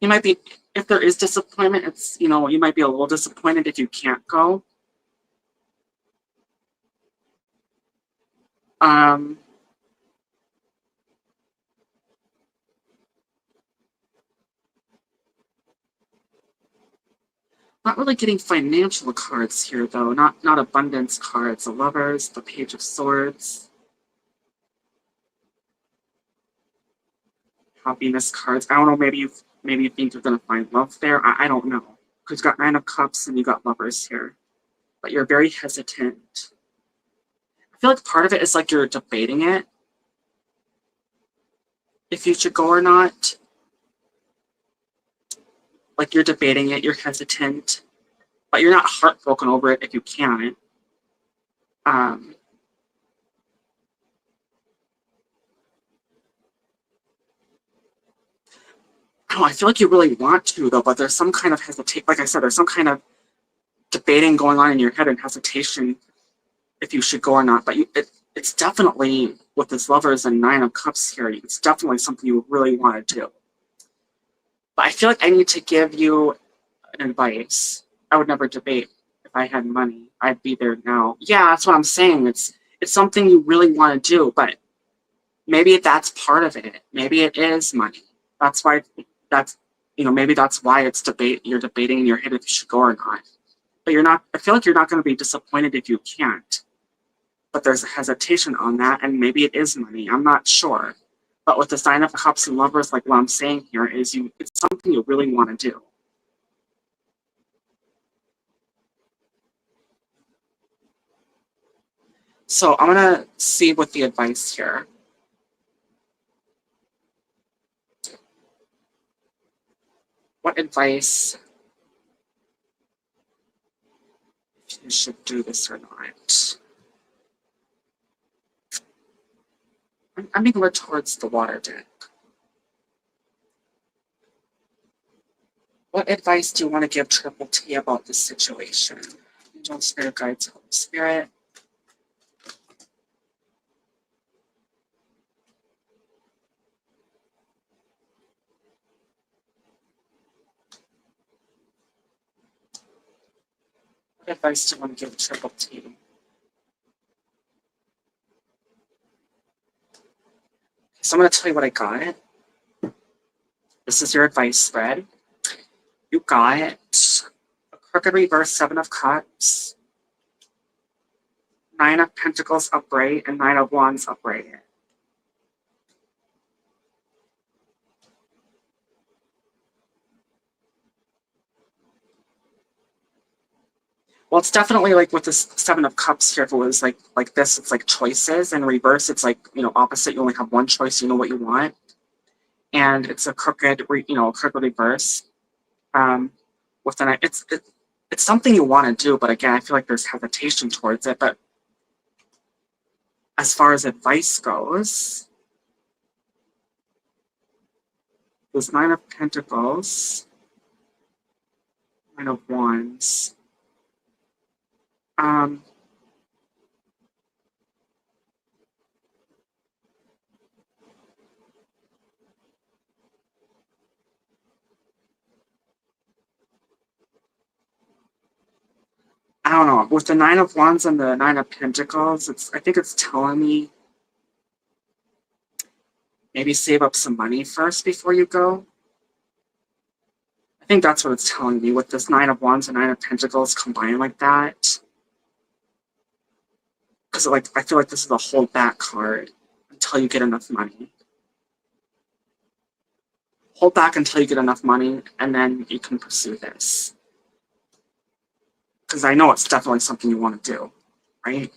you might be, if there is disappointment, it's, you might be a little disappointed if you can't go. Not really getting financial cards here, though. Not abundance cards. The Lovers, the Page of Swords, happiness cards. I don't know. Maybe you think you're gonna find love there. I don't know. Because you got 9 of Cups and you got Lovers here, but you're very hesitant. I feel like part of it is like you're debating it, if you should go or not. Like you're debating it. You're hesitant, but you're not heartbroken over it if you can't. I feel like you really want to, though, but there's some kind of hesitation. Like I said, there's some kind of debating going on in your head and hesitation if you should go or not. But it's definitely, with this Lovers and 9 of Cups here, it's definitely something you really want to do. But I feel like I need to give you an advice. I would never debate. If I had money, I'd be there now. Yeah, that's what I'm saying. It's something you really want to do, but maybe that's part of it. Maybe it is money. That's why maybe that's why you're debating in your head if you should go or not. But you're not, I feel like you're not going to be disappointed if you can't. But there's a hesitation on that, and maybe it is money. I'm not sure. But with the 9 of Cups and Lovers, like what I'm saying here is it's something you really want to do. So I'm going to see what the advice here. What advice if you should do this or not? I'm being led towards the water deck. What advice do you want to give Triple T about this situation? Angel, Spirit Guides, Holy Spirit. What advice do you want to give Triple T? So I'm going to tell you what I got. This is your advice spread. You got a crooked reverse 7 of Cups, 9 of Pentacles upright, and 9 of Wands upright. Well, it's definitely like with this 7 of Cups here, if it was like this, it's like choices. And reverse, it's like, opposite. You only have one choice. You know what you want. And it's a crooked, crooked reverse. With the it's something you want to do, but again, I feel like there's hesitation towards it. But as far as advice goes, there's 9 of Pentacles, 9 of Wands. I don't know. With the 9 of Wands and the 9 of Pentacles, I think it's telling me maybe save up some money first before you go. I think that's what it's telling me with this 9 of Wands and 9 of Pentacles combined like that. Because I feel like this is a hold back card until you get enough money. Hold back until you get enough money, and then you can pursue this. Because I know it's definitely something you want to do, right?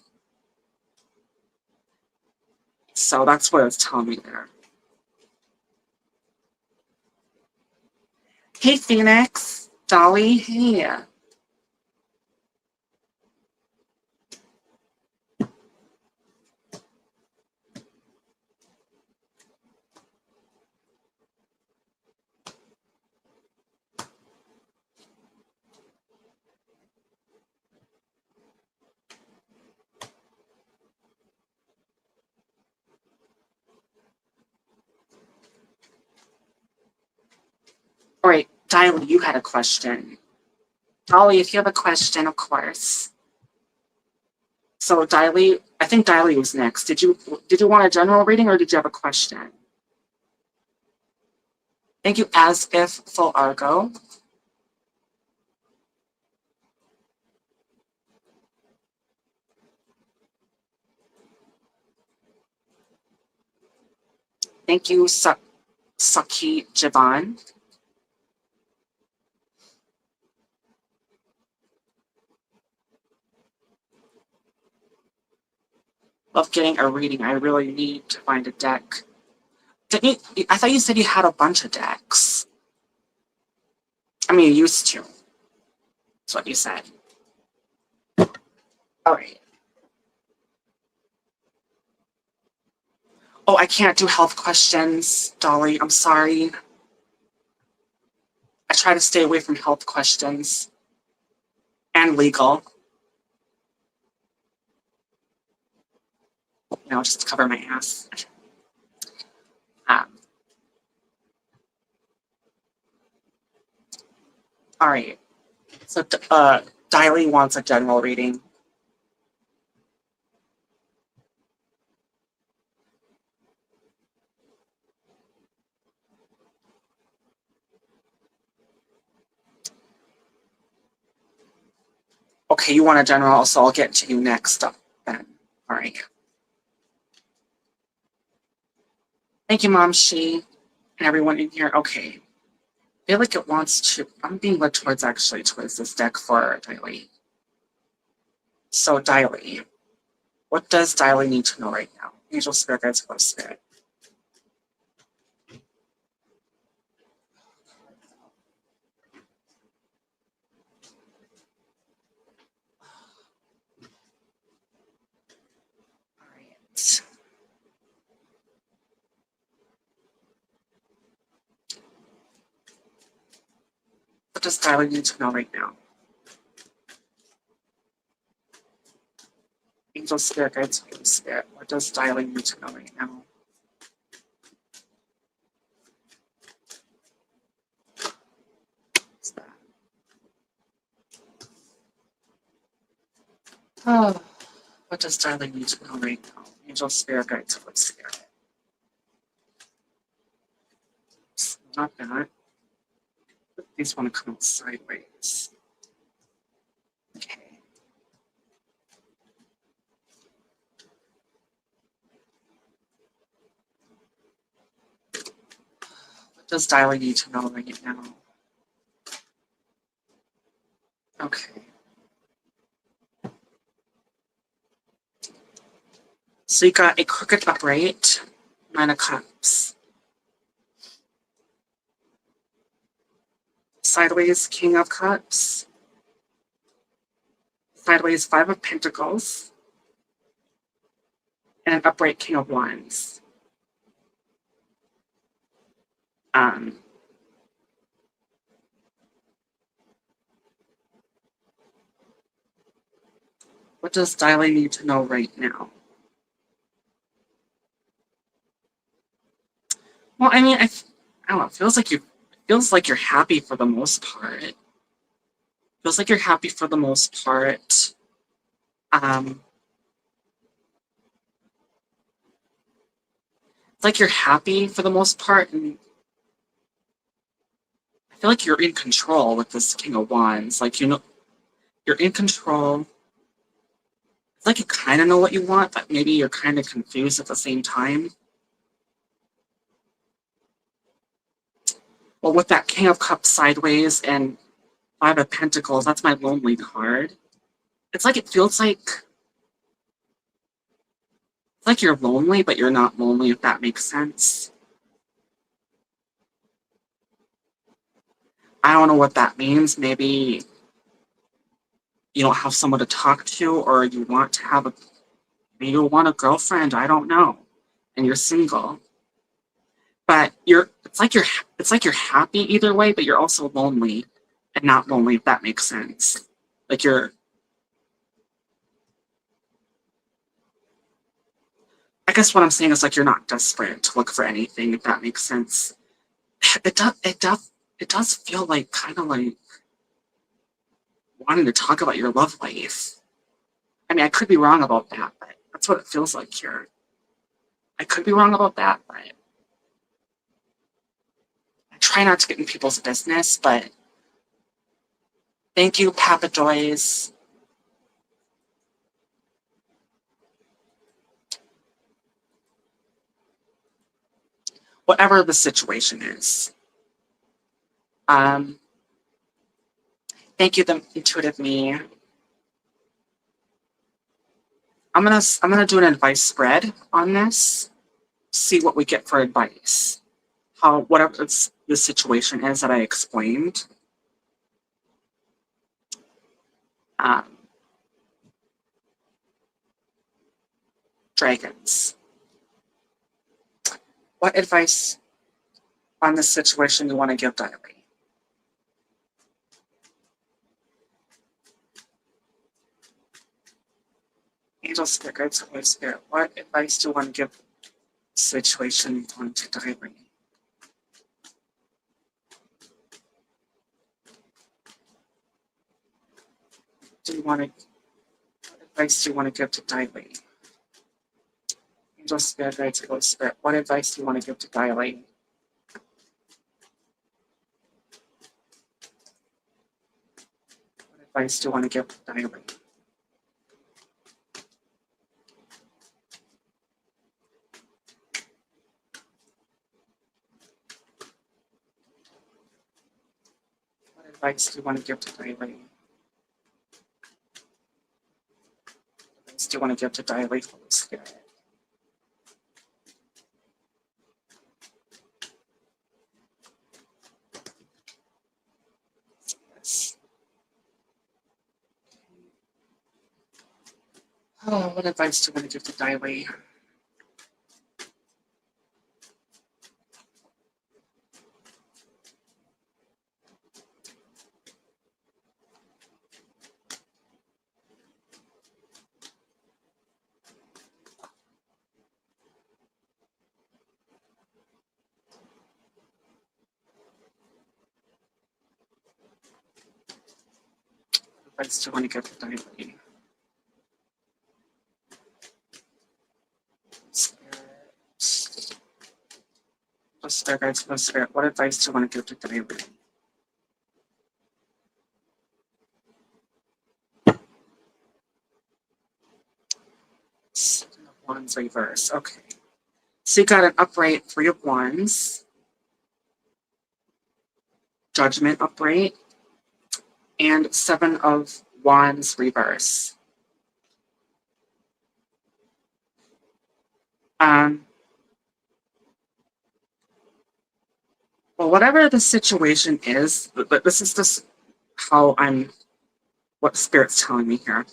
So that's what it's telling me there. Hey, Phoenix. Dolly, hey. All right, Dolly, you had a question. Dolly, if you have a question, of course. So Dolly, I think Dolly was next. Did you want a general reading or did you have a question? Thank you, As If Full Argo. Thank you, Saki Javan. Love getting a reading. I really need to find a deck. I thought you said you had a bunch of decks. I mean, you used to. That's what you said. All right. Oh, I can't do health questions, Dolly. I'm sorry. I try to stay away from health questions. And legal. Just to cover my ass. All right. So, Diley wants a general reading. Okay, you want a general, so I'll get to you next up then. All right. Thank you, Mom, She, and everyone in here. Okay. I feel like it wants to. I'm being led towards this deck for Diley. So, Diley, what does Diley need to know right now? Angel Spirit Guides, Holy Spirit. does Dolly need to know right now? Angel Spirit Guides, Holy Spirit. What does Dolly need to know right now? What's that? Oh, what does Dolly need to know right now? Angel Spirit Guides, Holy Spirit. It's not that. These want to come out sideways. Okay. What does Dolly need to know right now? Okay. So you got a crooked upright, 9 of Cups. Sideways, King of Cups. Sideways, 5 of Pentacles. And an upright King of Wands. What does Dolly need to know right now? Well, I mean, I don't know. It feels like you're happy for the most part. Feels like you're happy for the most part. It's like you're happy for the most part, and I feel like you're in control with this King of Wands. Like, you know, you're in control. It's like you kind of know what you want, but maybe you're kind of confused at the same time. Well, with that King of Cups sideways and 5 of Pentacles, that's my lonely card. It's like it feels like you're lonely, but you're not lonely, if that makes sense. I don't know what that means. Maybe you don't have someone to talk to, or you want to have maybe you want a girlfriend. I don't know, and you're single. But it's like you're happy either way, but you're also lonely and not lonely, if that makes sense. Like I guess what I'm saying is like you're not desperate to look for anything, if that makes sense. It does feel like kind of like wanting to talk about your love life. I mean, I could be wrong about that, but that's what it feels like here. I could be wrong about that, but I try not to get in people's business. But thank you, Papa Doys. Whatever the situation is. Thank you, the intuitive me. I'm gonna do an advice spread on this. See what we get for advice. Whatever the situation is that I explained. Dragons. What advice on this situation you want to give Diary? Angel Spirit, Guides, Holy Spirit. What advice do you want to give the situation on to Diary? What advice do you want to give to Diary? Angel Spirit, Guides, Holy Spirit. What advice do you want to give to Diary? What advice do you want to give to Diary? What advice do you want to give to Diary? What advice do you want to give to Diary, Holy Spirit? Yes. Oh, what advice do you want to give to Diary? I still want to get the Dolly. Spirit. The spirit guides for the spirit. What advice do you want to give to Dolly? Seven of Wands reverse. Okay. So you got an upright, Three of Wands, Judgment upright, and Seven of Wands reverse. Well, whatever the situation is, but this is just how what Spirit's telling me here.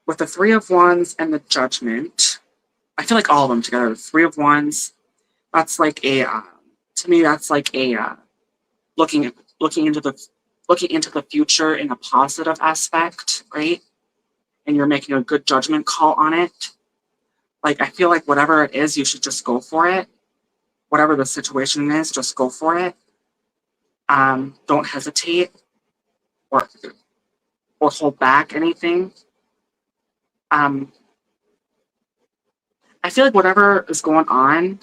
With the Three of Wands and the Judgment, I feel like all of them together. The Three of Wands, that's like to me, that's like looking into the future in a positive aspect, right? And you're making a good judgment call on it. Like, I feel like whatever it is, you should just go for it. Whatever the situation is, just go for it. Don't hesitate or hold back anything. I feel like whatever is going on,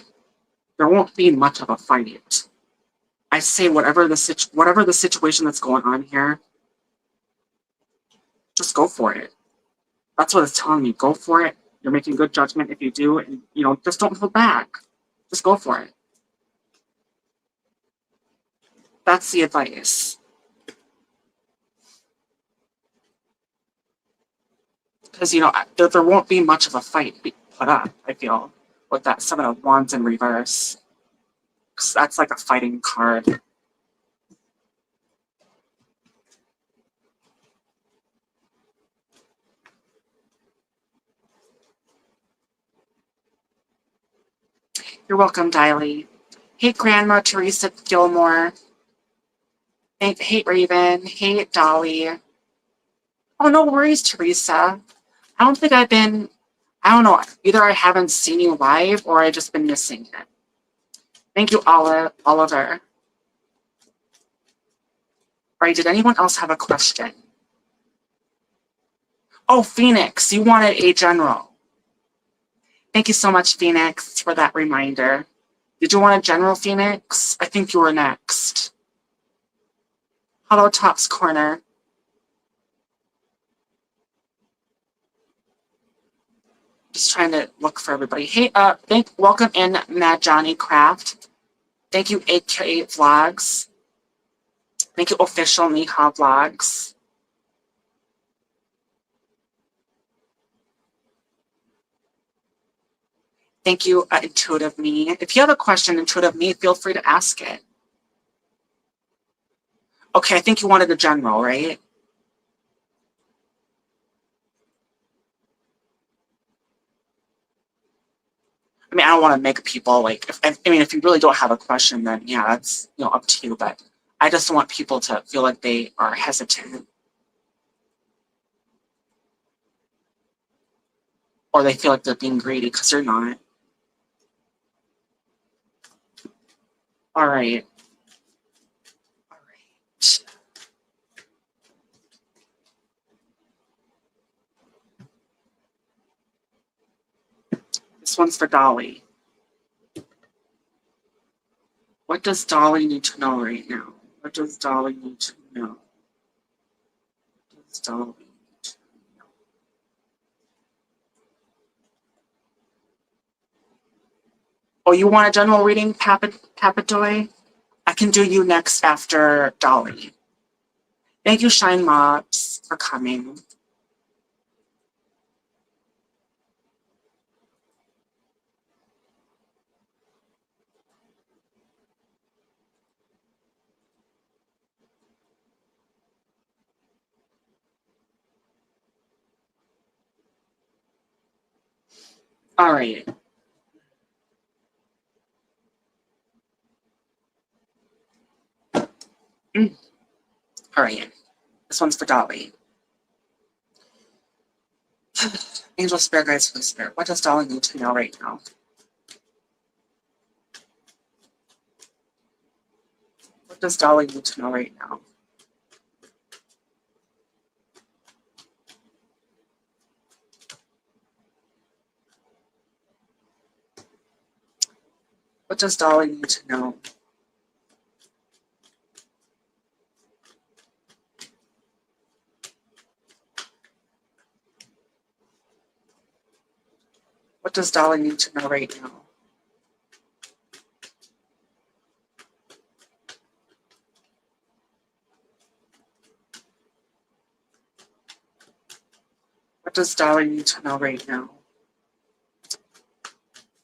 there won't be much of a fight. I say whatever the situation that's going on here, just go for it. That's what it's telling me. Go for it. You're making good judgment if you do, and just don't hold back. Just go for it. That's the advice. Because there won't be much of a fight put up, I feel, with that Seven of Wands in reverse. Because that's like a fighting card. You're welcome, Diley. Hey, Grandma Teresa Gilmore. Hey, Raven. Hey, Dolly. Oh, no worries, Teresa. I don't think I don't know. Either I haven't seen you live or I've just been missing it. Thank you, Oliver. All right, did anyone else have a question? Oh, Phoenix, you wanted a general. Thank you so much, Phoenix, for that reminder. Did you want a general, Phoenix? I think you were next. Hello, Top's Corner. Just trying to look for everybody. Hey, welcome in, Mad Johnny Craft. Thank you, AKA Vlogs. Thank you, Official Miha Vlogs. Thank you, Intuitive Me. If you have a question, Intuitive Me, feel free to ask it. Okay, I think you wanted a general, right? I mean, I don't want to make people if you really don't have a question, then yeah, that's up to you. But I just don't want people to feel like they are hesitant or they feel like they're being greedy because they're not. All right. This one's for Dolly. What does Dolly need to know right now? What does Dolly need to know? What does Dolly need to know? Oh, you want a general reading, Doy? I can do you next after Dolly. Thank you, Shine Mobs, for coming. All right. All right. This one's for Dolly. Angel Spirit Guides for the Spirit. What does Dolly need to know right now? What does Dolly need to know right now? does Dolly need to know? What does Dolly need to know right now? What does Dolly need to know right now?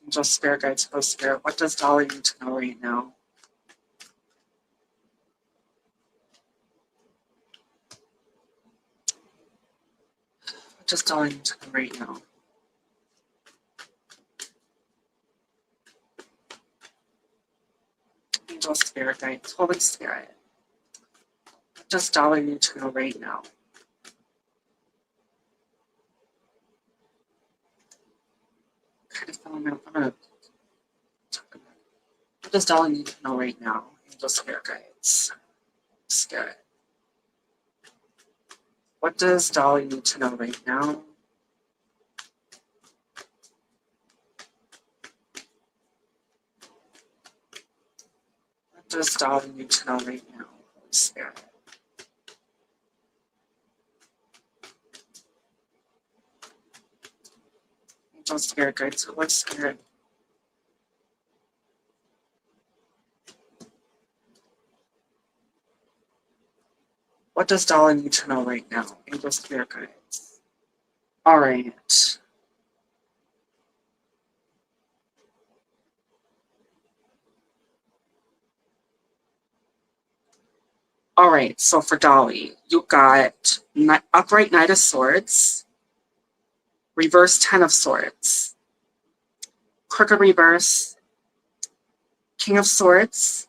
Angel Spirit Guide, Supposed Spirit. What does Dolly need to know right now? What does Dolly need to know right now? Angel Spirit Guide, Holy Spirit. What does Dolly need to know right now? Kind of I'm gonna talk about it. What does Dolly need to know right now? Angel Spirit Guides. Spirit. What does Dolly need to know right now? What does Dolly need to know right now? Holy Spirit. Angel Spirit Guides, Holy Spirit. What does Dolly need to know right now? Angel Spirit Guides. All right. All right, so for Dolly, you got upright Knight of Swords, reverse Ten of Swords, crooked reverse, King of Swords,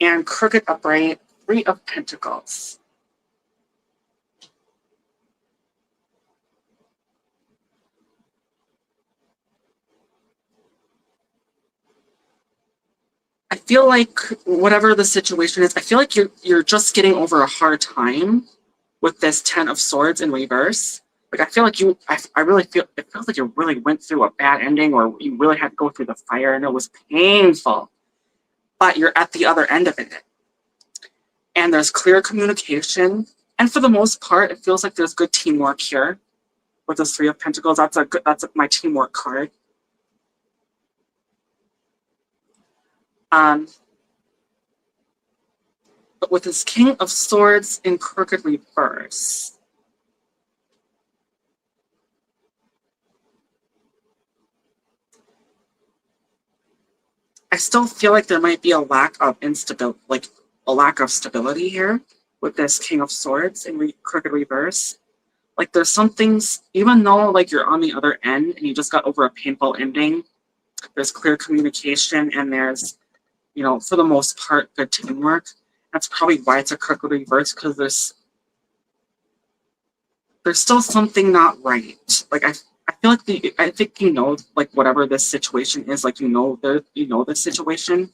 and crooked upright, Three of Pentacles. I feel like whatever the situation is, I feel like you're just getting over a hard time with this Ten of Swords in reverse. Like I feel like I really feel it feels like you really went through a bad ending, or you really had to go through the fire, and it was painful. But you're at the other end of it, and there's clear communication, and for the most part, it feels like there's good teamwork here with the Three of Pentacles. That's my teamwork card. But with this King of Swords in crooked reverse, I still feel like there might be a lack of stability here with this King of Swords in crooked reverse. Like there's some things, even though like you're on the other end and you just got over a painful ending, there's clear communication and there's, for the most part, good teamwork. That's probably why it's a crooked reverse, because there's still something not right. Like I feel like I think like whatever this situation is, like the situation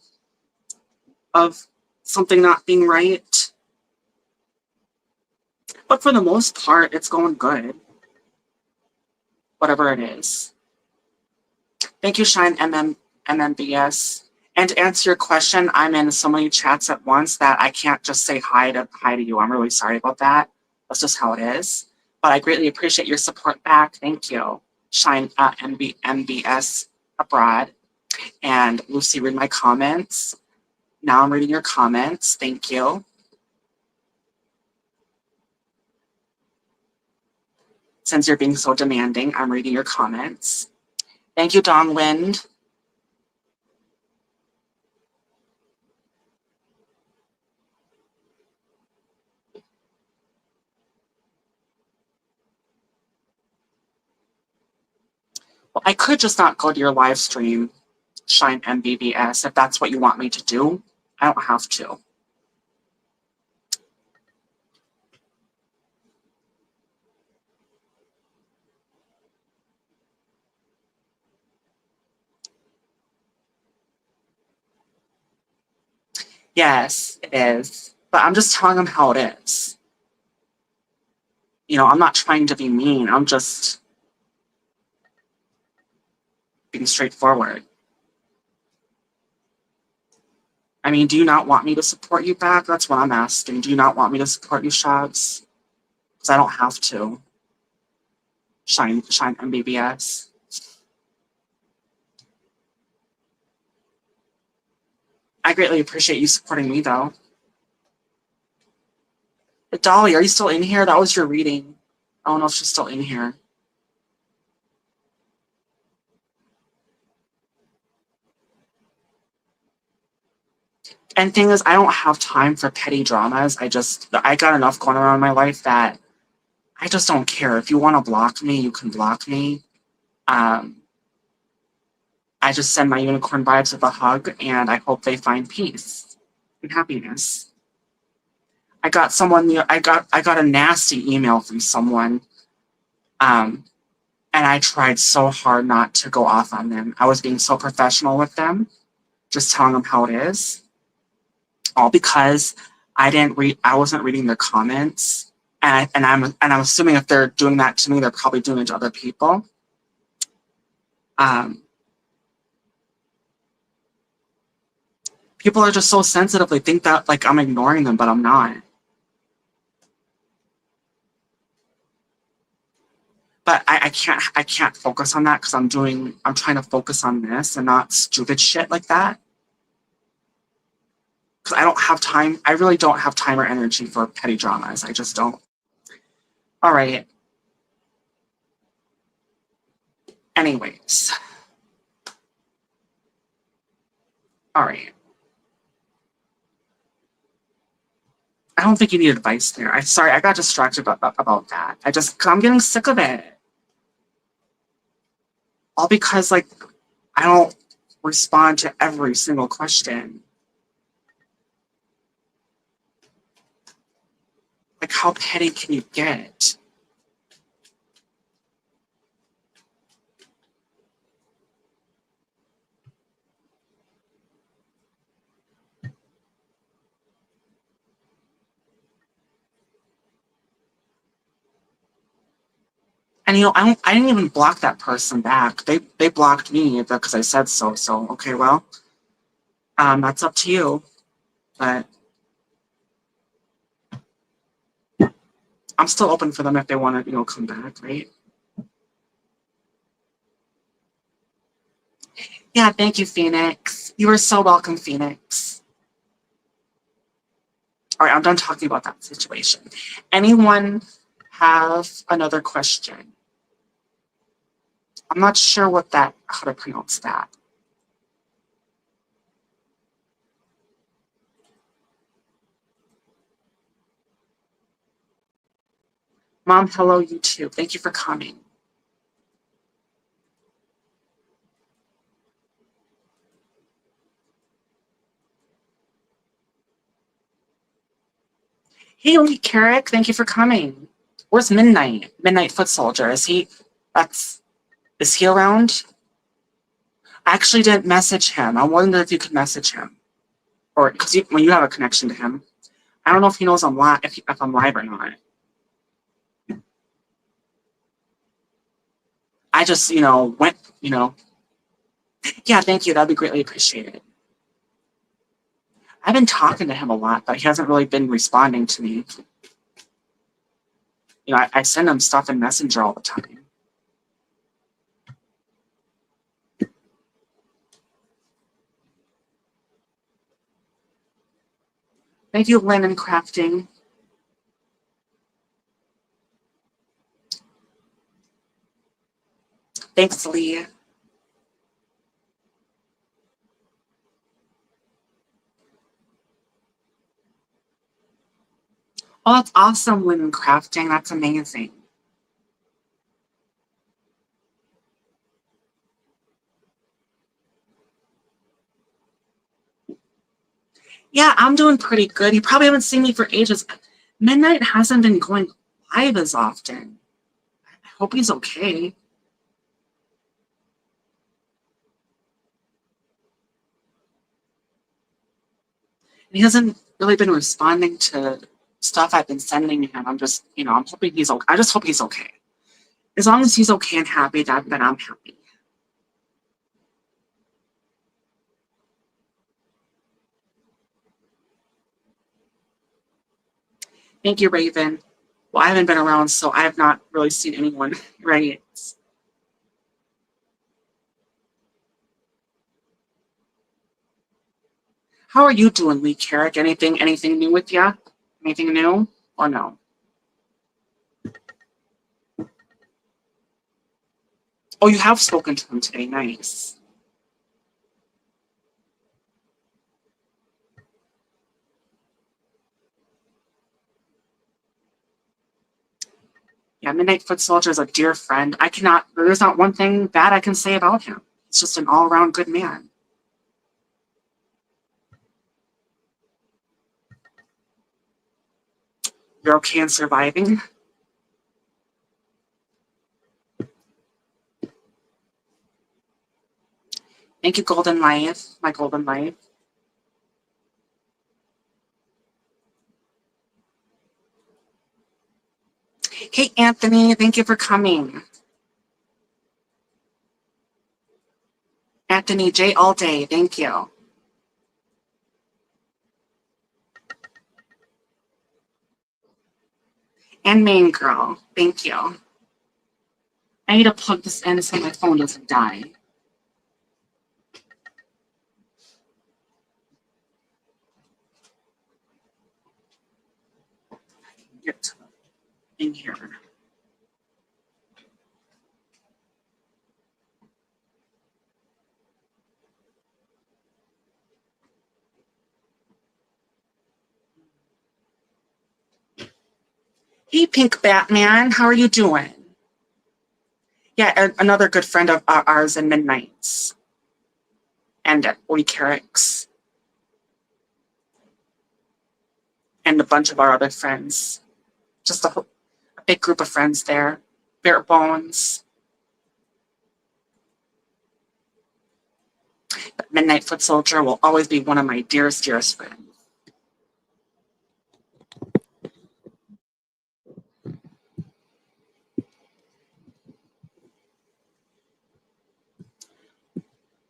of something not being right. But for the most part, it's going good. Whatever it is. Thank you, Shine MMBS. And to answer your question, I'm in so many chats at once that I can't just say hi to you. I'm really sorry about that. That's just how it is. But I greatly appreciate your support back. Thank you. Shine MBS abroad. And Lucy, read my comments. Now I'm reading your comments. Thank you. Since you're being so demanding, I'm reading your comments. Thank you, Dawn Wind. Well, I could just not go to your live stream, Shine MBBS, if that's what you want me to do. I don't have to. Yes, it is. But I'm just telling them how it is. I'm not trying to be mean. I'm just being straightforward. I mean, do you not want me to support you back? That's what I'm asking. Do you not want me to support you, Shags? Because I don't have to. Shine MBBS. I greatly appreciate you supporting me, though. But Dolly, are you still in here? That was your reading. I don't know if she's still in here. And thing is, I don't have time for petty dramas. I got enough going on in my life that I just don't care. If you want to block me, you can block me. I just send my unicorn vibes with a hug, and I hope they find peace and happiness. I got a nasty email from someone, and I tried so hard not to go off on them. I was being so professional with them, just telling them how it is, all because I wasn't reading their comments, and I'm assuming if they're doing that to me, they're probably doing it to other people. People are just so sensitive. They think that like I'm ignoring them, but I'm not. But I can't focus on that because I'm trying to focus on this and not stupid shit like that. Because I don't have time. I really don't have time or energy for petty dramas. I just don't. All right. Anyways. All right. I don't think you need advice there. I'm sorry, I got distracted about that. Cause I'm getting sick of it. All because, like, I don't respond to every single question. Like, how petty can you get? And I didn't even block that person back. They blocked me because I said so. So okay, well, that's up to you. But I'm still open for them if they want to, come back, right? Yeah, thank you, Phoenix. You are so welcome, Phoenix. All right, I'm done talking about that situation. Anyone have another question? I'm not sure how to pronounce that. Mom, hello, you too. Thank you for coming. Hey, Lee Carrick, thank you for coming. Where's Midnight? Midnight Foot Soldier. Is he around? I actually didn't message him. I wonder if you could message him. Or, because when you have a connection to him. I don't know if he knows I'm live, if I'm live or not. I just, went, yeah, thank you. That'd be greatly appreciated. I've been talking to him a lot, but he hasn't really been responding to me. I send him stuff in Messenger all the time. Thank you, Linen Crafting. Thanks, Lee. Oh, that's awesome, Linen Crafting. That's amazing. Yeah, I'm doing pretty good. You probably haven't seen me for ages. Midnight hasn't been going live as often. I hope he's okay. He hasn't really been responding to stuff I've been sending him. I'm just, I'm hoping he's okay. I just hope he's okay. As long as he's okay and happy, then I'm happy. Thank you, Raven. Well, I haven't been around, so I have not really seen anyone, right? How are you doing, Lee Carrick? Anything new with ya? Anything new or no? Oh, you have spoken to him today. Nice. Yeah, Midnight Foot Soldier is a dear friend. There's not one thing bad I can say about him. He's just an all around good man. You're okay in surviving? Thank you, Golden Life, my Golden Life. Hey, Anthony, thank you for coming. Anthony J all day, thank you. And Main Girl, thank you. I need to plug this in so my phone doesn't die. Get in here. Hey, Pink Batman, how are you doing? Yeah, another good friend of ours in Midnights and at Boy Carrick's and a bunch of our other friends. Just a big group of friends there. Bare Bones. But Midnight Foot Soldier will always be one of my dearest, dearest friends.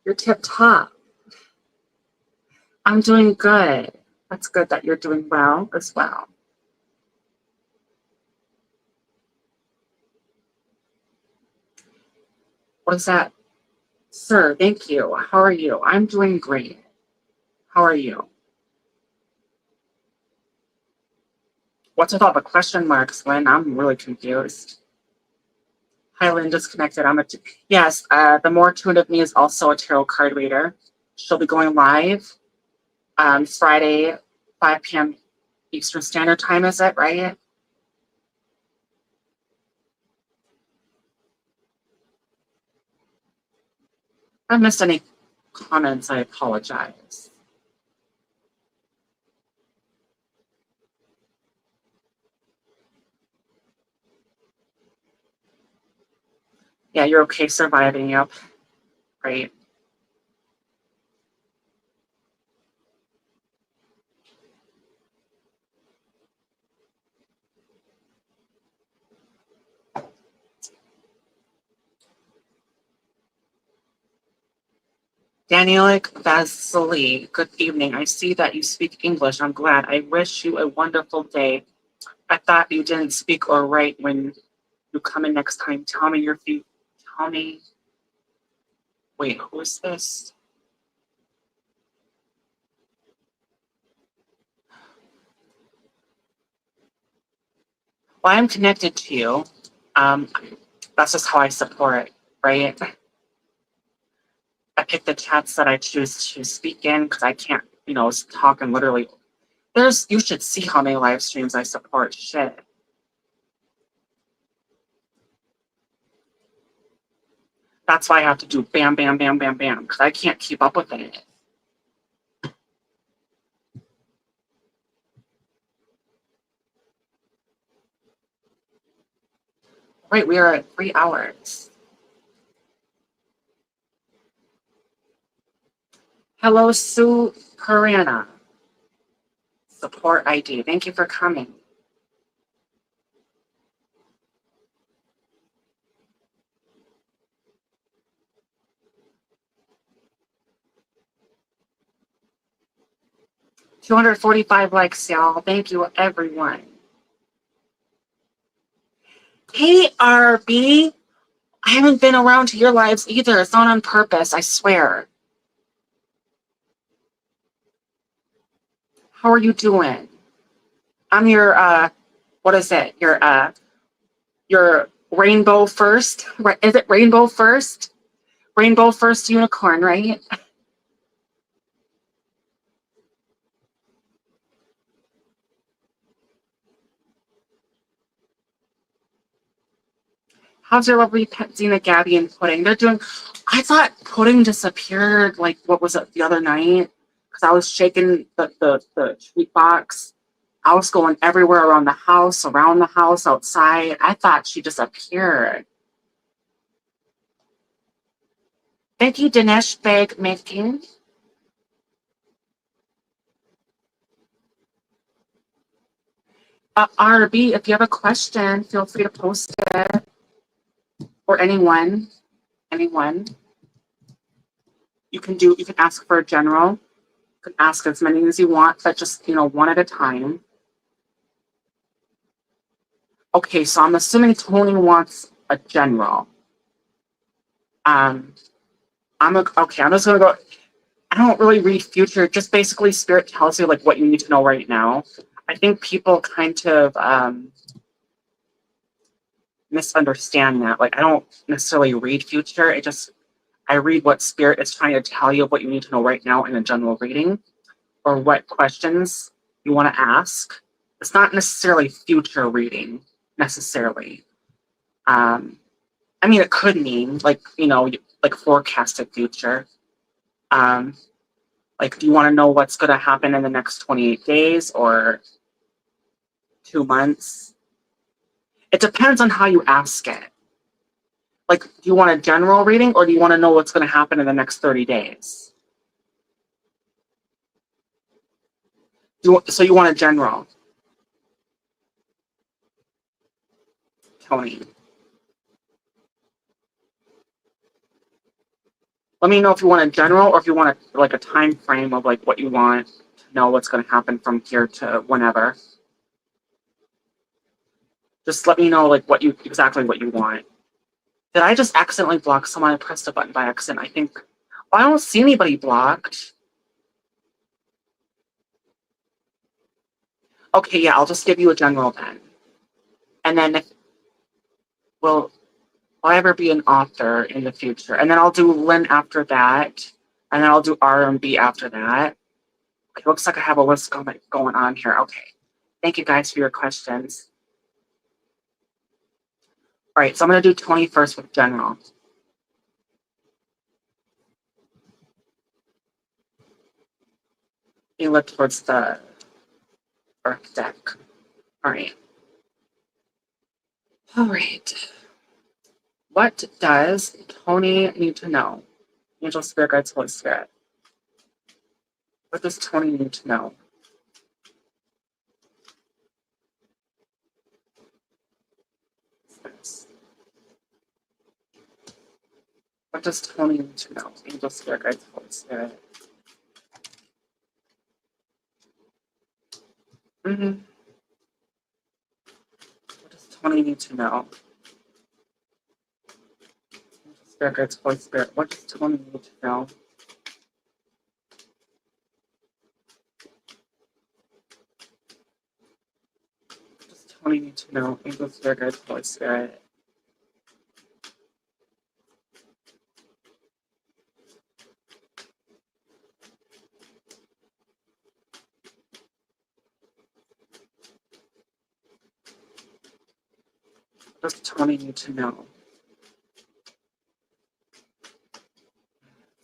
You're tip top. I'm doing good. That's good that you're doing well as well. What is that? Sir, thank you. How are you? I'm doing great. How are you? What's with all the question marks, Lynn? I'm really confused. Highland disconnected. Yes. The more tuned of me is also a tarot card reader. She'll be going live Friday, 5 p.m. Eastern Standard Time. Is it right? If I missed any comments, I apologize. Yeah, you're okay surviving. Yep. Great. Danielic Vasily, good evening. I see that you speak English. I'm glad. I wish you a wonderful day. I thought you didn't speak or write when you come in next time. Tell me your feet. Tell me. Wait, who is this? Well, I'm connected to you. Um, that's just how I support, right? I pick the chats that I choose to speak in because I can't, talk and literally. You should see how many live streams I support. Shit. That's why I have to do bam, bam, bam, bam, bam because I can't keep up with it. Right, we are at 3 hours. Hello, Sue Perana. Support ID. Thank you for coming. $245 likes, y'all. Thank you, everyone. Hey, RB. I haven't been around to your lives either. It's not on purpose, I swear. How are you doing? I'm your, what is it? Your rainbow first? Is it rainbow first? Rainbow first unicorn, right? How's your lovely pet Xena, Gabby, and Pudding? They're doing. I thought Pudding disappeared. Like, what was it the other night? Because I was shaking the treat box. I was going everywhere around the house, outside. I thought she disappeared. Thank you, Dinesh Bag Making. RB, if you have a question, feel free to post it. Or anyone. You can ask for a general. You can ask as many as you want, but just, one at a time. Okay, so I'm assuming Tony wants a general. Um, okay. I'm just gonna go. I don't really read future. Just basically, spirit tells you like what you need to know right now. I think people kind of misunderstand that. Like, I don't necessarily read future. I read what spirit is trying to tell you what you need to know right now in a general reading, or what questions you want to ask. It's not necessarily future reading necessarily. Um, I mean, it could mean like like forecasted future. Um, like, do you want to know what's going to happen in the next 28 days or 2 months? It depends on how you ask it. Like, do you want a general reading or do you want to know what's going to happen in the next 30 days? So you want a general, Tony. Let me know if you want a general or if you want like a time frame of like what you want to know what's going to happen from here to whenever. Just let me know like exactly what you want. Did I just accidentally block someone? I pressed a button by accident. I think. Oh, I don't see anybody blocked. Okay, yeah, I'll just give you a general then. And then will I ever be an author in the future? And then I'll do Lynn after that. And then I'll do R&B after that. Okay, looks like I have a list going on here. Okay. Thank you guys for your questions. All right, so I'm going to do Tony first with general. You look towards the Earth deck. All right. All right. What does Tony need to know? Angel Spirit Guides, Holy Spirit. What does Tony need to know? What does Tony need to know? Angel Spirit Guides, Holy Spirit. Mm-hmm. What does Tony need to know? Angel Spirit Guides, Holy Spirit. What does Tony need to know? What does Tony need to know? Angel Spirit Guides, Holy Spirit. What does Tony need to know?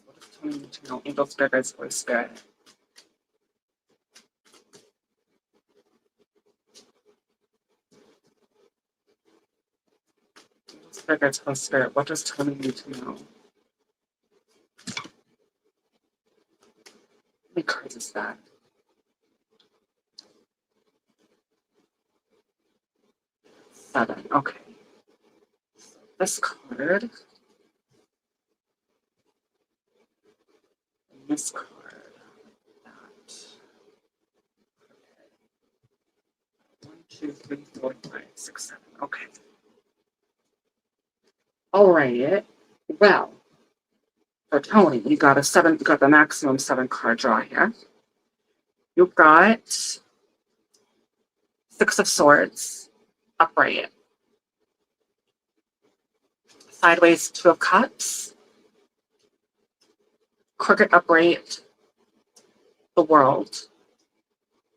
What does Tony need to know? Angel Spirit Guides, Holy Spirit. Angel Spirit Guides, Holy Spirit. What does Tony need to know? How many cards is that? 7. Okay. So this card. And this card. That. 1, 2, 3, 4, 5, 6, 7. Okay. All right. Well, for Tony, you got the maximum 7 card draw here. You've got Six of Swords, upright. Sideways, Two of Cups. Crooked upright, the World.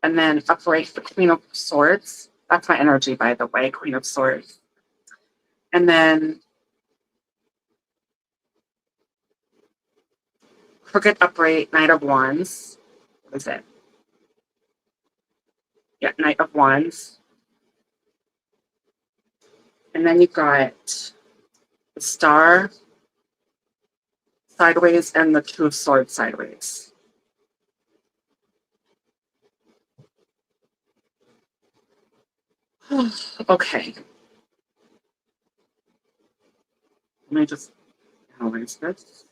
And then upright, the Queen of Swords. That's my energy, by the way, Queen of Swords. And then crooked upright, Knight of Wands. What is it? Yeah, Knight of Wands. And then you got the Star sideways and the Two of Swords sideways. Okay. Let me just analyze this.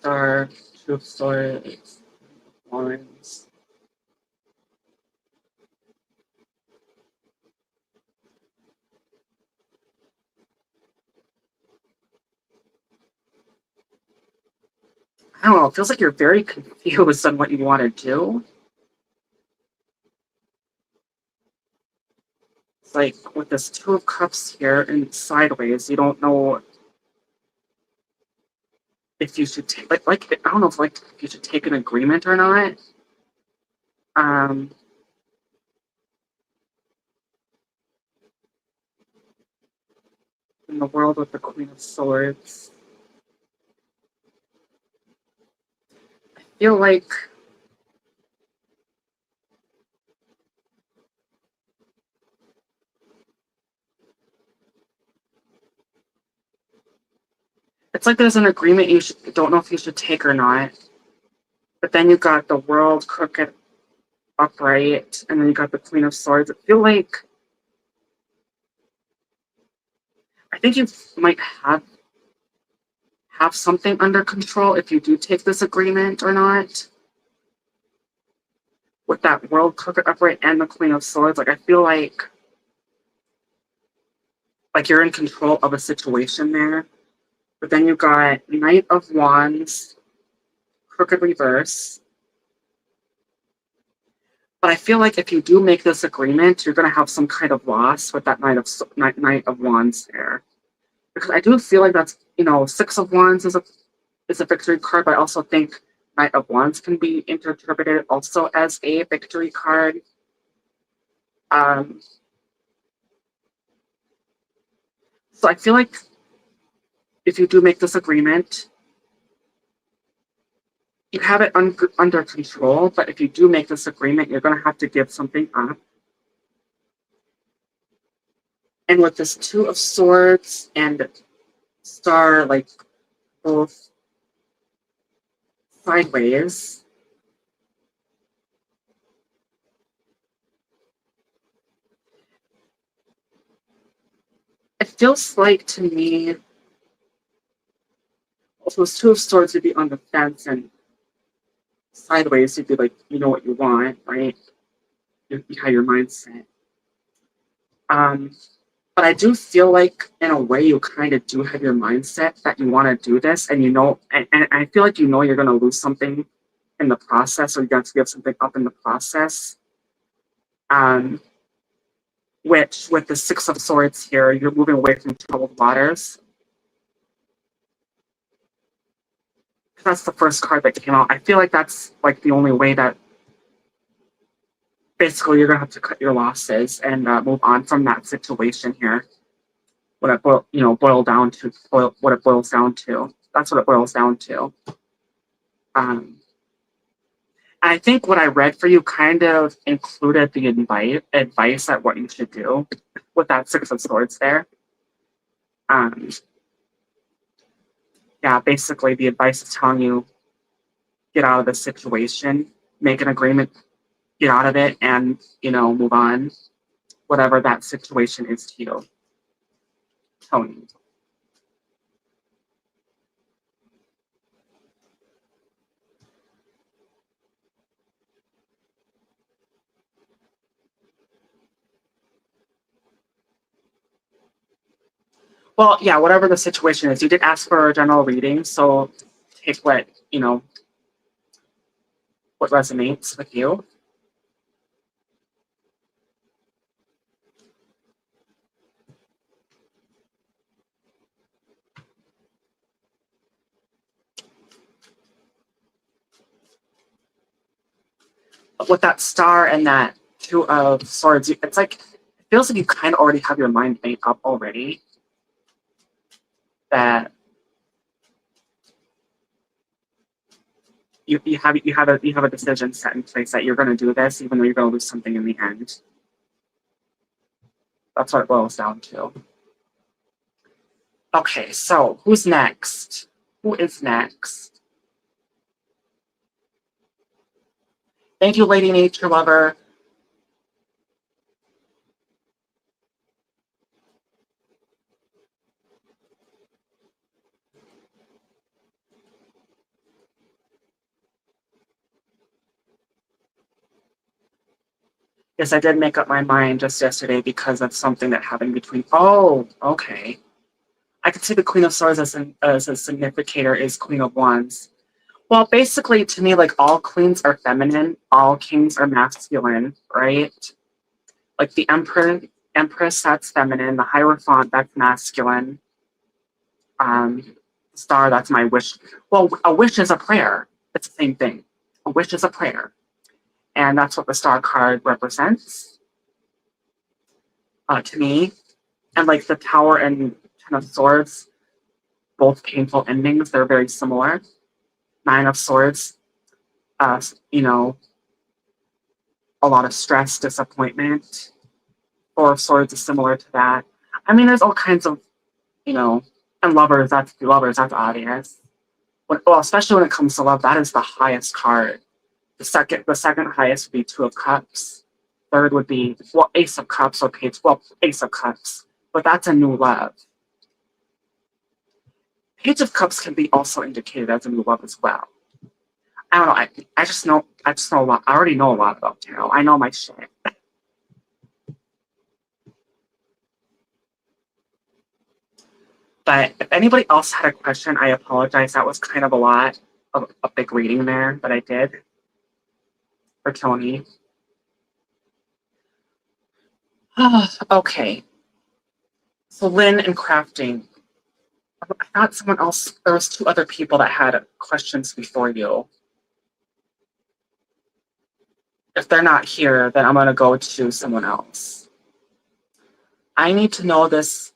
Star, Two of Swords, Wands. I don't know. It feels like you're very confused on what you want to do. It's like with this Two of Cups here and sideways, you don't know if you should take I don't know if you should take an agreement or not. Um, in the world with the Queen of Swords, I feel like it's like there's an agreement don't know if you should take or not. But then you got the World crooked upright, and then you got the Queen of Swords. I feel like I think you might have something under control if you do take this agreement or not. With that World crooked upright and the Queen of Swords, like I feel like you're in control of a situation there. But then you got Knight of Wands, crooked reverse. But I feel like if you do make this agreement, you're going to have some kind of loss with that Knight of Wands there. Because I do feel like that's, Six of Wands is a victory card, but I also think Knight of Wands can be interpreted also as a victory card. Um, so I feel like if you do make this agreement, you have it under control, but if you do make this agreement, you're going to have to give something up. And with this Two of Swords and Star, like both sideways, it feels like to me, if those Two of Swords would be on the fence and sideways, you'd be like, you know what you want, right? You have your mindset. Um, but I do feel like, in a way, you kind of do have your mindset that you want to do this, and and I feel like you're going to lose something in the process, or you got to give something up in the process. Um, which, with the Six of Swords here, you're moving away from troubled waters. That's the first card that came out. I feel like that's like the only way that basically you're gonna have to cut your losses and move on from that situation here. What it boils down to. That's what it boils down to. Um, I think what I read for you kind of included the advice at what you should do with that Six of Swords there. Um, yeah, basically the advice is telling you get out of the situation, make an agreement, get out of it, and move on, whatever that situation is to you, Tony. Well, yeah, whatever the situation is, you did ask for a general reading, so take what, what resonates with you. With that star and that two of swords, it's like, it feels like you kind of already have your mind made up already. That you have a decision set in place that you're going to do this, even though you're going to lose something in the end. That's what it boils down to. Okay, so who's next? Who is next? Thank you, Lady Nature Lover. Yes, I did make up my mind just yesterday because of something that happened between. Oh, okay. I could see the Queen of Swords as a significator is Queen of Wands. Well, basically, to me, like all queens are feminine, all kings are masculine, right? Like the Empress, that's feminine. The Hierophant, that's masculine. Um, Star, that's my wish. Well, a wish is a prayer. It's the same thing. A wish is a prayer, and that's what the Star card represents to me. And like the Tower and Ten of Swords, both painful endings. They're very similar. Nine of Swords, uh, you know, a lot of stress, disappointment. Four of Swords is similar to that. I mean, there's all kinds of, you know, and lovers. That's obvious. Well, especially when it comes to love, that is the highest card. The second highest would be Two of Cups. Third would be Ace of Cups or Page. Well, Ace of Cups, but that's a new love. Page of Cups can be also indicated as a new love as well. I don't know. I just know a lot. I already know a lot about tarot. I know my shit. But if anybody else had a question, I apologize. That was kind of a lot of a big reading there, but I did for Tony. Okay. So Lynn and crafting. I thought someone else. There was two other people that had questions before you. If they're not here, then I'm gonna go to someone else. I need to know this.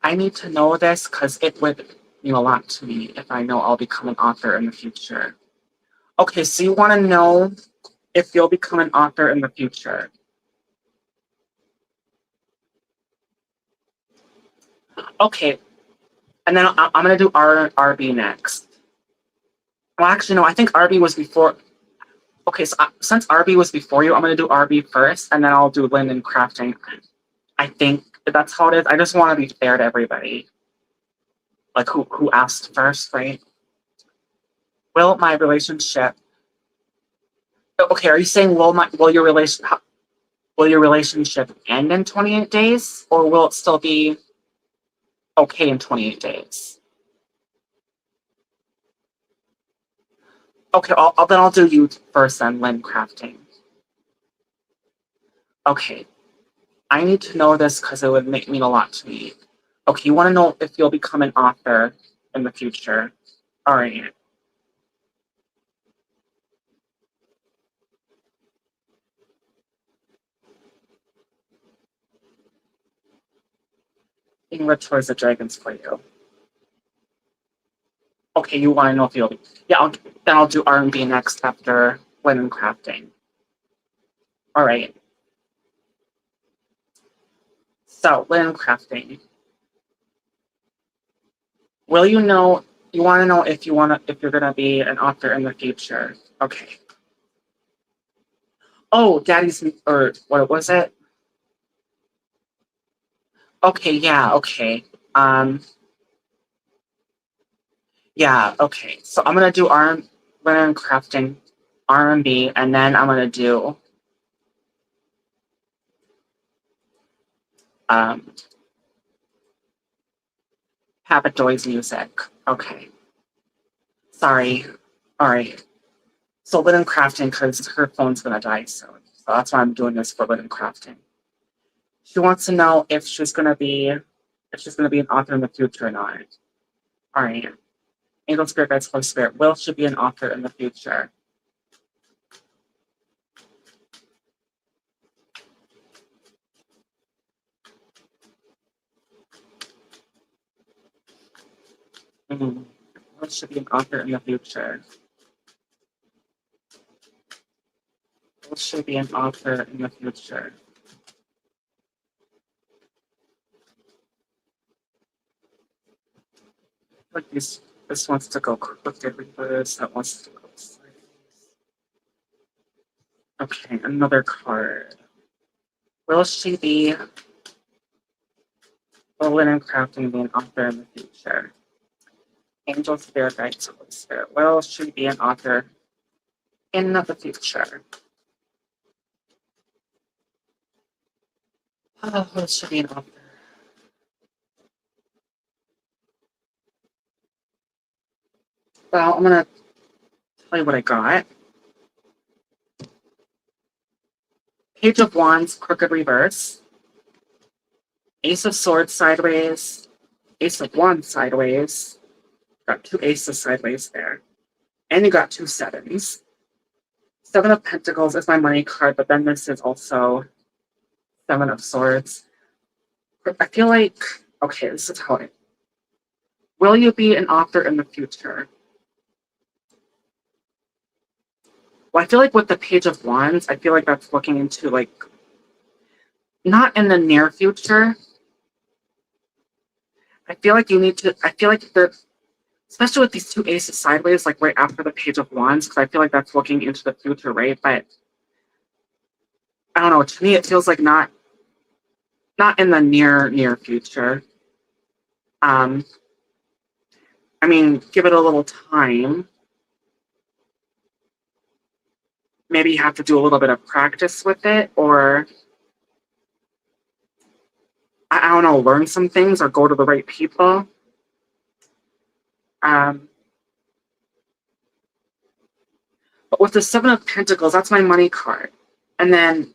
I need to know this because it would mean a lot to me if I know I'll become an author in the future. Okay, so you want to know if you'll become an author in the future. Okay, and then I'm going to do RB next. Well, actually, no, I think RB was before. Okay, so since RB was before you, I'm going to do RB first, and then I'll do Lynn and crafting. I think that's how it is. I just want to be fair to everybody. Like who asked first, right? Will my relationship? Okay, are you saying will your relationship end in 28 days, or will it still be okay in 28 days? Okay, then I'll do you first, then Lynn crafting. Okay, I need to know this because it would mean a lot to me. Okay, you want to know if you'll become an author in the future. All right. Being led towards the dragons for you. Okay, you want to know if you'll be. Yeah, then I'll do R&B next after Lynn and crafting. All right. So, Lynn and crafting. Will you know? You want to know if you're gonna be an author in the future. Okay. Oh, Daddy's or what was it? Okay, yeah, okay. Um, yeah, okay. So I'm gonna do Learn and crafting R&B, and then I'm gonna do Um, Papa Doy's music. Okay. Sorry. All right. So Linen Crafting, because her phone's gonna die soon. So that's why I'm doing this for Linen Crafting. She wants to know if she's gonna be an author in the future or not. All right. Angel Spirit Guides Holy Spirit. Will she be an author in the future? Mm. Will she be an author in the future? Will she be an author in the future? Like this wants to go crooked reverse, that wants to go sideways. Okay, another card. Will she be Linen Crafting be an author in the future? Angel Spirit Guides Holy Spirit. Will she be an author in the future? Oh, will she be an author? Well, I'm gonna tell you what I got. Page of Wands, crooked reverse. Ace of Swords sideways. Ace of Wands sideways. Got two aces sideways there. And you got two sevens. Seven of Pentacles is my money card, but then this is also Seven of Swords. I feel like, okay, this is how it. Will you be an author in the future? Well, I feel like with the Page of Wands, I feel like that's looking into like, not in the near future. I feel like you need to, I feel like the, especially with these two aces sideways, like right after the Page of Wands, because I feel like that's looking into the future, right? But I don't know, to me it feels like not in the near future. Um, I mean, give it a little time. Maybe you have to do a little bit of practice with it, or I don't know, learn some things or go to the right people. Um, but with the Seven of Pentacles, that's my money card. And then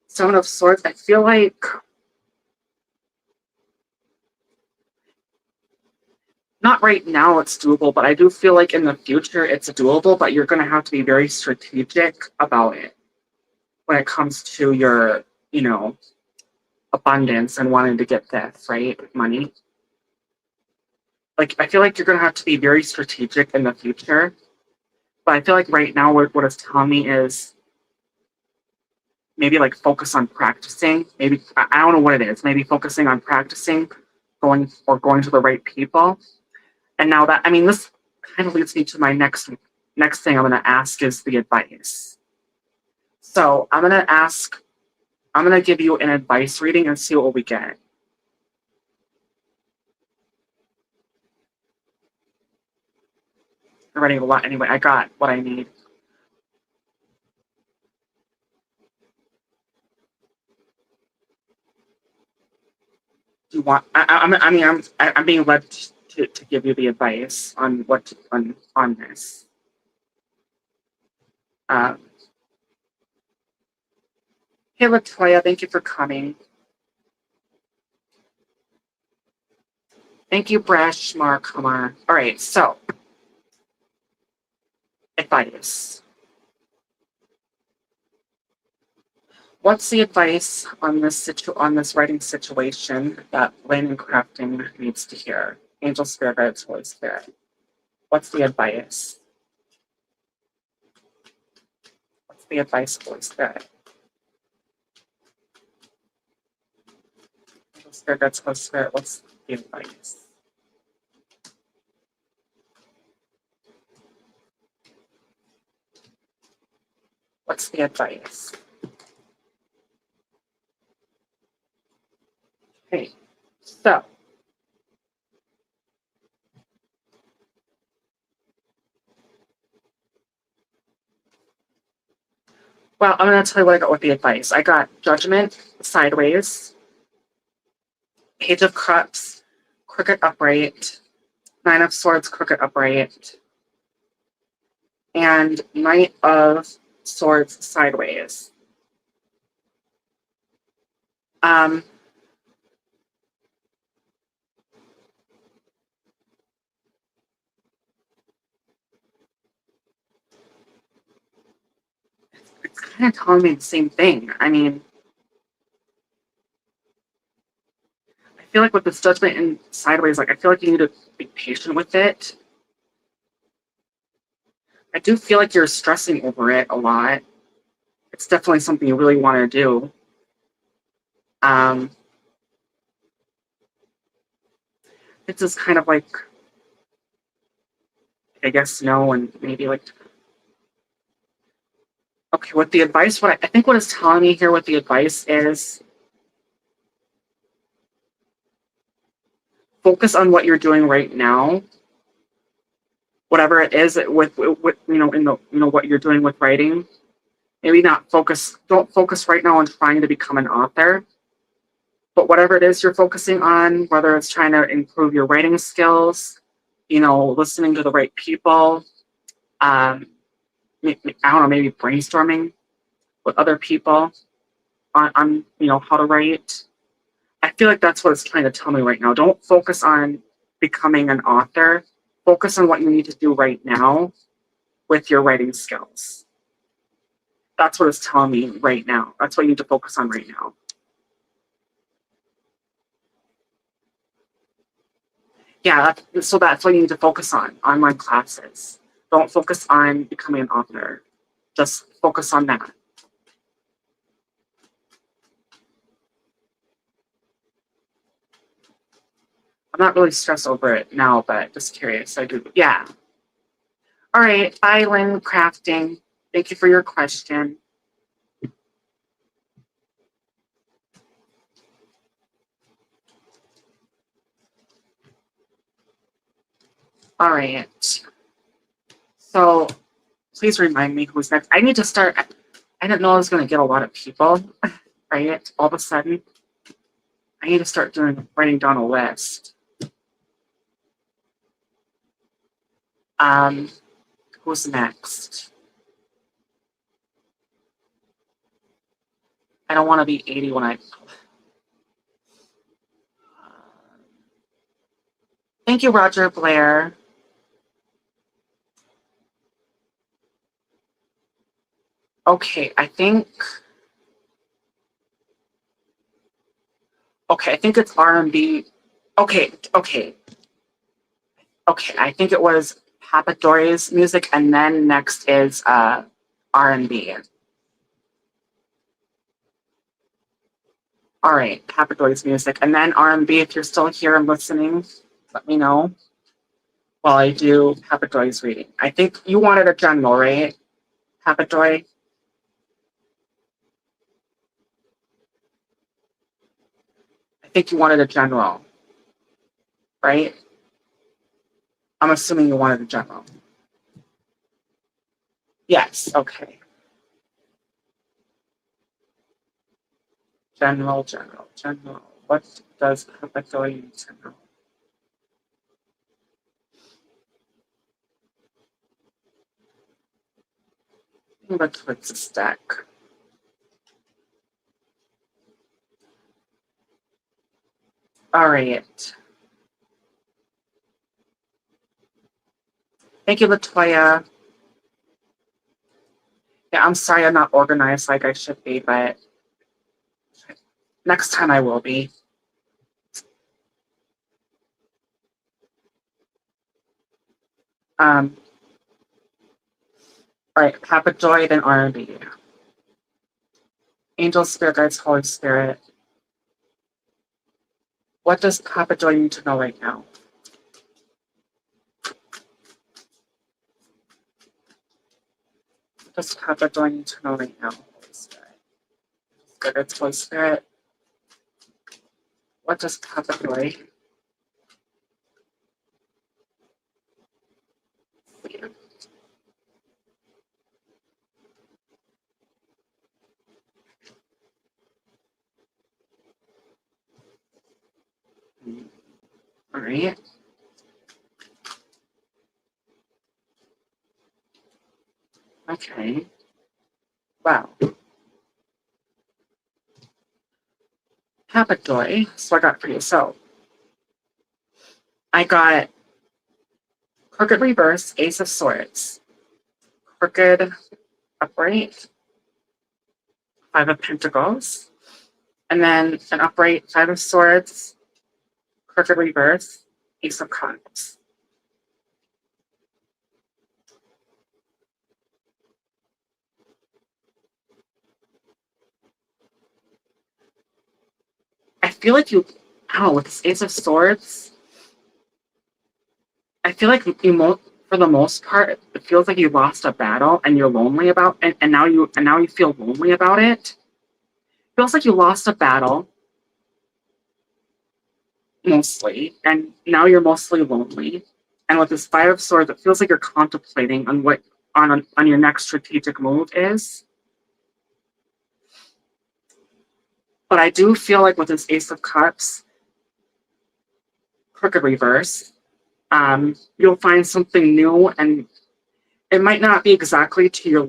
Seven of Swords, I feel like not right now it's doable, but I do feel like in the future it's doable, but you're going to have to be very strategic about it when it comes to your, you know, abundance and wanting to get this, right? Money. Like, I feel like you're going to have to be very strategic in the future. But I feel like right now what it's telling me is maybe like focus on practicing. Maybe, I don't know what it is. Maybe focusing on practicing, going to the right people. And now that, I mean, this kind of leads me to my next thing I'm going to ask is the advice. So I'm going to give you an advice reading and see what we get. I'm writing a lot anyway. I got what I need. Do you want? I'm being led to give you the advice on what to, on this. Um, hey Latoya, thank you for coming. Thank you, Brash Mark Kumar. All right, so advice. What's the advice on this writing situation that Lane and Crafting needs to hear? Angel Spirit Guides, Holy Spirit. What's the advice? What's the advice, Holy Spirit? Angel Spirit Guides, Holy Spirit. What's the advice? What's the advice? Okay, so well, I'm going to tell you what I got with the advice. I got Judgment sideways. Page of Cups, crooked upright, Nine of Swords, crooked upright, and Knight of Swords sideways. Um, it's kind of telling me the same thing. I mean, I feel like with this judgment in sideways, like I feel like you need to be patient with it. I do feel like you're stressing over it a lot. It's definitely something you really want to do. It's just kind of like, I guess, no, and maybe like, okay, with the advice, I think what it's telling me here with the advice is focus on what you're doing right now, whatever it is with in the what you're doing with writing. Maybe not focus. Don't focus right now on trying to become an author, but whatever it is you're focusing on, whether it's trying to improve your writing skills, listening to the right people, I don't know, maybe brainstorming with other people on how to write. I feel like that's what it's trying to tell me right now. Don't focus on becoming an author. Focus on what you need to do right now with your writing skills. That's what it's telling me right now. That's what you need to focus on right now. Yeah, so that's what you need to focus on, online classes. Don't focus on becoming an author. Just focus on that. I'm not really stressed over it now, but just curious. I do. Yeah. All right. Bye, Lynn Crafting. Thank you for your question. All right. So please remind me who's next. I need to start. I didn't know I was going to get a lot of people, right? All of a sudden, I need to start writing down a list. Who's next? I don't want to be 80 when I. Thank you, Roger Blair. Okay, I think. Okay, I think it's R&B. Okay. I think it was Papa Dory's music, and then next is R&B. All right, Papa Dory's music, and then R&B. If you're still here and listening, let me know while I do Papa Dory's reading. I think you wanted a general, right? Papa Dory. I think you wanted a general, right? I'm assuming you wanted a general. Yes. Okay. General. What does Papa Dory in general? Let's put the stack. All right. Thank you, Latoya. Yeah, I'm sorry I'm not organized like I should be, but next time I will be. All right, Papa Joy, then R&B. Angel, Spirit Guides, Holy Spirit. What does Papa Joy need to know right now? What does Papa Joy need to know right now? Holy Spirit. Spirit Guides, Holy Spirit. What does Papa Joy? Okay. Wow. Habit Doy. So I got for you. So I got crooked reverse, ace of swords, crooked upright, five of pentacles, and then an upright five of swords, crooked reverse, ace of cups. I feel like I don't know, with this ace of swords, I feel like for the most part, it feels like you lost a battle and you're lonely about, and now you feel lonely about it. Feels like you lost a battle mostly, and now you're mostly lonely. And with this five of swords, it feels like you're contemplating on what on your next strategic move is. But I do feel like with this ace of cups, crooked reverse, you'll find something new, and it might not be exactly to your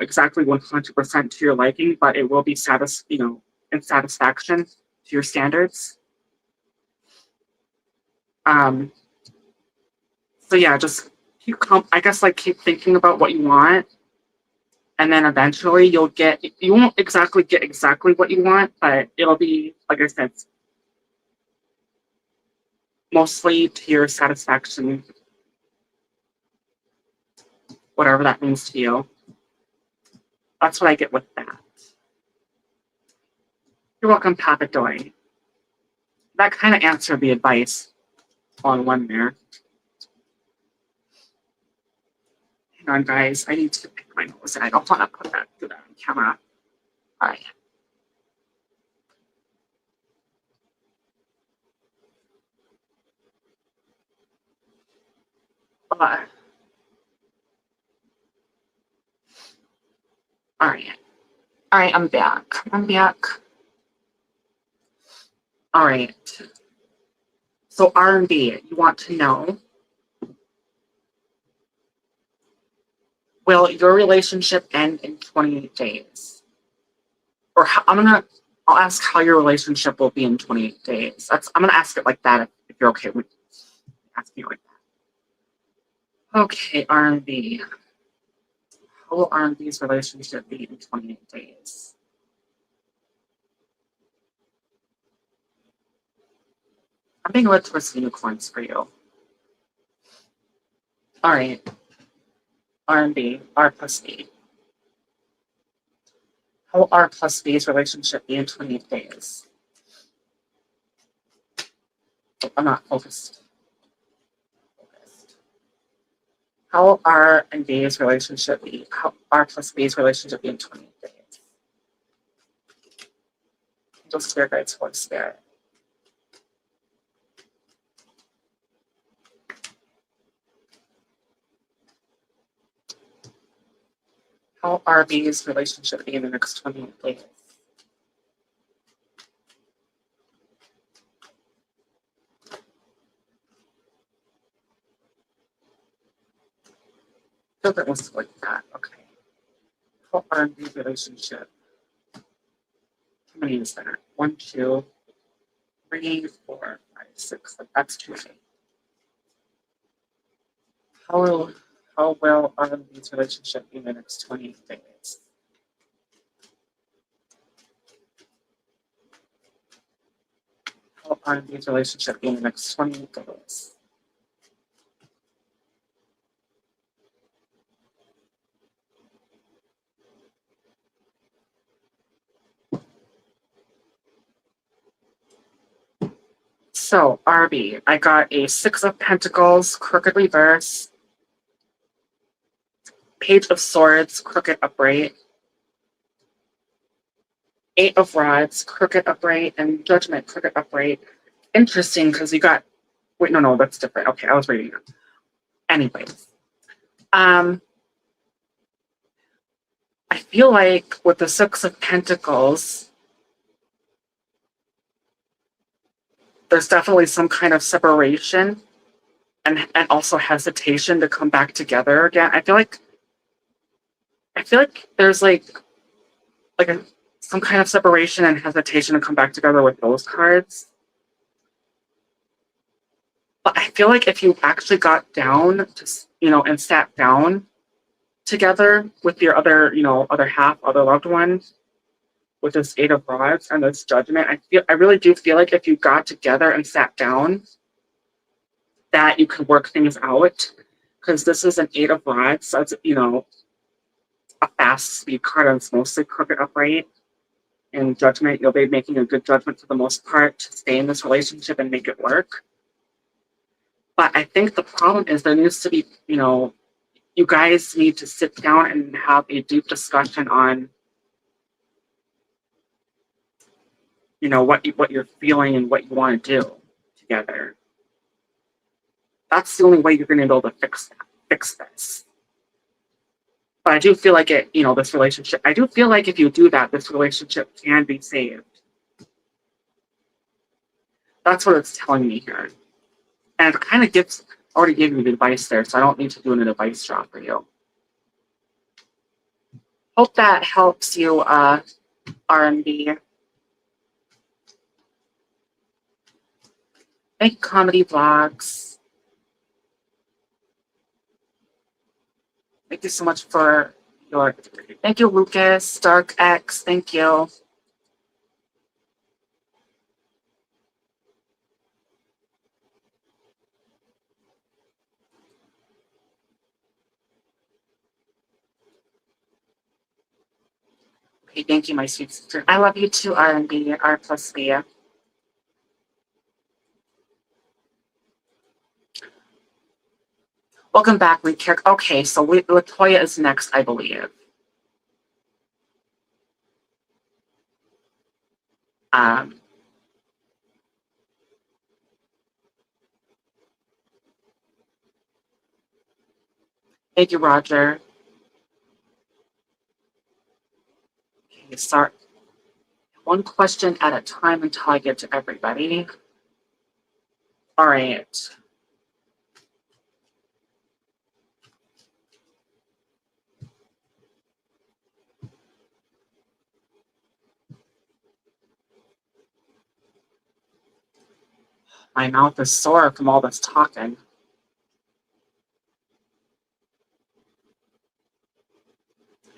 exactly 100% to your liking, but it will be in satisfaction to your standards. Um, so yeah, just keep thinking about what you want, and then eventually you won't exactly get exactly what you want, but it'll be, like I said, mostly to your satisfaction, whatever that means to you. That's what I get with that. You're welcome, Papa Doy. That kind of answered the advice on one there. Hang on, guys. I need to pick my nose, and I don't want to put that on camera. All right. Uh, all right. All right, I'm back. All right. So R&B, you want to know, will your relationship end in 28 days? Or I'll ask how your relationship will be in 28 days. I'm gonna ask it like that if you're okay with asking it like that. Okay, R&B. How will R&B's relationship be in 28 days? I'm being led towards unicorns for you. All right, R&B, R plus B. How will R plus B's relationship be in 28 days? I'm not focused. How will R and B's relationship be? How R plus B's relationship be in 28 days? Angel Spirit Guides, Holy Spirit. How will R B's relationship be in the next 28 days? Feel that was like that. Okay. How will R and B's relationship? How many is there? 1, 2, 3, 4, 5, 6. That's too many. How will R and B's relationship be in the next 28 days? How will R and B's relationship be in the next 28 days? So, RB, I got a Six of Pentacles, crooked reverse, Page of Swords, crooked upright, Eight of Rods, crooked upright, and Judgment, crooked upright. Interesting, because you got... Wait, no, that's different. Okay, I was reading it. Anyways. I feel like with the Six of Pentacles, there's definitely some kind of separation and also hesitation to come back together again. I feel like I feel like there's like some kind of separation and hesitation to come back together with those cards. But I feel like if you actually got down to, and sat down together with your other, other half, other loved one, with this Eight of Rods and this Judgment, I really do feel like if you got together and sat down, that you could work things out. Because this is an Eight of Rods, so it's, a fast speed card and it's mostly crooked upright. And Judgment, you'll be making a good judgment for the most part to stay in this relationship and make it work. But I think the problem is there needs to be, you guys need to sit down and have a deep discussion on, what you're feeling and what you want to do together. That's the only way you're going to be able to fix this. But I do feel like this relationship, I do feel like if you do that, this relationship can be saved. That's what it's telling me here. And it kind of already gave me the advice there, so I don't need to do an advice draw for you. Hope that helps you, R&B. Thank you, Comedy Vlogs. Thank you so much for your... Thank you, Lucas, Dark X. Thank you. Okay, thank you, my sweet sister. I love you too, R&B, R plus B. Welcome back, Recare. Okay, so Latoya is next, I believe. Thank you, Roger. Okay, start one question at a time until I get to everybody. All right. My mouth is sore from all this talking.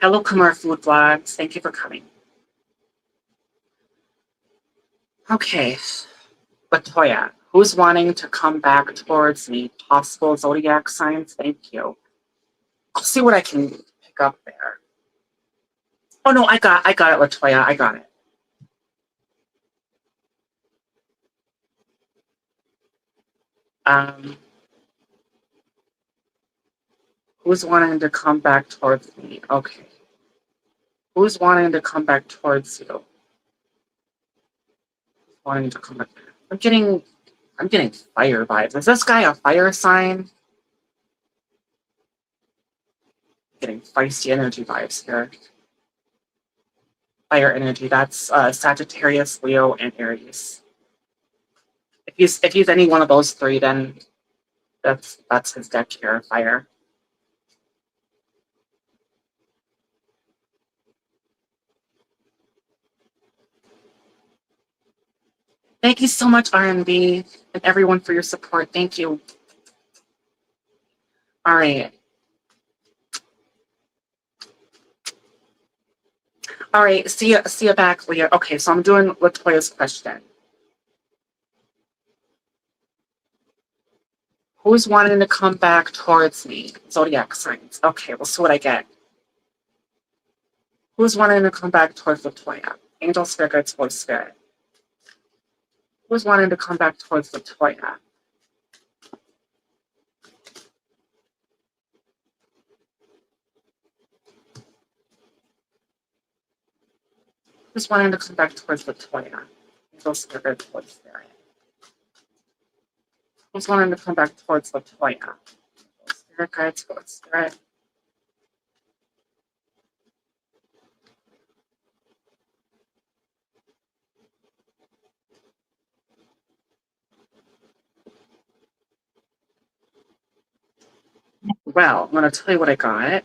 Hello, Kumar Food Vlogs. Thank you for coming. Okay. Latoya, who's wanting to come back towards me? Possible zodiac signs? Thank you. I'll see what I can pick up there. Oh no, I got it, Latoya. I got it. Who's wanting to come back towards me? Okay. Who's wanting to come back towards you? Wanting to come back. I'm getting fire vibes. Is this guy a fire sign? I'm getting feisty energy vibes here. Fire energy. That's Sagittarius, Leo, and Aries. If he's any one of those three, then that's his deck here. Fire. Thank you so much, R&B, and everyone for your support. Thank you. All right. All right. See you back, Leah. Okay, so I'm doing Latoya's question. Who's wanting to come back towards me? Zodiac signs. Okay, we'll see what I get. Who's wanting to come back towards Latoya? Angel, Spirit Guides, Holy Spirit. Who's wanting to come back towards Latoya? Who's wanting to come back towards Latoya? Angel, Spirit Guides, Holy Spirit. Who's wanting to come back towards Latoya? Spirit Guides, Holy Spirit. Well, I'm going to tell you what I got.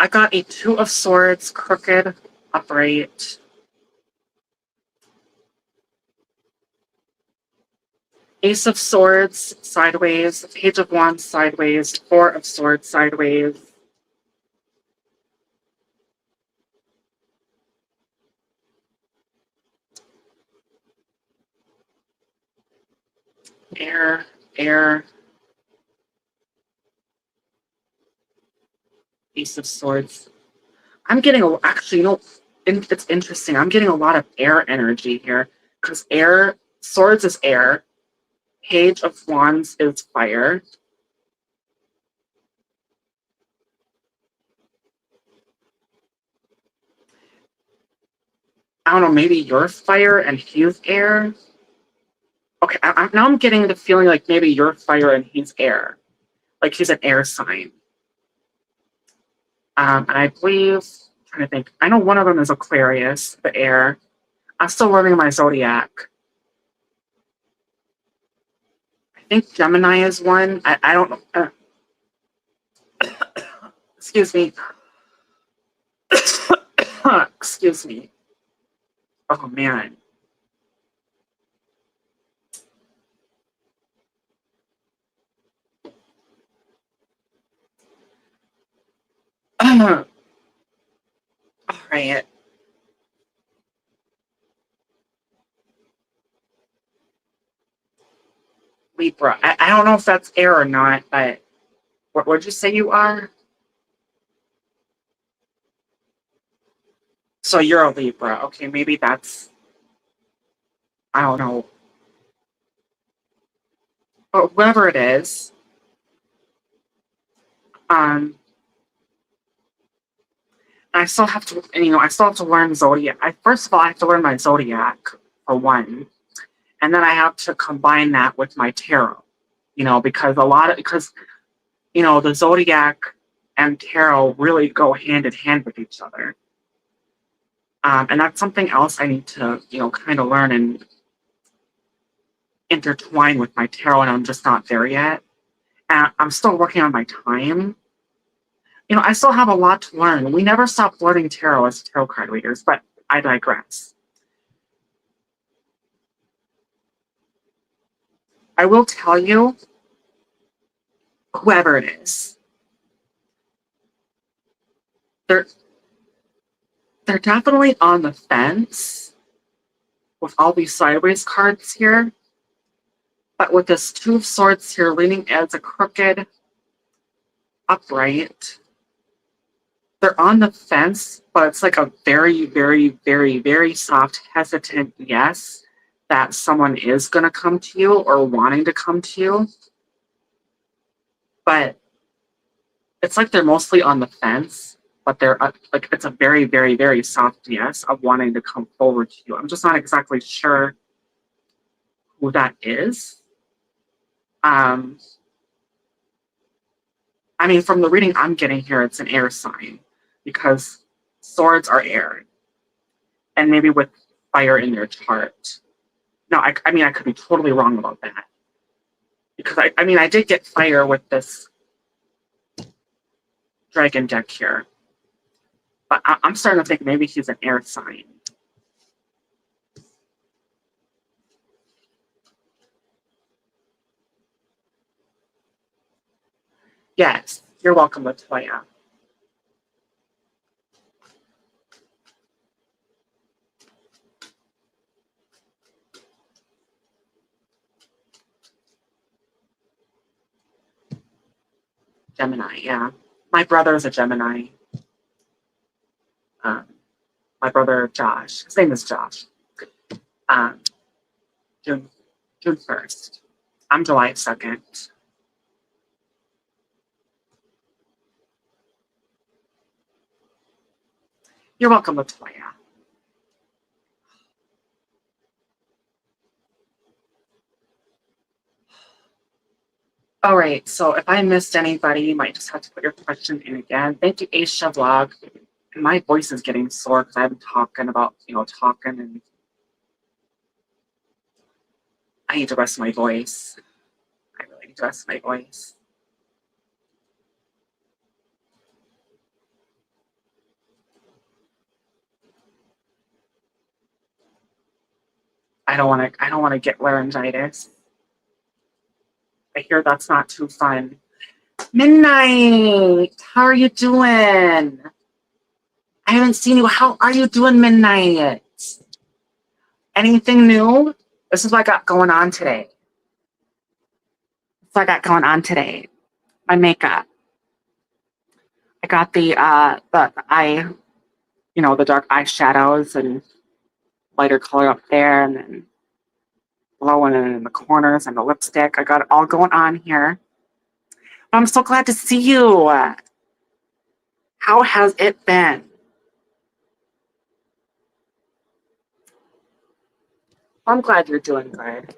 I got a Two of Swords, crooked, upright. Ace of Swords, sideways. Page of Wands, sideways. Four of Swords, sideways. Air, air. Ace of Swords. I'm getting actually, it's interesting. I'm getting a lot of air energy here because air, swords is air, Page of Wands is fire. I don't know, maybe you're fire and he's air. Okay, now I'm getting the feeling like maybe you're fire and he's air, like he's an air sign. And I believe, I'm trying to think, I know one of them is Aquarius, the air. I'm still learning my zodiac. I think Gemini is one. I don't know. Excuse me. Excuse me. Oh, man. All right. Libra. I don't know if that's air or not, but what would you say you are? So you're a Libra. Okay, maybe that's, I don't know. But whatever it is, um, I still have to, I still have to learn zodiac. First of all, I have to learn my zodiac for one, and then I have to combine that with my tarot. Because the zodiac and tarot really go hand in hand with each other. And that's something else I need to, kind of learn and intertwine with my tarot, and I'm just not there yet. And I'm still working on my time. I still have a lot to learn. We never stop learning tarot as tarot card readers, but I digress. I will tell you, whoever it is, they're they're definitely on the fence with all these sideways cards here. But with this Two of Swords here leaning as a crooked upright, they're on the fence, but it's like a very, very, very, very soft, hesitant yes that someone is going to come to you or wanting to come to you. But it's like they're mostly on the fence, but they're like it's a very, very, very soft yes of wanting to come forward to you. I'm just not exactly sure who that is. Um, I mean, from the reading I'm getting here, it's an air sign because swords are air, and maybe with fire in their chart. No, I mean, I could be totally wrong about that because I did get fire with this dragon deck here, but I'm starting to think maybe he's an air sign. Yes, you're welcome, Latoya. Gemini, yeah. My brother is a Gemini. Um, my brother Josh. His name is Josh. Um, June 1st. I'm July 2nd. You're welcome, Latoya. All right, so if I missed anybody, you might just have to put your question in again. Thank you, Aisha Vlog. My voice is getting sore because I've been talking about, talking, and I need to rest my voice. I really need to rest my voice. I don't want to get laryngitis. I hear that's not too fun. Midnight, how are you doing? I haven't seen you. How are you doing, Midnight? Anything new? This is what I got going on today. This is what I got going on today. My makeup. I got the eye, the dark eyeshadows and lighter color up there, and then blowing in the corners and the lipstick. I got it all going on here. I'm so glad to see you. How has it been? I'm glad you're doing good.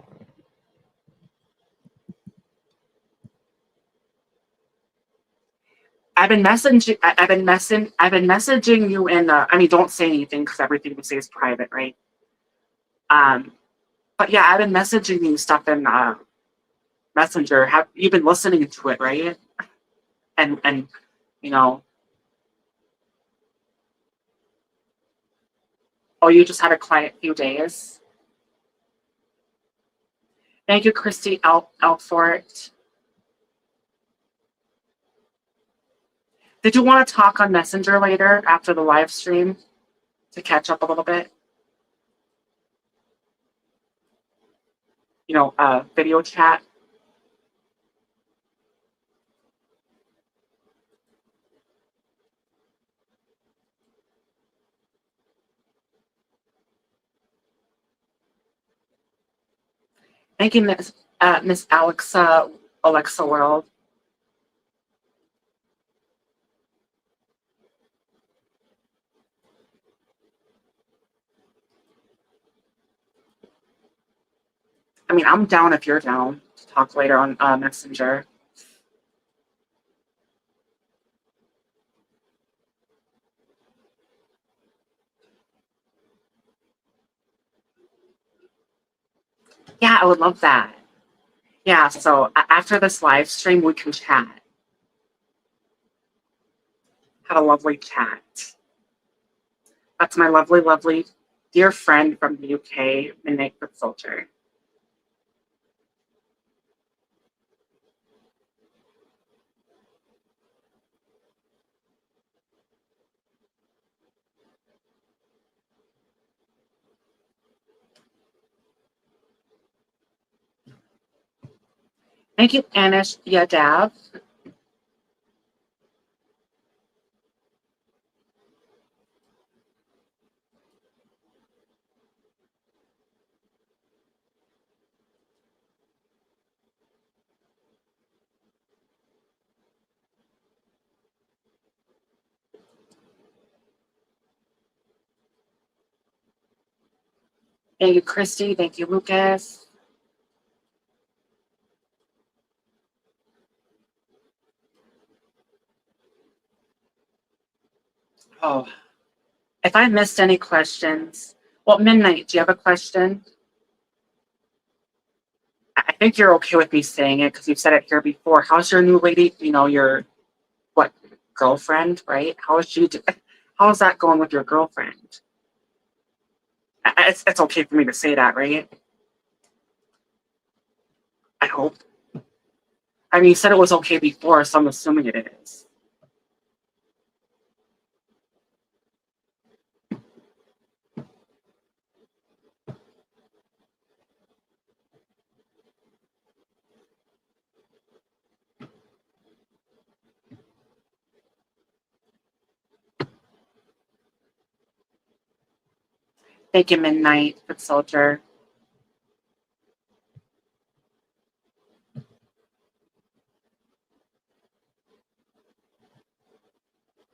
I've been messaging you in. I mean, don't say anything because everything we say is private, right? Um, but yeah, I've been messaging you stuff in Messenger. Have you been listening to it, right? And you know, oh, you just had a quiet few days. Thank you, Christy Alfort. Did you want to talk on Messenger later after the live stream to catch up a little bit? Video chat. Thank you, Miss Alexa World. I mean, I'm down if you're down to talk later on Messenger. Yeah, I would love that. Yeah, so after this live stream, we can chat. Have a lovely chat. That's my lovely, lovely dear friend from the UK, Malik Soldier. Thank you, Anish Yadav. Thank you, Christy. Thank you, Lucas. Oh, if I missed any questions, well, Midnight, do you have a question? I think you're okay with me saying it because you've said it here before. How's your new lady? Your what girlfriend, right? How is she? How's that going with your girlfriend? It's okay for me to say that, right? I hope. I mean, you said it was okay before, so I'm assuming it is. Thank you, Midnight, Foot Soldier.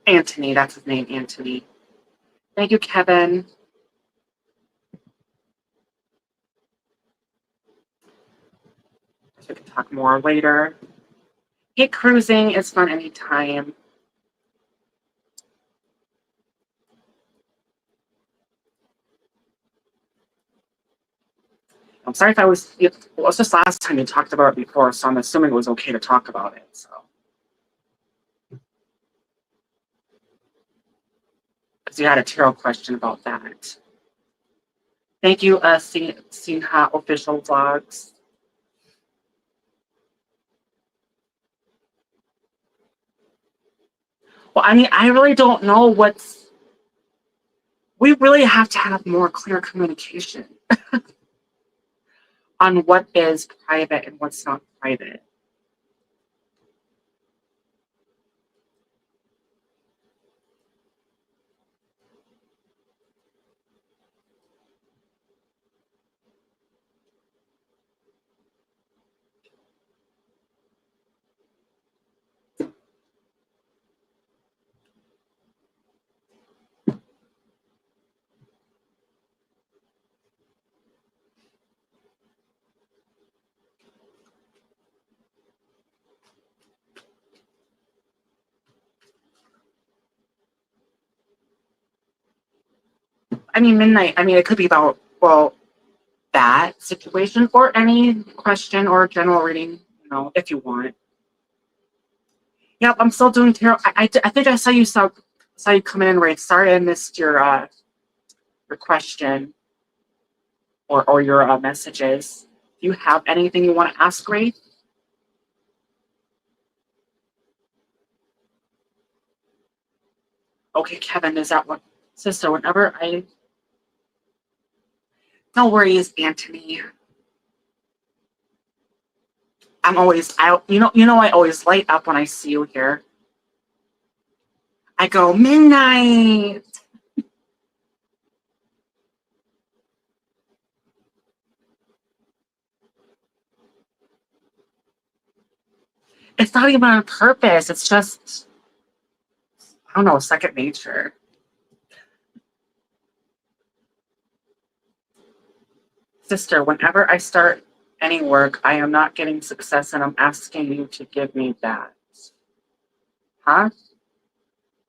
Anthony, that's his name, Anthony. Thank you, Kevin. We can talk more later. Hey, cruising is fun anytime. I'm sorry if I was. It was just last time you talked about it before, so I'm assuming it was okay to talk about it. So, because you had a tarot question about that. Thank you, Seen Hot Official Vlogs. Well, I mean, I really don't know we really have to have more clear communication on what is private and what's not private. I mean, midnight, I mean, it could be about, well, that situation or any question or general reading, if you want. Yep, I'm still doing tarot. I think I saw you come in, right? Sorry I missed your question or your messages. Do you have anything you want to ask, Ray? Okay, Kevin, is that what? Sister, whenever I. No worries, Anthony. I always light up when I see you here. I go, midnight. It's not even on purpose. It's just, I don't know, second nature. Sister, whenever I start any work, I am not getting success and I'm asking you to give me that. Huh?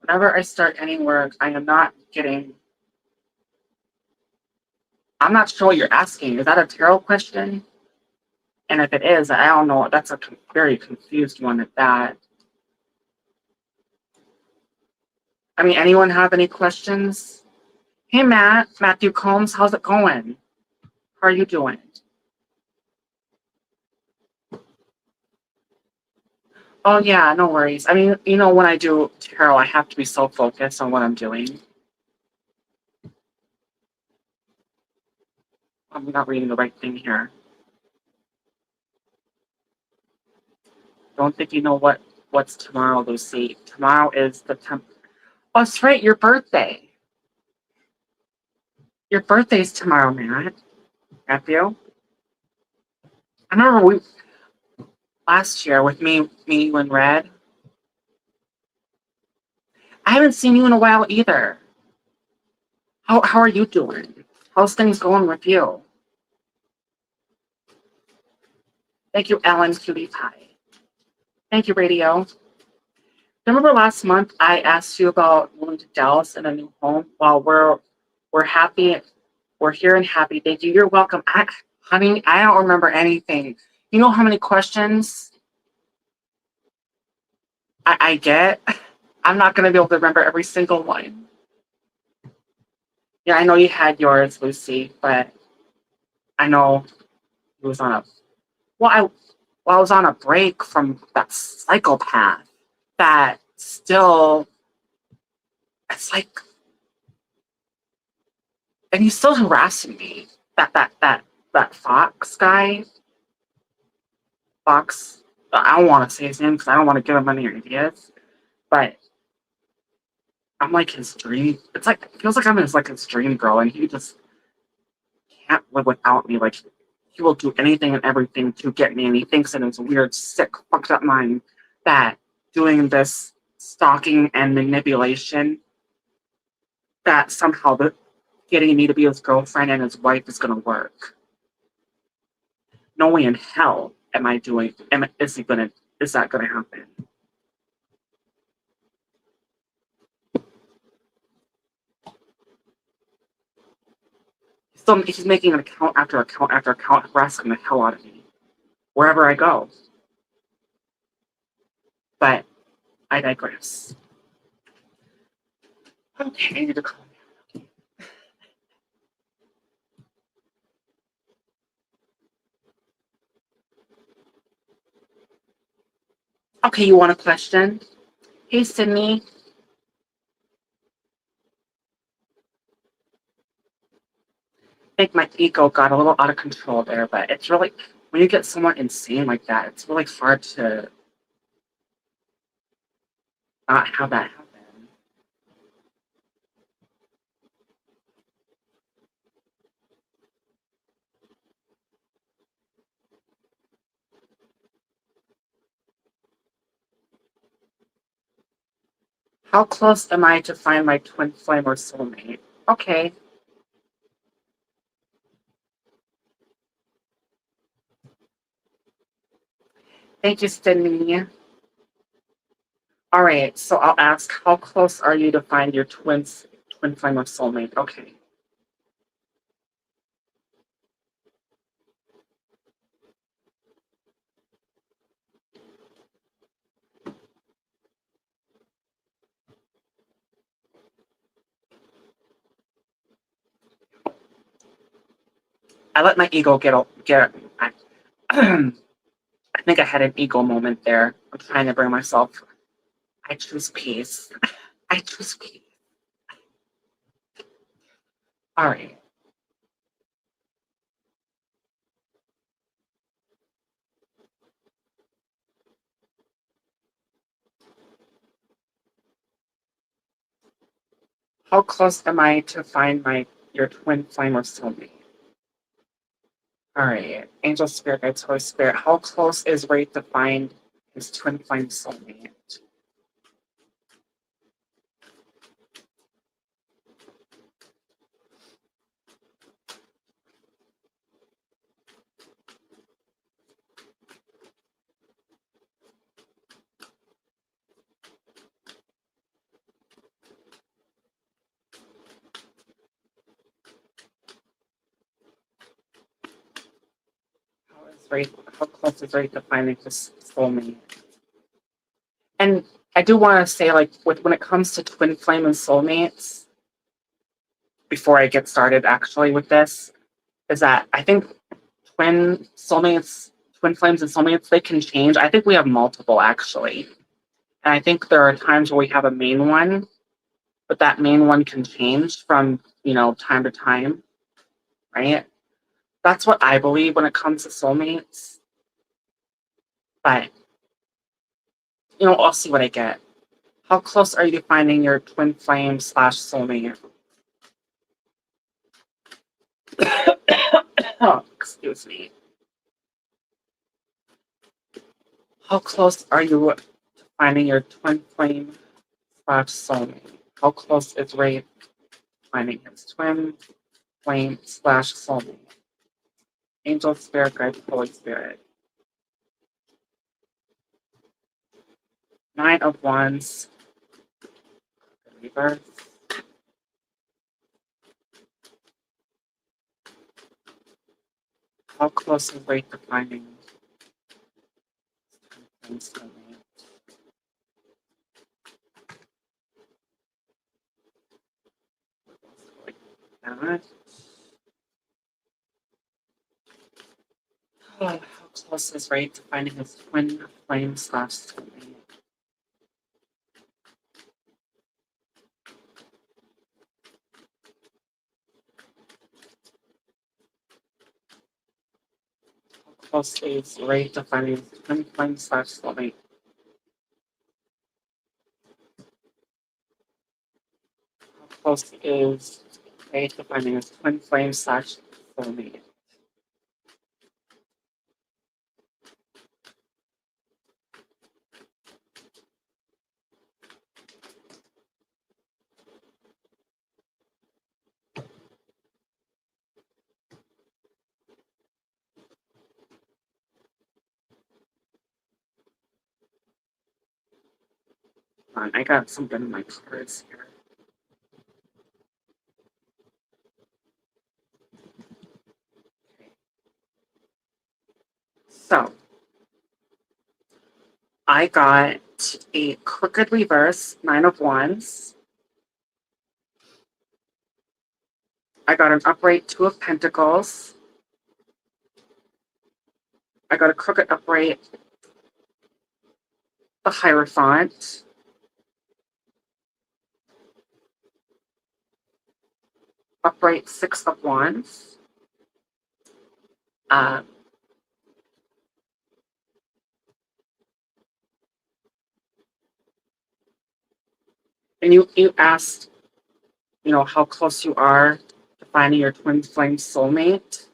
Whenever I start any work, I am not getting. I'm not sure what you're asking. Is that a tarot question? And if it is, I don't know. That's a very confused one at that. I mean, anyone have any questions? Hey, Matthew Combs, how's it going? How are you doing? Oh, yeah, no worries. I mean, when I do tarot, I have to be so focused on what I'm doing. I'm not reading the right thing here. Don't think you know what's tomorrow, Lucy. Tomorrow is the 10th. Oh, that's right, your birthday. Your birthday's tomorrow, Matthew. I remember last year with me, you and Red. I haven't seen you in a while either. How are you doing? How's things going with you? Thank you, Ellen Cutie Pie. Thank you, Radio. Remember last month I asked you about moving to Dallas in a new home? Well, we're happy. We're here and happy. Thank you. You're welcome. Honey, I don't remember anything. You know how many questions I get? I'm not going to be able to remember every single one. Yeah, I know you had yours, Lucy, but I know it was on a. I was on a break from that psychopath. That still, it's like, and he's still harassing me. That Fox guy, Fox. I don't want to say his name because I don't want to give him any ideas. But I'm like his dream. It's like it feels like I'm his dream girl, and he just can't live without me. Like he will do anything and everything to get me, and he thinks in his weird, sick, fucked up mind that doing this stalking and manipulation, that somehow getting me to be his girlfriend and his wife is going to work. No way in hell am I doing. Is that going to happen? So he's making an account after account after account, harassing the hell out of me wherever I go. But I digress. Okay, I need to calm down. Okay, you want a question? Hey, Sydney. I think my ego got a little out of control there, but it's really, when you get someone insane like that, it's really hard to not have that happen. How close am I to find my twin flame or soulmate? Okay. Thank you, Sydney. All right, so I'll ask, how close are you to find your twin flame or soulmate? Okay. I let my ego get. I think I had an ego moment there. I'm trying to bring myself. I choose peace. I choose peace. All right. How close am I to find your twin flame or soulmate? All right. Angel Spirit guides, Holy Spirit. How close is Ray to find his twin flame soulmate? How is Ray? How close is Ray to finding his soulmate? And I do want to say, like, when it comes to twin flame and soulmates, before I get started actually with this, is that I think twin soulmates, twin flames and soulmates, they can change. I think we have multiple actually. And I think there are times where we have a main one, but that main one can change from, time to time, right? That's what I believe when it comes to soulmates. But, I'll see what I get. How close are you to finding your twin flame slash soulmate? Oh, excuse me. How close are you to finding your twin flame slash soulmate? How close is Ray finding his twin flame slash soulmate? Angel, spirit, guide, Holy Spirit. Nine of Wands, reverse. How close is Ray to finding his twin soulmate? That. Oh, how close is Ray to finding his twin flame slash soulmate? How close is Ray to finding his twin flame slash soulmate? How close is Ray to finding his twin flame slash soulmate? I got something in my cards here. So, I got a crooked reverse, Nine of Wands. I got an upright, Two of Pentacles. I got a crooked upright, the Hierophant, upright Six of Wands, uh, and you asked, how close you are to finding your twin flame soulmate.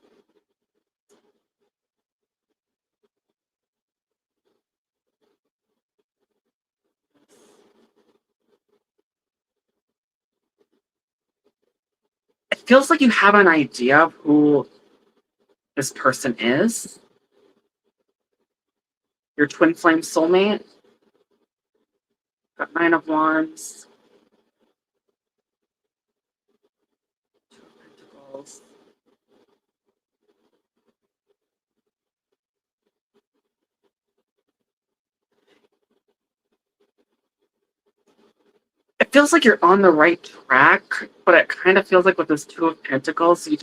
It feels like you have an idea of who this person is, your twin flame soulmate. Got Nine of Wands, Two of Pentacles. It feels like you're on the right track, but it kind of feels like with this Two of Pentacles, you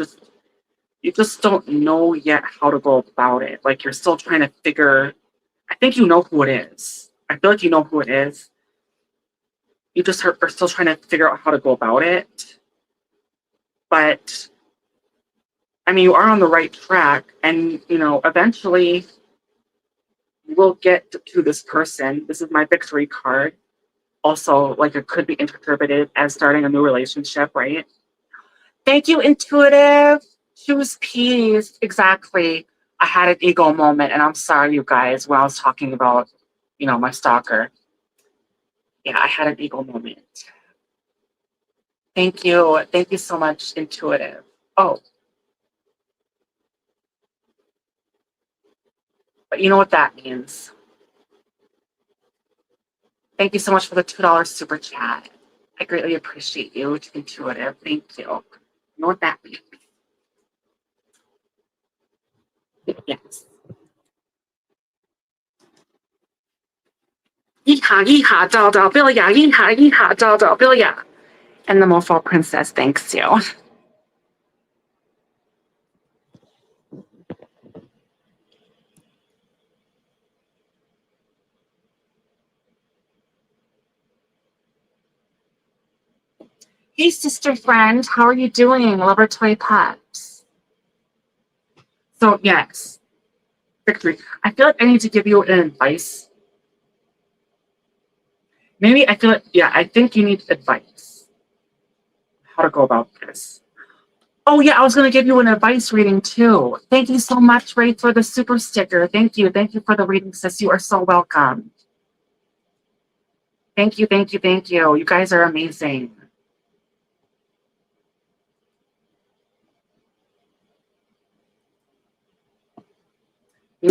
just don't know yet how to go about it. Like you're still trying to figure. I think you know who it is. I feel like you know who it is. You just are still trying to figure out how to go about it. But I mean, you are on the right track, and eventually you will get to this person. This is my victory card. Also, like it could be interpreted as starting a new relationship, right? Thank you, intuitive. Choose peace. Exactly. I had an ego moment, and I'm sorry, you guys, when I was talking about, my stalker. Yeah, I had an ego moment. Thank you. Thank you so much, intuitive. Oh, but you know what that means. Thank you so much for the $2 super chat. I greatly appreciate you, intuitive. Thank you. You know what that means. Yes. Yeehaw, yeehaw, doll, doll, Billia, yeehaw, yeehaw, doll, doll, Billia. And the Mofo Princess thanks you. Hey, sister friend, how are you doing? Lover toy pups. So, yes, victory. I feel like I need to give you an advice. Maybe I feel like, yeah, I think you need advice. How to go about this. Oh, yeah, I was going to give you an advice reading too. Thank you so much, Ray, for the super sticker. Thank you. Thank you for the reading, sis. You are so welcome. Thank you, thank you, thank you. You guys are amazing.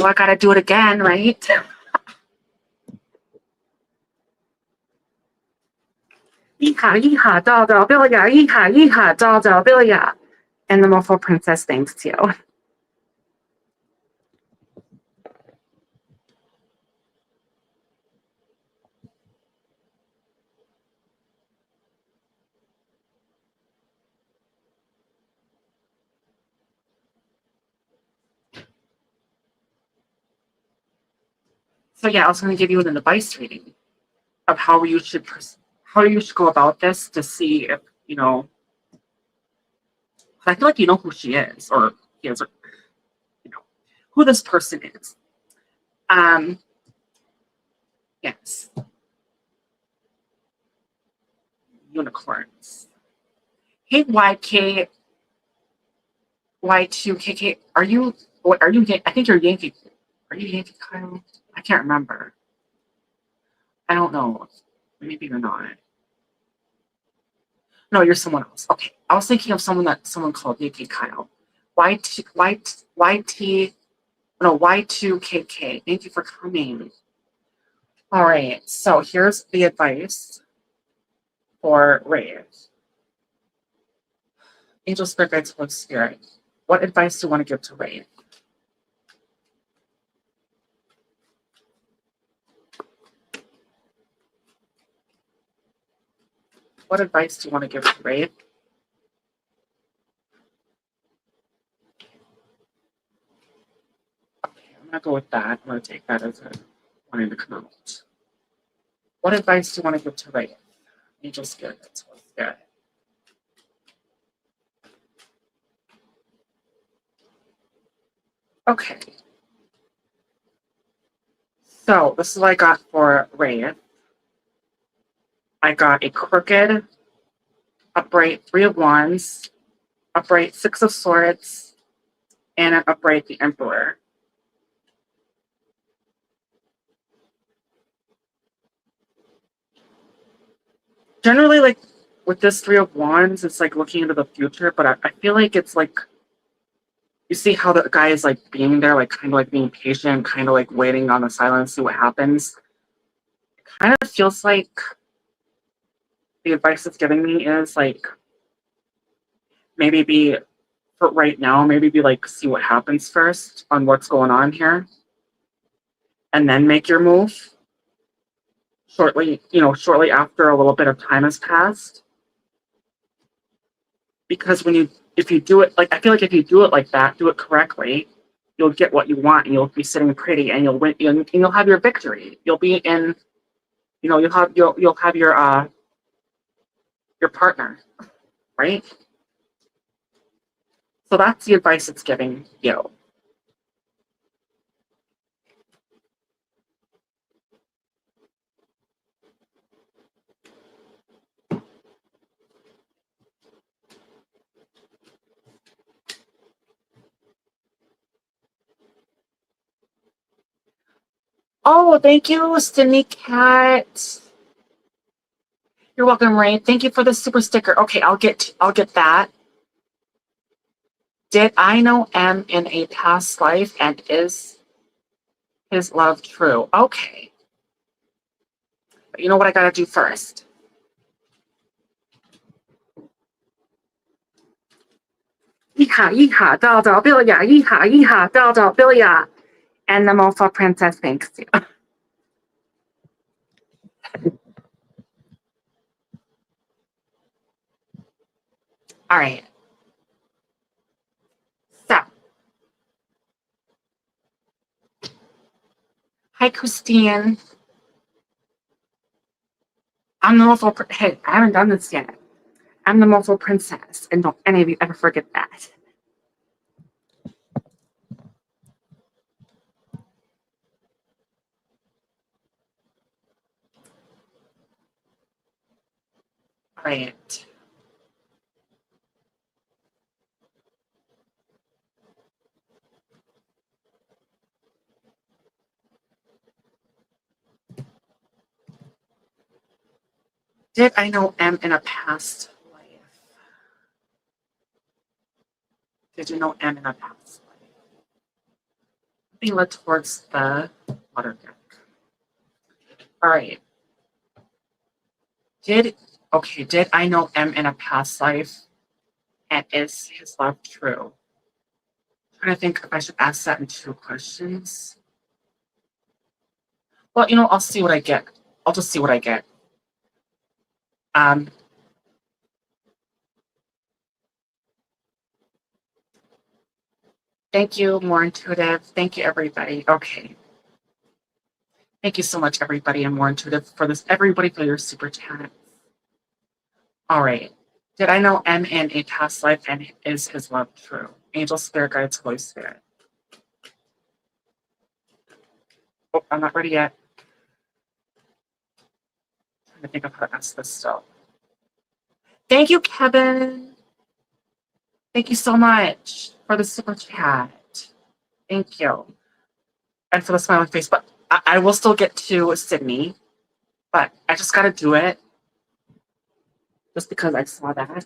I got to do it again, right? Yeehaw, yeehaw, doll, doll, Billia, yeehaw, yeehaw, doll, doll, Billia. And the Muffle Princess thanks you. So yeah, I was going to give you an advice reading of how you should go about this to see if I feel like you know who she is, or he is, or who this person is. Um, yes, unicorns. Hey, YK, Y2KK, are you? What are you? I think you're Yankee. Are you Yankee Kyle? I can't remember. I don't know. Maybe you're not. No, you're someone else. Okay, I was thinking of someone called Yankee Kyle. YT, no, Y2KK. Thank you for coming. All right, so here's the advice for Ray. Angel Spirit Guides, Holy Spirit. What advice do you want to give to Ray? What advice do you want to give to Ray? Okay, I'm gonna go with that. I'm gonna take that as a wanting to come out. What advice do you want to give to Ray? Angel Spirit, Holy Spirit. Okay. So this is what I got for Ray. I got a crooked, upright 3 of Wands, upright 6 of Swords, and an upright the Emperor. Generally, like with this 3 of Wands, it's like looking into the future, but I feel like it's like, you see how the guy is like being there, like kind of like being patient, kind of like waiting on the silence, see what happens. It kind of feels like the advice it's giving me is like, maybe be, for right now, maybe be like, see what happens first on what's going on here, and then make your move shortly, shortly after a little bit of time has passed. Because if you do it, like, I feel like if you do it like that, do it correctly, you'll get what you want, and you'll be sitting pretty, and you'll win, and you'll have your victory. You'll be in, you'll have your partner, right? So that's the advice it's giving you. Oh, thank you, Sydney Cat. You're welcome, Ray. Thank you for the super sticker. Okay, I'll get that. Did I know M in a past life, and is his love true? Okay. But you know what I gotta do first? Yeehaw, yeehaw, doll, doll, Billia, yeehaw, yeehaw, doll, doll, Billia. And the mofo princess thanks you. All right. So, hi, Christine. I'm the mofo. Hey, I haven't done this yet. I'm the mofo princess, and don't any of you ever forget that. All right. Did I know M in a past life? Did you know M in a past life? Let me look towards the water deck. All right. Did I know M in a past life? And is his love true? I'm trying to think if I should ask that in 2 questions. Well, I'll see what I get. I'll just see what I get. Thank you, More Intuitive. Thank you, everybody. Okay. Thank you so much, everybody, and More Intuitive for this. Everybody for your super chat. All right. Did I know M in a past life, and is his love true? Angel, Spirit Guides, Holy Spirit. Oh, I'm not ready yet. I'm trying to think of how to ask this still. Thank you, Kevin. Thank you so much for the super chat. Thank you. And for the smiling face. But I will still get to Sydney. But I just got to do it. Just because I saw that.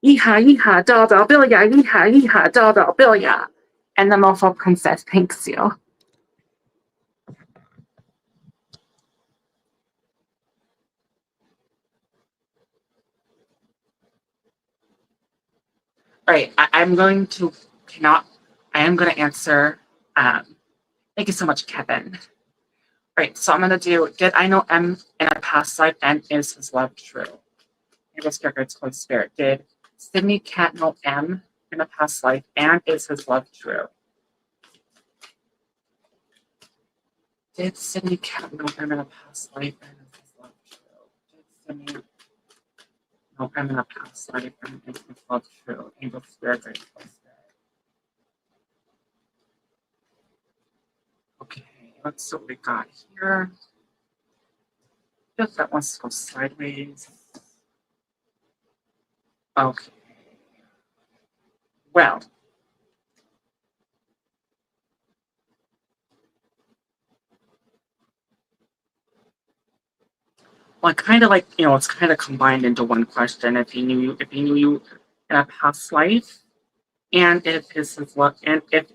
Yeehaw, yeehaw, doll, doll, Billia. Yeehaw, yeehaw, doll, doll, Billia. And the mofo princess thanks you. All right. I am going to answer. Thank you so much, Kevin. All right. So I'm going to do, did I know M in a past life, and is his love true? Angel, Spirit Guides, Holy Spirit. Did Sydney Cat know M in a past life, and is his love true? Did Sydney Cat know M in a past life, and me. No, I'm in a past life and it's not true. Angel spirits are supposed to. Okay, let's see what we got here. Just that wants to go sideways. Okay. Well, kind of like, it's kind of combined into one question. If he knew you in a past life, and if his love, and if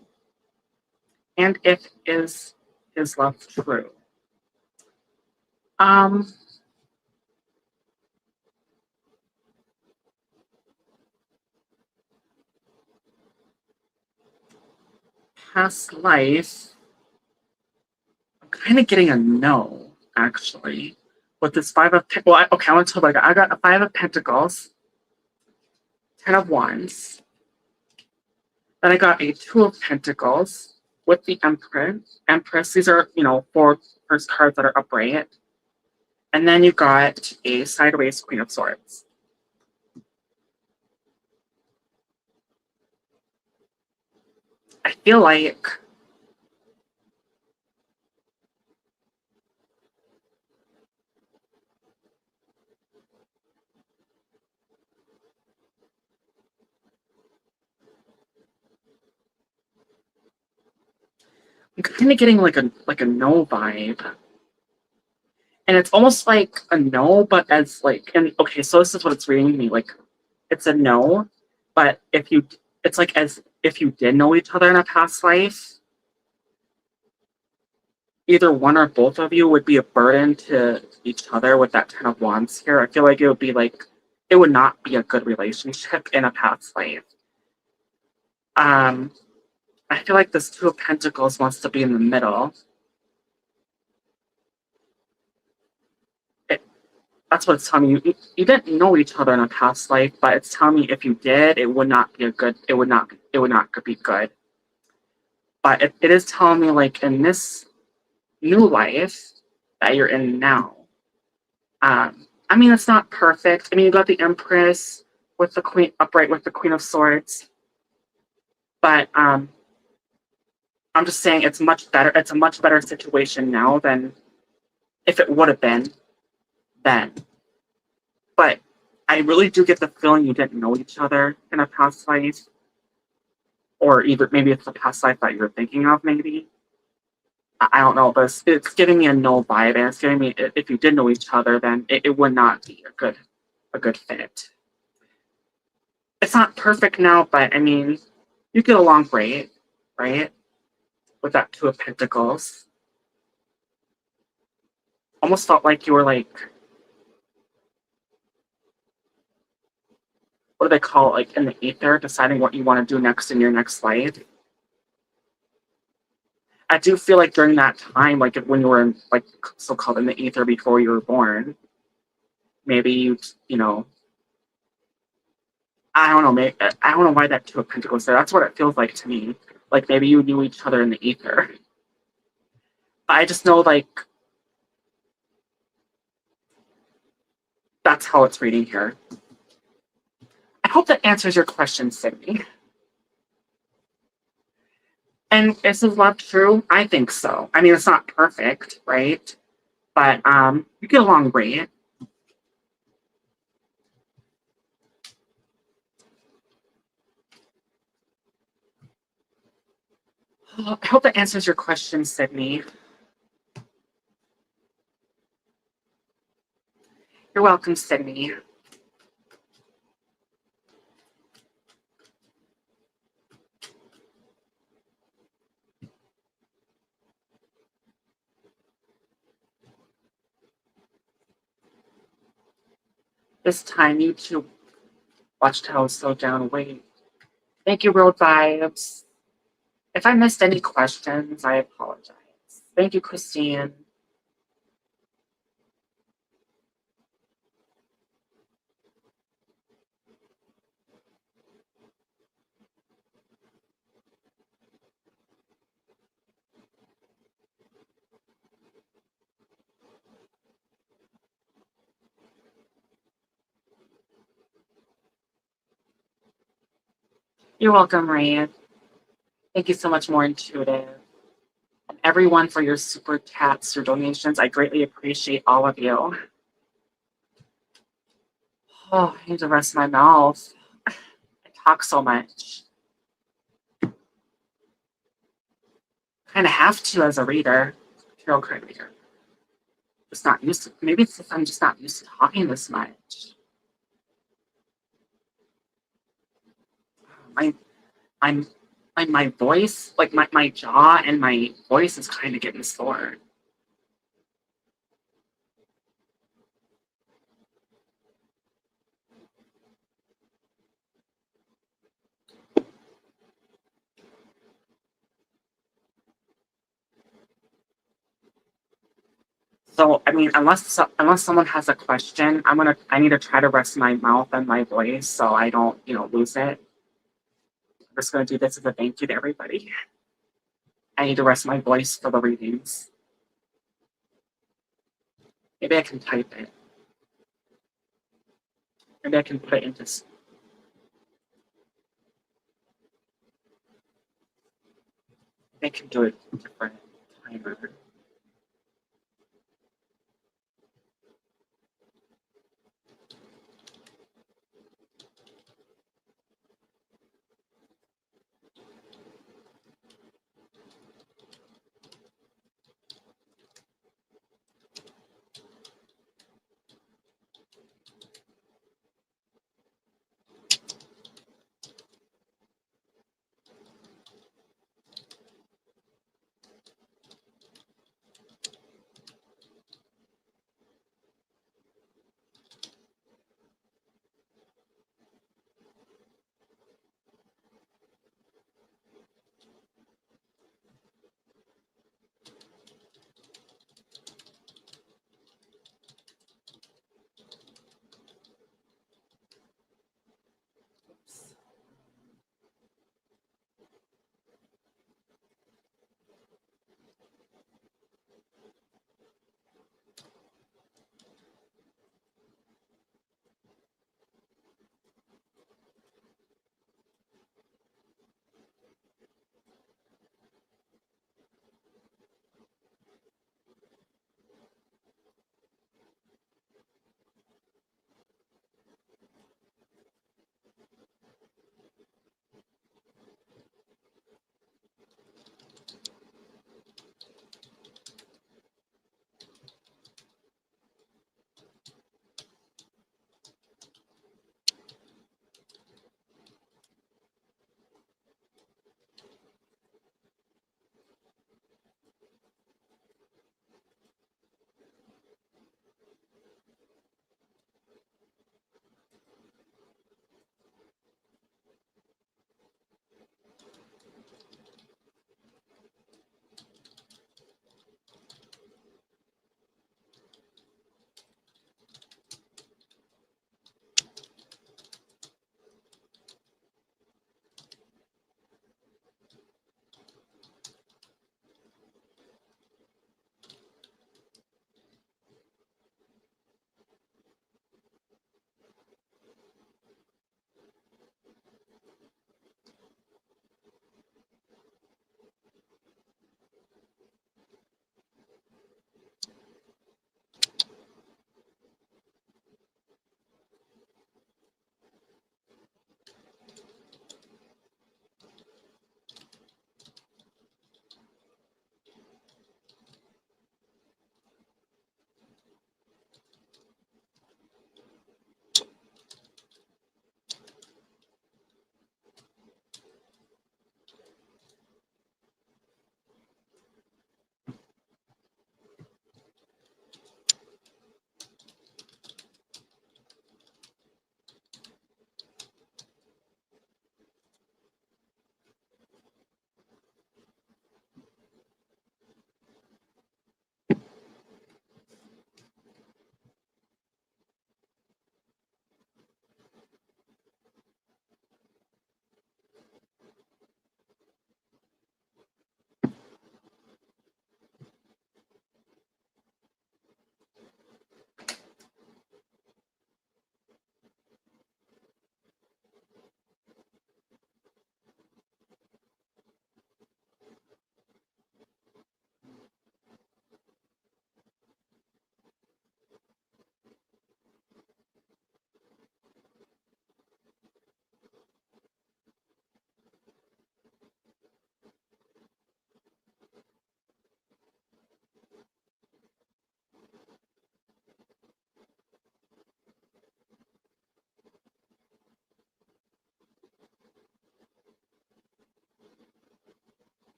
is his love true. Um, Past life. I'm kind of getting a no, actually, with this five of. Okay, I want to tell you. I got a five of pentacles, 10 of wands. Then I got a two of pentacles with the empress. Empress. These are four first cards that are upright. And then you got a sideways queen of swords. I feel like I'm kind of getting like a no vibe. And it's almost like a no, but as like, and okay, so this is what it's reading to me. Like, it's a no, but it's like as if you did know each other in a past life, either one or both of you would be a burden to each other with that 10 of wands here. I feel like it would be like, it would not be a good relationship in a past life. Um, I feel like this two of pentacles wants to be in the middle. That's what it's telling me. You didn't know each other in a past life, but it's telling me if you did, it would not be a good. It would not be good. But it is telling me like in this new life that you're in now. I mean, it's not perfect. I mean, you got the Empress with the Queen upright with the Queen of Swords, but I'm just saying it's much better. It's a much better situation now than if it would have been then. But I really do get the feeling you didn't know each other in a past life, or either maybe it's a past life that you're thinking of. Maybe I don't know, but it's giving me a no vibe, and it's giving me if you did know each other, then it would not be a good fit. It's not perfect now, but I mean, you get along great, right? With that two of pentacles, almost felt like you were like, what do they call it? Like in the ether, deciding what you want to do next in your next life. I do feel like during that time, like when you were in, like so-called in the ether before you were born, maybe I don't know, maybe I don't know why that two of pentacles there. That's what it feels like to me. Like maybe you knew each other in the ether. But I just know like that's how it's reading here. I hope that answers your question, Sydney. And is his love true? I think so. I mean, it's not perfect, right? But you get along great. I hope that answers your question, Sydney. You're welcome, Sydney. This time, you too watched how I was so down. Wait. Thank you, Road Vibes. If I missed any questions, I apologize. Thank you, Christine. You're welcome, Ray. Thank you so much, more intuitive. And everyone for your super chats, your donations. I greatly appreciate all of you. Oh, I need to rest my mouth. I talk so much. Kind of have to as a reader, tarot card reader. Just not used to. Maybe it's just I'm just not used to talking this much. My I'm my voice, like my jaw and my voice is kind of getting sore. So I mean, unless someone has a question, I need to try to rest my mouth and my voice so I don't lose it. I'm just gonna do this as a thank you to everybody. I need to rest my voice for the readings. Maybe I can type it. Maybe I can put it into. I can do it different timer.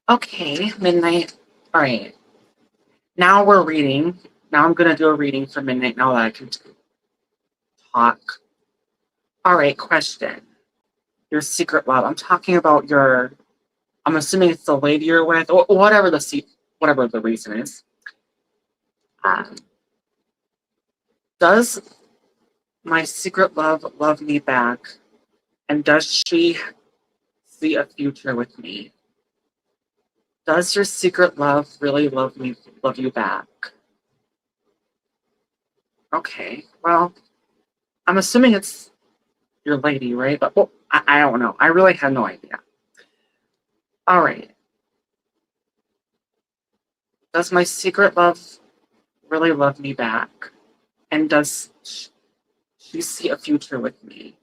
Okay, midnight. All right. Now we're reading. Now I'm gonna do a reading for midnight. Now that I can talk. All right. Question. Your secret love. I'm talking about your. I'm assuming it's the lady you're with, or whatever the reason is. Um, does my secret love me back, and does she see a future with me? Does your secret love really love you back? Okay, well, I'm assuming it's your lady, right? But well, I don't know. I really have no idea. All right. Does my secret love really love me back? And does she see a future with me?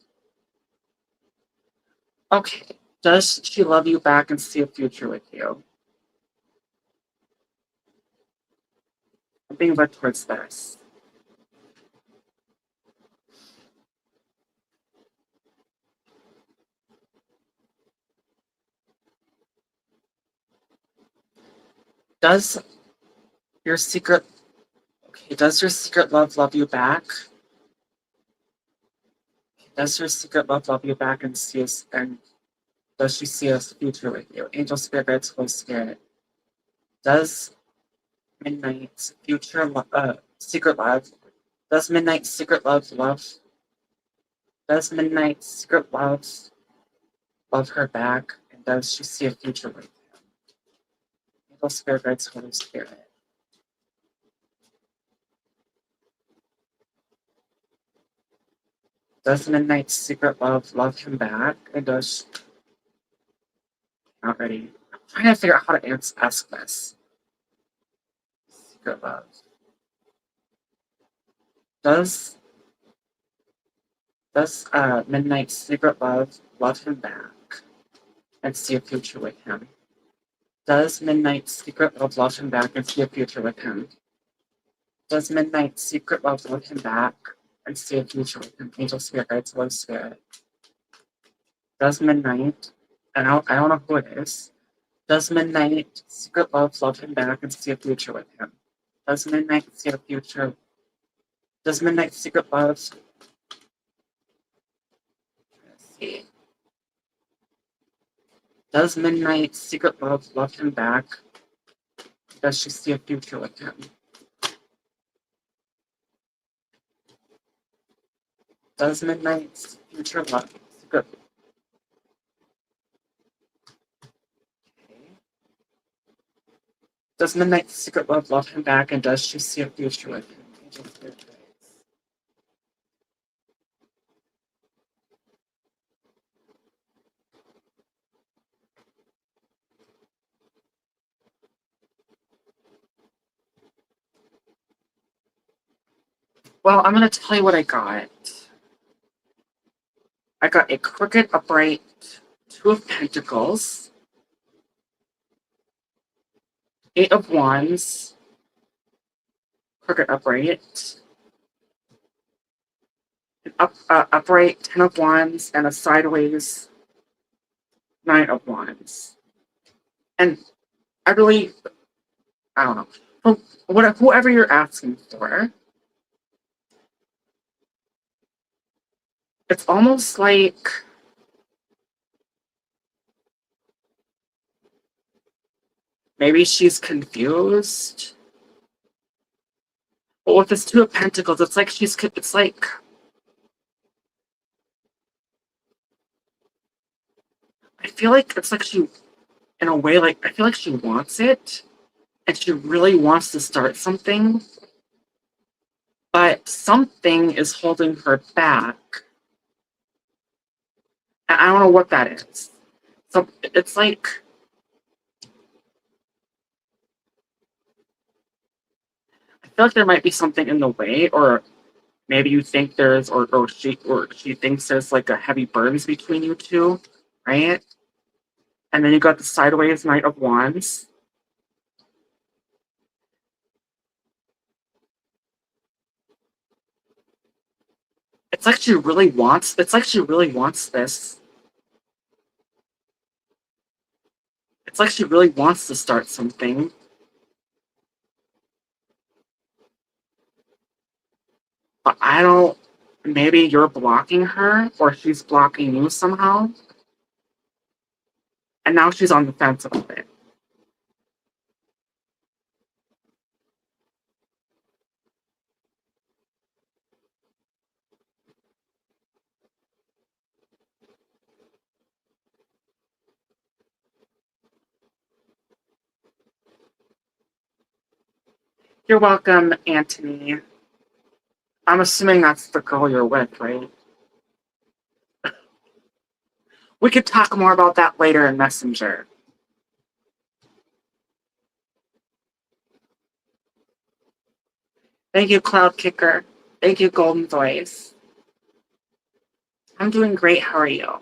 Okay. Does she love you back and see a future with you? I'm being led towards this. Does your secret does your secret love you back? Does your secret love you back and see us and does she see a future with you? Angel spirits, Holy Spirit. Does Midnight's secret love? Does Midnight's secret love? Does Midnight's secret love her back? And does she see a future with him? Angel spirits, Holy Spirit. Does Midnight's secret love him back? And does not ready? I'm trying to figure out how to ask this. Secret love. Does Midnight's secret love him back and see a future with him? Does Midnight's secret love him back and see a future with him? Does Midnight's secret love him back and see a future with him? Angel spirits, Holy Spirit. Does Midnight, and I don't know who it is. Does Midnight secret love him back and see a future with him? Does Midnight see a future? Does Midnight secret love? Let's see. Does Midnight secret love him back? Does she see a future with him? Does Midnight's future love secret? Okay. Does Midnight's secret love him back, and does she see a future with him? Angel spirits. Well, I'm gonna tell you what I got. I got a crooked upright, two of pentacles, eight of wands, crooked upright, an upright 10 of wands, and a sideways 9 of wands. And I really, I don't know, whoever you're asking for, it's almost like maybe she's confused. But with this two of pentacles, it's like I feel like it's like she, in a way, like I feel like she wants it, and she really wants to start something, but something is holding her back. And I don't know what that is. So it's like I feel like there might be something in the way, or maybe you think there's, or she thinks there's like a heavy burdens between you two, right? And then you got the sideways Knight of Wands. It's like she really wants. It's like she really wants this. It's like she really wants to start something. But I don't. Maybe you're blocking her, or she's blocking you somehow. And now she's on the fence about it. You're welcome, Anthony. I'm assuming that's the girl you're with, right? We could talk more about that later in Messenger. Thank you, Cloud Kicker. Thank you, Golden Voice. I'm doing great. How are you?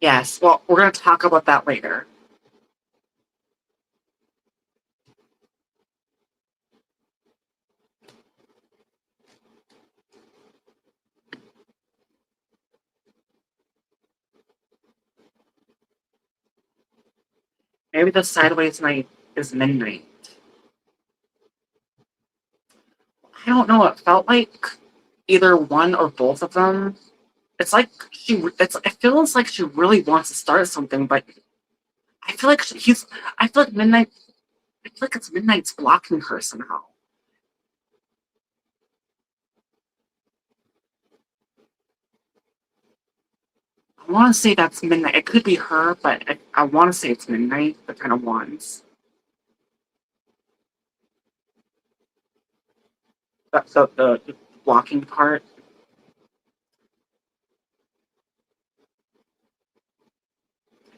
Yes, well, we're going to talk about that later. Maybe the sideways night is midnight. I don't know. It felt like either one or both of them. It's like it feels like she really wants to start something, but I feel like he's. I feel like midnight. I feel like it's midnight's blocking her somehow. I want to say that's midnight. It could be her, but I want to say it's midnight. The kind of wands. That's the blocking part.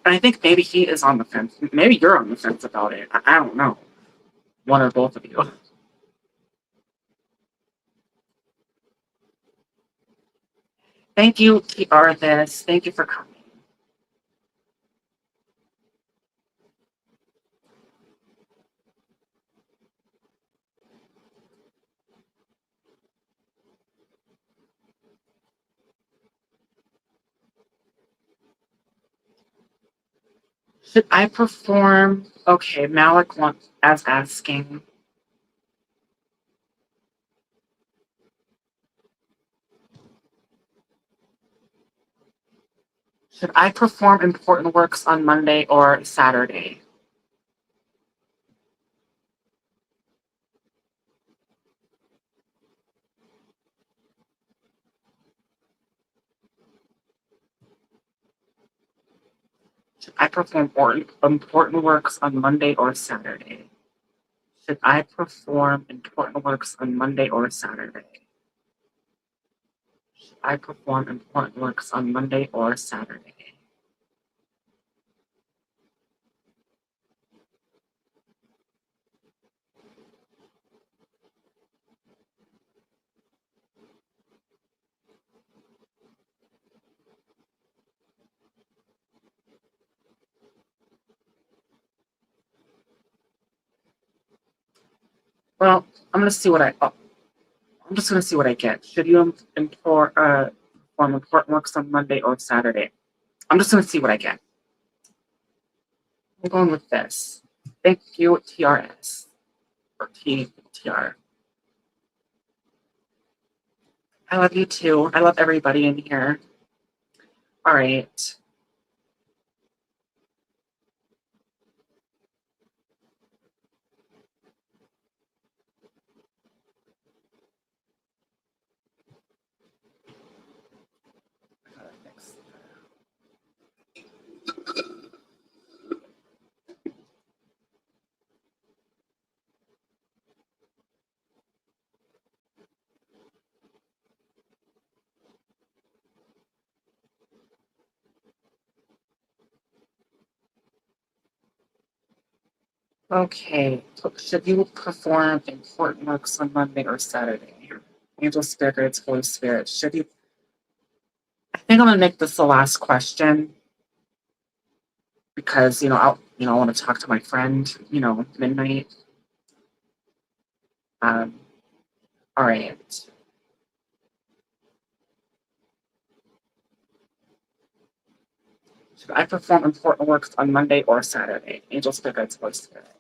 And I think maybe he is on the fence. Maybe you're on the fence about it. I don't know. One or both of you. Thank you, TR this. Thank you for coming. Should I perform? Okay, Malik wants as asking. Should I perform important works on Monday or Saturday? Should I perform important works on Monday or Saturday? Should I perform important works on Monday or Saturday? Should I perform important works on Monday or Saturday? Well, I'm gonna see what I'm just gonna see what I get. Should you perform important works on Monday or Saturday? I'm just gonna see what I get. I'm going with this. Thank you, TRS or TR. I love you too. I love everybody in here. All right. Okay. Should you perform important works on Monday or Saturday? Angel Spirits, Holy Spirit. Should you? I think I'm gonna make this the last question because, I want to talk to my friend, midnight. Um, all right. Should I perform important works on Monday or Saturday? Angel Spirit's voice spirit.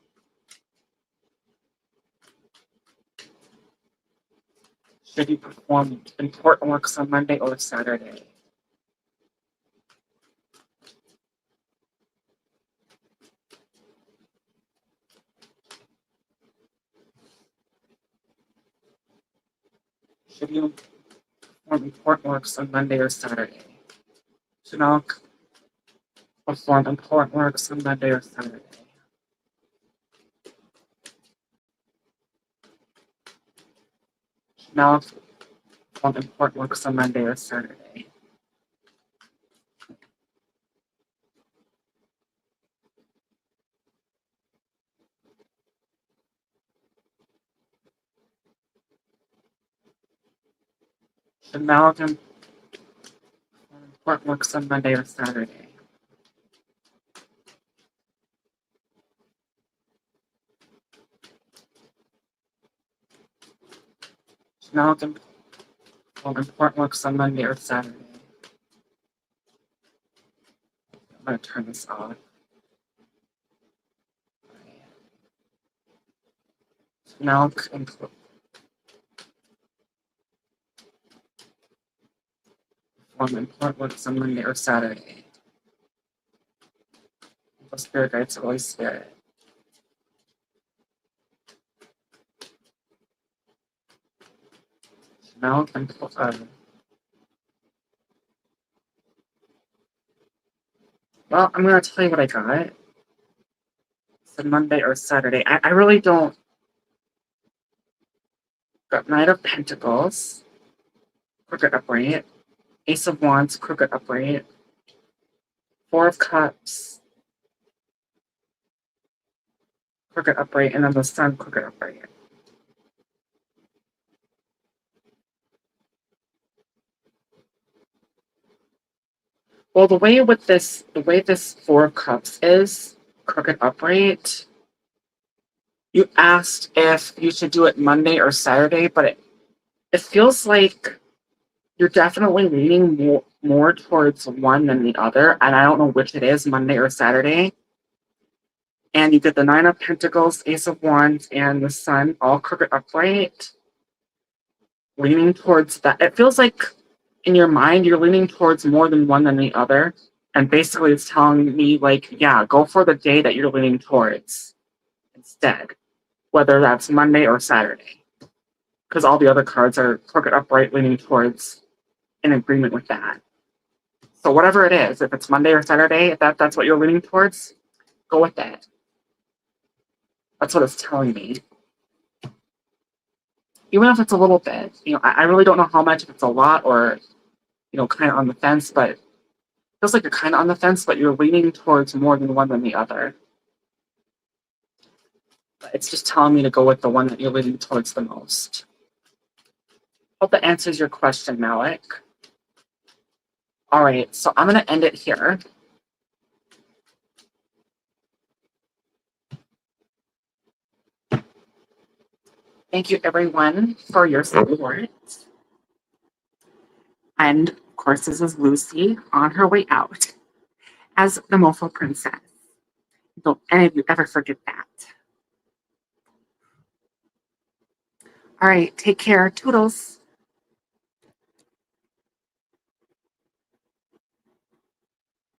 Should you perform important works on Monday or Saturday? Should you perform important works on Monday or Saturday? Should I perform important works on Monday or Saturday? Should I perform important works on Monday or Saturday? Should Malcolm perform important works on Monday or Saturday? Should Malcolm perform important works on Monday or Saturday? I'm going to turn this off. Milk and perform important works on Monday or Saturday. The spirit guides the Holy Spirit. Milk and well, I'm going to tell you what I got. It's Monday or Saturday. I really don't. Got Knight of Pentacles, crooked upright. Ace of Wands, crooked upright. Four of Cups, crooked upright. And then the Sun, crooked upright. Well, the way this Four of Cups is crooked upright, you asked if you should do it Monday or Saturday, but it feels like you're definitely leaning more towards one than the other, and I don't know which it is, Monday or Saturday. And you get the Nine of Pentacles, Ace of Wands, and the Sun, all crooked upright, leaning towards that. It feels like in your mind you're leaning towards more than one than the other, and basically it's telling me, like, yeah, go for the day that you're leaning towards instead, whether that's Monday or Saturday, because all the other cards are crooked upright, leaning towards in agreement with that. So whatever it is, if it's Monday or Saturday, if that's what you're leaning towards, go with that. That's what it's telling me. Even if it's a little bit, I really don't know how much, if it's a lot or, kind of on the fence, but it feels like you're kind of on the fence, but you're leaning towards more than one than the other. But it's just telling me to go with the one that you're leaning towards the most. Hope that answers your question, Malik. All right, so I'm going to end it here. Thank you, everyone, for your support. And, of course, this is Lucy on her way out as the Mofo Princess. Don't any of you ever forget that. All right, take care. Toodles.